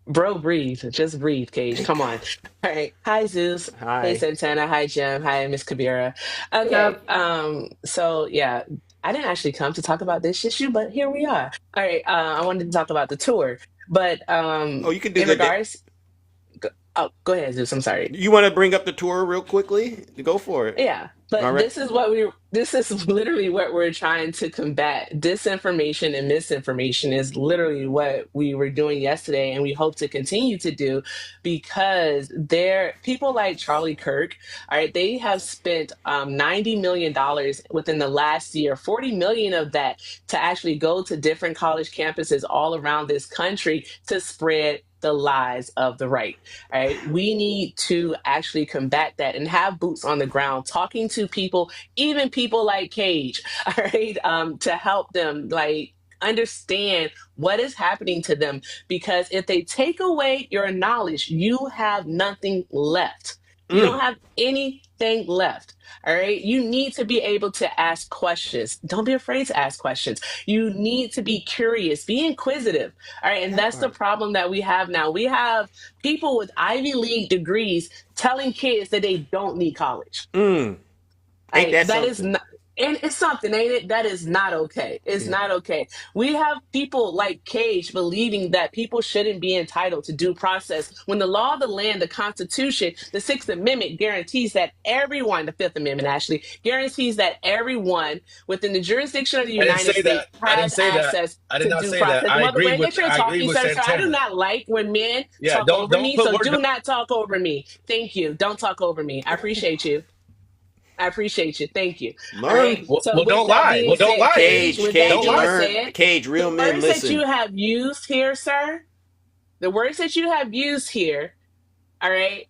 Bro, breathe. Just breathe, Cage. Come on. All right. Hi, Zeus. Hey, Hi. Santana. Hi, Jim. Hi, Miss Kabira. Okay. So yeah, I didn't actually come to talk about this issue, but here we are. All right. I wanted to talk about the tour, but Oh, you can do in the. regards, go ahead, Zeus. I'm sorry. You want to bring up the tour real quickly? Go for it. Yeah, All but right. this is literally what we're trying to combat. Disinformation and misinformation is literally what we were doing yesterday, and we hope to continue to do because there people like Charlie Kirk, all right, they have spent $90 million within the last year, 40 million of that to actually go to different college campuses all around this country to spread the lies of the right. All right. We need to actually combat that and have boots on the ground, talking to people, even people like Cage, all right, to help them like understand what is happening to them. Because if they take away your knowledge, you have nothing left. You don't have anything left. All right. You need to be able to ask questions. Don't be afraid to ask questions. You need to be curious, be inquisitive. All right. And that's the problem that we have now. We have people with Ivy League degrees telling kids that they don't need college. Ain't that That is something? not, and it's something, ain't it? That is not okay. It's not okay. We have people like Cage believing that people shouldn't be entitled to due process when the law of the land, the Constitution, the Sixth Amendment guarantees that everyone, the Fifth Amendment actually guarantees that everyone within the jurisdiction of the I didn't United say States that. I didn't has say that. access I did to not due say that. process. Mother, wait, make sure you're I agree talking, with sir. Sir, I do Santana. not like when men Yeah, talk over don't me, put so word. do not talk over me. Thank you. Don't talk over me. I appreciate you. I appreciate you. Thank you. All right. Learn. So Well, with don't that lie. being Well, don't said, lie then. Cage, with that Cage, being learn. said, Cage, the real men words that you listen. have used here, sir, the words that you have used here, all right,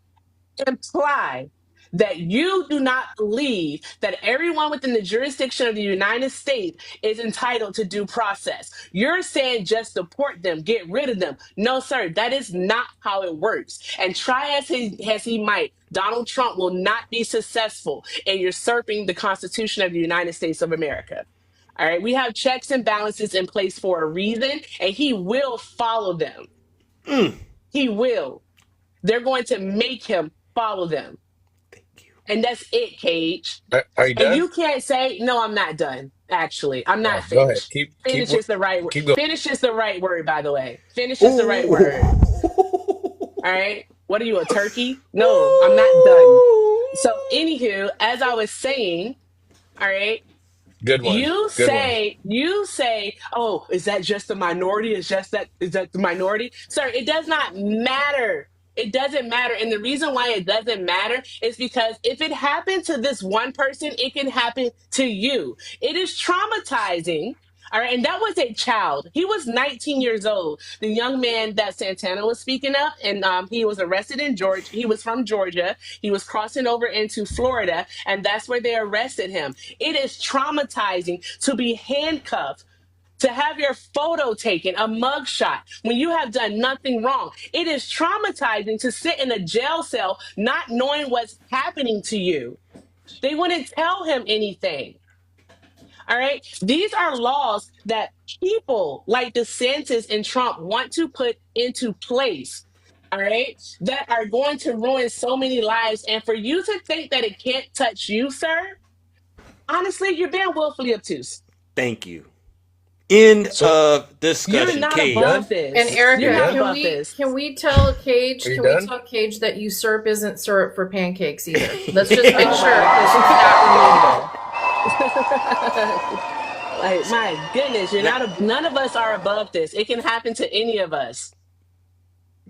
imply that you do not believe that everyone within the jurisdiction of the United States is entitled to due process. You're saying just deport them, get rid of them. No, sir, that is not how it works. And try as he might, Donald Trump will not be successful in usurping the Constitution of the United States of America. All right, we have checks and balances in place for a reason, and he will follow them. He will. They're going to make him follow them. And that's it, Cage. Are you And done? you can't say, no, I'm not done. Actually, I'm not Go ahead. finished. Finish is the right word. Keep going. Finish is the right word, by the way. Finish is the right word. All right. What are you, a turkey? No, I'm not done. So, anywho, as I was saying, all right, Good one. Good one. you say, oh, is that just the minority? Is that the minority? Sir, it does not matter. It doesn't matter. And the reason why it doesn't matter is because if it happened to this one person, it can happen to you. It is traumatizing. All right. And that was a child. He was 19 years old. The young man that Santana was speaking of, and he was arrested in Georgia. He was from Georgia. He was crossing over into Florida, and that's where they arrested him. It is traumatizing to be handcuffed, to have your photo taken, a mugshot, when you have done nothing wrong. It is traumatizing to sit in a jail cell not knowing what's happening to you. They wouldn't tell him anything. All right. These are laws that people like DeSantis and Trump want to put into place. All right. That are going to ruin so many lives. And for you to think that it can't touch you, sir, honestly, you're being willfully obtuse. Thank you. End So of You're discussion. not Cage. above this. And You're Erica, not above this. can we tell Cage? Are you Can we done? tell Cage that usurp isn't syrup for pancakes either? Let's just make sure because she's not removable. Like, my goodness, none of us are above this. It can happen to any of us.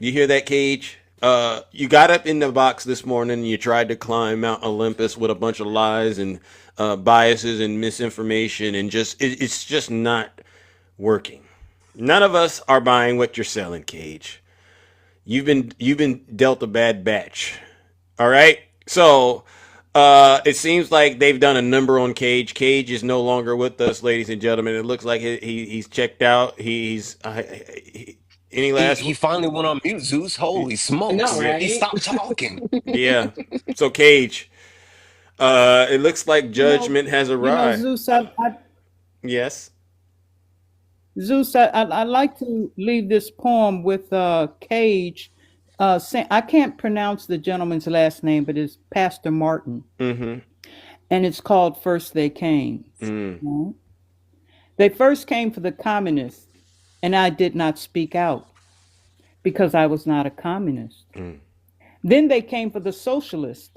You hear that, Cage? You got up in the box this morning and you tried to climb Mount Olympus with a bunch of lies and biases and misinformation, and it's just not working. None of us are buying what you're selling, Cage. You've been dealt a bad batch. All right? So, it seems like they've done a number on Cage. Cage is no longer with us, ladies and gentlemen. It looks like he's checked out. Any last? He finally went on mute, Zeus. Holy No, smokes. He right? stopped talking. Yeah. So Cage, it looks like judgment has arrived. Zeus, Yes. Zeus, I'd like to leave this poem with Cage. I can't pronounce the gentleman's last name, but it's Pastor Martin. Mm-hmm. And it's called First They Came. Right? They first came for the communists, and I did not speak out because I was not a communist. Then they came for the socialists,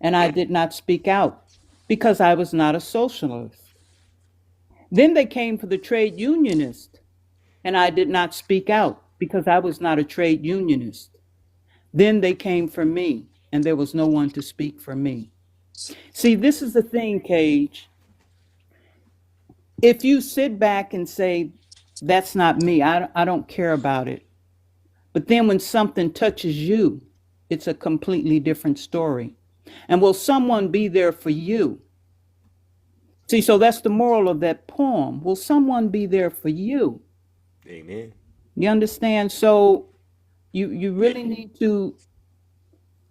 and I did not speak out because I was not a socialist. Then they came for the trade unionist, and I did not speak out because I was not a trade unionist. Then they came for me, and there was no one to speak for me. See, this is the thing, Cage. If you sit back and say, that's not me, I don't care about it, But then when something touches you, it's a completely different story. And will someone be there for you? See, so that's the moral of that poem. Will someone be there for you? Amen. You understand? So you really need to.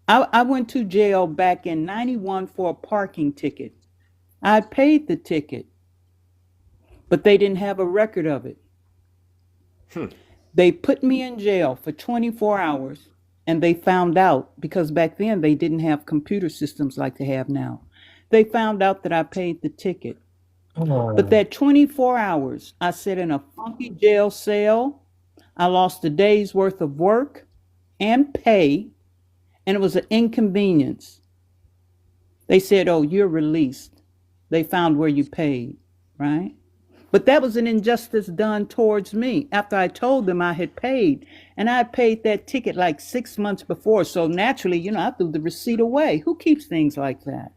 I went to jail back in 91 for a parking ticket. I paid the ticket, but they didn't have a record of it. They put me in jail for 24 hours, and they found out, because back then they didn't have computer systems like they have now. They found out that I paid the ticket. But that 24 hours, I sat in a funky jail cell. I lost a day's worth of work and pay, and it was an inconvenience. They said, oh, you're released. They found where you paid, right? But that was an injustice done towards me after I told them I had paid. And I paid that ticket like 6 months before. So naturally, I threw the receipt away. Who keeps things like that?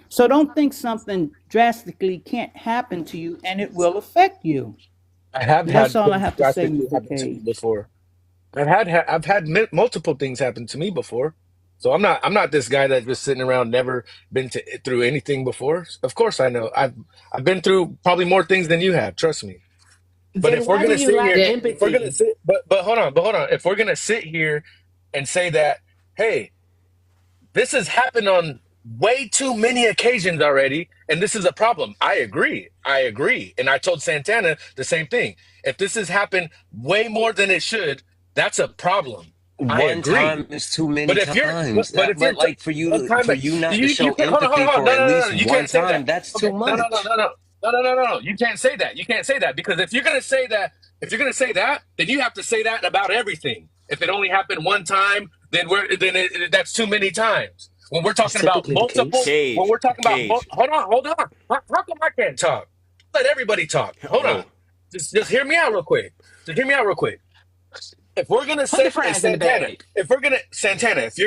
So don't think something drastically can't happen to you, and it will affect you. I have That's had all I things have to say, drastically Mr. happen to me Cage. before. I've had multiple things happen to me before. So I'm not this guy that's just sitting around never been through anything before. Of course I know. I've been through probably more things than you have, trust me. But Then if we're why do gonna you sit lack here, if we're gonna empathy? sit, but hold on. If we're gonna sit here and say that, hey, this has happened on way too many occasions already, and this is a problem. I agree. And I told Santana the same thing. If this has happened way more than it should, that's a problem. I One agree. time is too But many if you're, times. but if But you're like for one time, you not to you show can't hold empathy on, for no, at no, no, no, least you one can't say that. time, that's Okay, too no, no, no, much. no, no, no, no, no, no, no. You can't say that. You can't say that because if you're gonna say that, then you have to say that about everything. If it only happened one time, that's too many times. When we're That's talking about typically the multiple, case. when Cage, we're talking about, Cage. hold on. How come I can't talk? Let everybody talk. Hold on. Oh, Just hear me out real quick. Just hear me out real quick. If we're gonna Put the say fries in the Santana, bag. if you're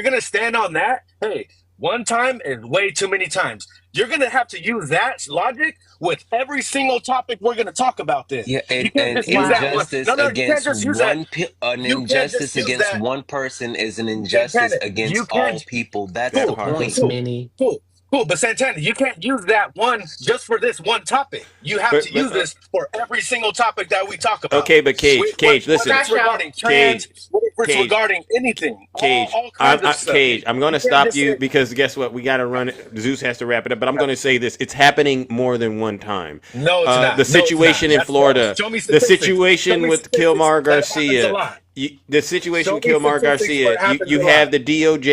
gonna stand on that, hey, one time is way too many times. You're gonna have to use that logic with every single topic we're gonna talk about. Then Yeah, you can't an just use that one. injustice No, no, you can't against just use that. an You can't just injustice use against that. one person is an injustice Santana, against you all can't. people. That's Got the a Cool, point, point. cool, Minnie. cool. But Santana, you can't use that one just for this one topic. You have to use but this for every single topic that we talk about. okay, but Cage, Whether listen, it's regarding trans, Cage, whether it's Cage, regarding anything, Cage. all kinds of stuff. Cage. I'm going You to can't stop just you say, because guess what? We got to run it. Zeus has to wrap it up, but I'm going to say this: it's happening more than one time. no, it's The not. No, it's not. situation in That's false. Florida, Show me the statistics. Show situation me with statistics. Kilmar That it happens a Garcia, lot. the situation Show with me Kilmar statistics where Garcia. it happens You a lot. have the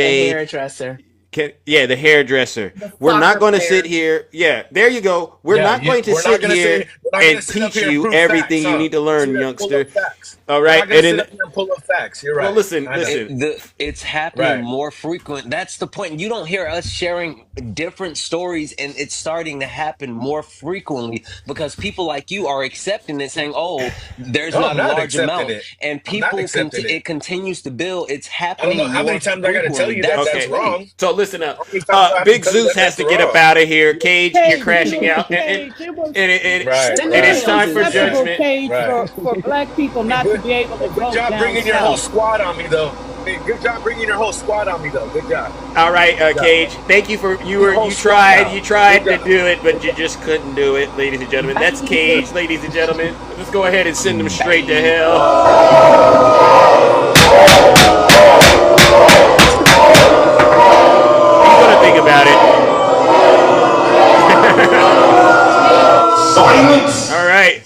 The DOJ. hairdresser. The hairdresser. The We're not soccer going to sit players. here. Yeah, there you go. We're Yeah, not going to we're not sit gonna here sit. We're not gonna and sit up teach here and you prove facts, everything you huh? need to Sit learn, here and pull up youngster. facts. All We're right, not gonna and sit then up here and pull up facts. You're well, right. listen, I know. It's happening Right. more frequent. That's the point. You don't hear us sharing different stories, and it's starting to happen more frequently because people like you are accepting it, saying, "Oh, there's No, I'm not a not large accepting amount," it. and I'm not people accepting it. it continues to build. It's I don't know happening how many more times I gotta tell frequently. you that That's the that's okay. point. wrong. So listen up. How many times do I have to Big tell you Zeus that has that's to get up wrong? out of here. Cage, you're Cage, crashing out, Cage, and Send the it was it's mail, time for Zeus. acceptable, judgment. Cage, Right. for black people Hey, not to good. be able to Hey, good vote job down bringing your whole south. squad on me, though. Hey, good job bringing your whole squad on me, though. Good job. All right, Good job, Cage. bro. Thank you for Bring your whole you squad out. you Good tried to job. do it, but Good you job. just couldn't do it, ladies and gentlemen. That's Cage, ladies and gentlemen. Let's go ahead and send them straight to Bye. hell. He's gonna think about it. Silence! All right.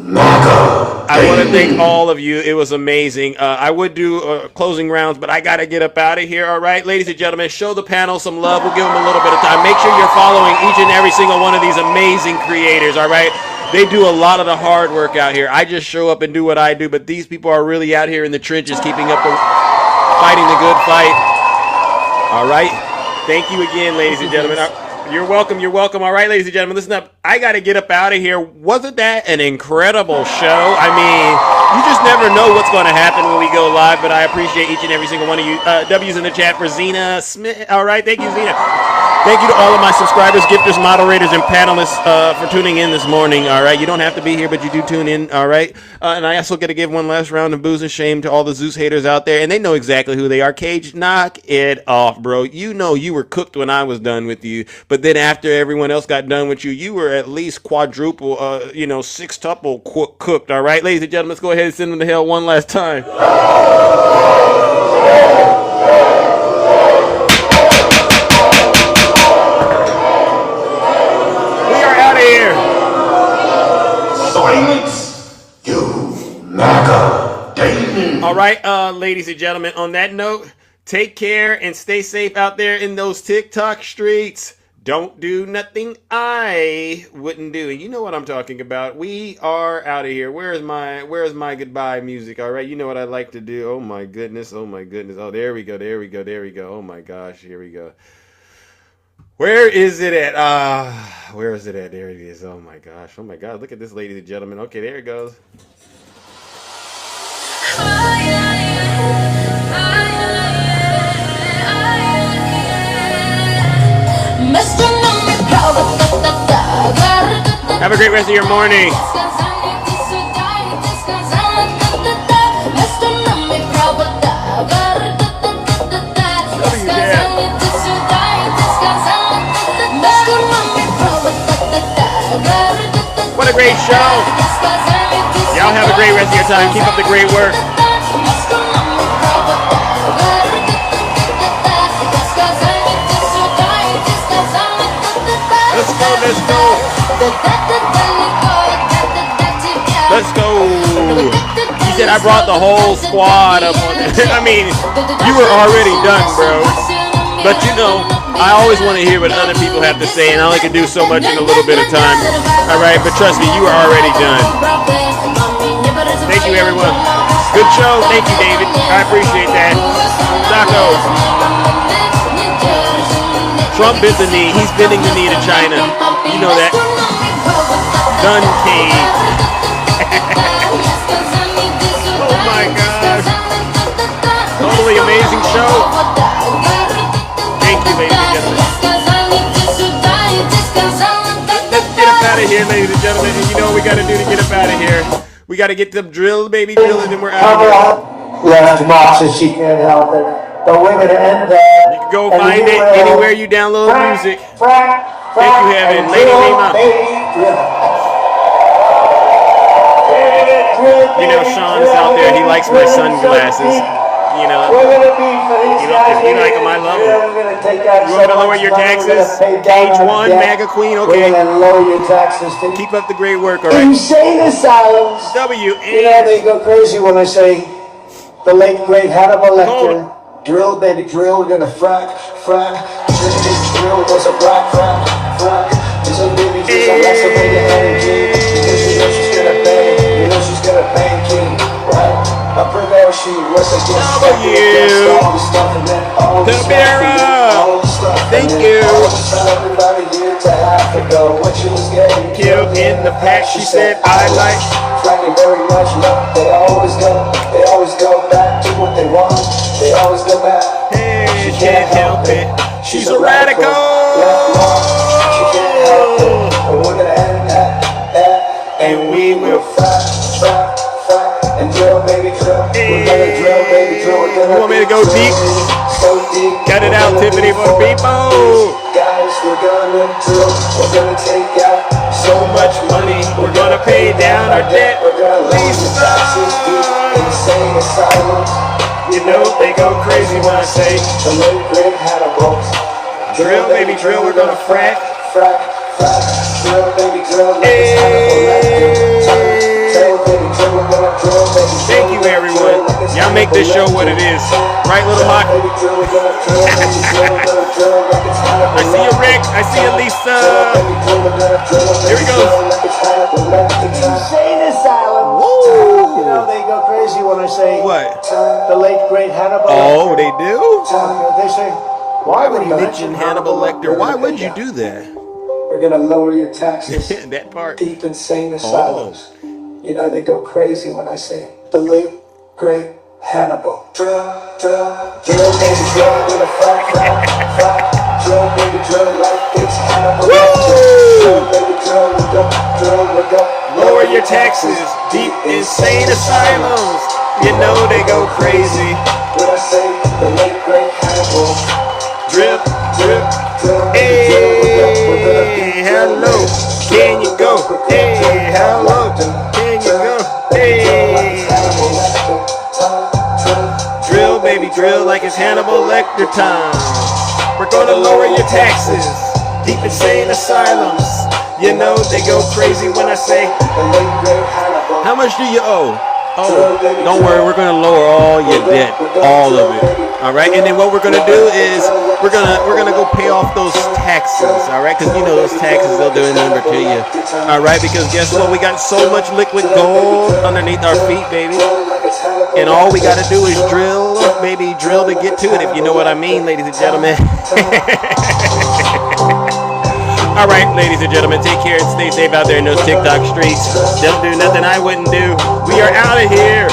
MAGA! I want to thank all of you. It was amazing. I would do closing rounds, but I got to get up out of here. All right, ladies and gentlemen, show the panel some love. We'll give them a little bit of time. Make sure you're following each and every single one of these amazing creators. All right. They do a lot of the hard work out here. I just show up and do what I do, but these people are really out here in the trenches, keeping up, fighting the good fight. All right. Thank you again, ladies and gentlemen. You're welcome. You're welcome. All right, ladies and gentlemen, listen up. I got to get up out of here. Wasn't that an incredible show? I mean, you just never know what's going to happen when we go live, but I appreciate each and every single one of you. W's in the chat for Zena Smith. All right. Thank you, Zena. Thank you to all of my subscribers, gifters, moderators, and panelists for tuning in this morning. All right, you don't have to be here, but you do tune in. All right, and I also got to give one last round of booze and shame to all the Zeus haters out there, and they know exactly who they are. Cage, knock it off, bro. You know you were cooked when I was done with you, but then after everyone else got done with you, you were at least quadruple, sextuple cooked. All right, ladies and gentlemen, let's go ahead and send them to hell one last time. Silence, you MAGA Dayton. All right, ladies and gentlemen, on that note, take care and stay safe out there in those TikTok streets. Don't do nothing I wouldn't do. And you know what I'm talking about. We are out of here. Where's my goodbye music? All right, you know what I like to do. Oh my goodness. Oh, there we go. Oh my gosh, here we go. Where is it at? Where is it at? There it is. Oh my gosh. Look at this, ladies and gentlemen. Okay, there it goes. Have a great rest of your morning. What a great show. Y'all have a great rest of your time. Keep up the great work. Let's go. He said I brought the whole squad up on it. I mean, you were already done, bro. But you know, I always want to hear what other people have to say, and I only can do so much in a little bit of time. All right, but trust me, you were already done. Thank you, everyone. Good show. Thank you, David. I appreciate that. Taco. Trump bent the knee. He's bending the knee to China. You know that. Done, Cage. Oh my gosh. Totally amazing show. Thank you, ladies and gentlemen. Let's get up out of here, ladies and gentlemen. And you know what we got to do to get up out of here? We got to get them drill, baby, drill, and then we're out of here. Left Marxist, she can't help it. But we're going to end there. You can go find it anywhere you download music. Thank you, Heaven. Lady Rima. You know, Sean's out there. He likes my sunglasses. You know, if you like them, I love them. You want to lower your taxes? Cage 1, MAGA Queen, okay. Lower your taxes. Keep up the great work, all right? Insane asylums. WN. You know, they go crazy when I say the late, great Hannibal Lecter. Drill, baby, drill, we're gonna frack. This drill was a frack. This a baby, this a lacerated energy. You know she's gonna bang, king, right? I prevail, she was against all the stuff and then all the stuff. Thank you. Everybody here to Africa, what she was getting killed in the pack, she said, I like. Frankly, very much love. They always go back to what they want. They always go back. Hey, she can't help it. She's a radical. She can't help it. And we're gonna end that. And we will fight. And drill, baby, drill. We're gonna drill, baby, drill. You want me to go deep? Cut it out, Tiffany, for people. Guys, we're gonna drill. We're gonna take out so much money. We're gonna pay down our debt. We're gonna leave the taxes deep. Insane asylums. You know they go crazy when I say the late great Hannibal. Drill, baby, drill. We're gonna frack. Drill, baby, drill. Thank you, everyone. Y'all make this show what it is. Right, Little Hawk? I see you, Rick. I see you, Lisa. Here we go. Insane asylum. You know, they go crazy when I say what? The late, great Hannibal. Oh, they do? They say, why would you mention Hannibal Lecter? Why would you do that? We're going to lower your taxes. That part. Deep insane asylums. You know, they go crazy when I say the late, great Hannibal. Drill, baby, drill, with a frack. Drill, baby, drill. taxes. Deep insane asylums, you know they go crazy. When I say the late great Hannibal. Drip, drip, hey, hello, can you go? Hey, hello, can you go? Hey, drill, baby, drill like it's Hannibal Lecter time. We're gonna lower your taxes, deep insane asylums. You know they go crazy when I say, how much do you owe? Oh, don't worry, we're gonna lower all your debt, all of it. All right, and then what we're gonna do is we're gonna go pay off those taxes. All right, because you know those taxes, they'll do a number to you. All right, because guess what? We got so much liquid gold underneath our feet, baby. And all we gotta do is drill, baby, drill to get to it. If you know what I mean, ladies and gentlemen. All right, ladies and gentlemen, take care and stay safe out there in those TikTok streets. Don't do nothing I wouldn't do. We are out of here.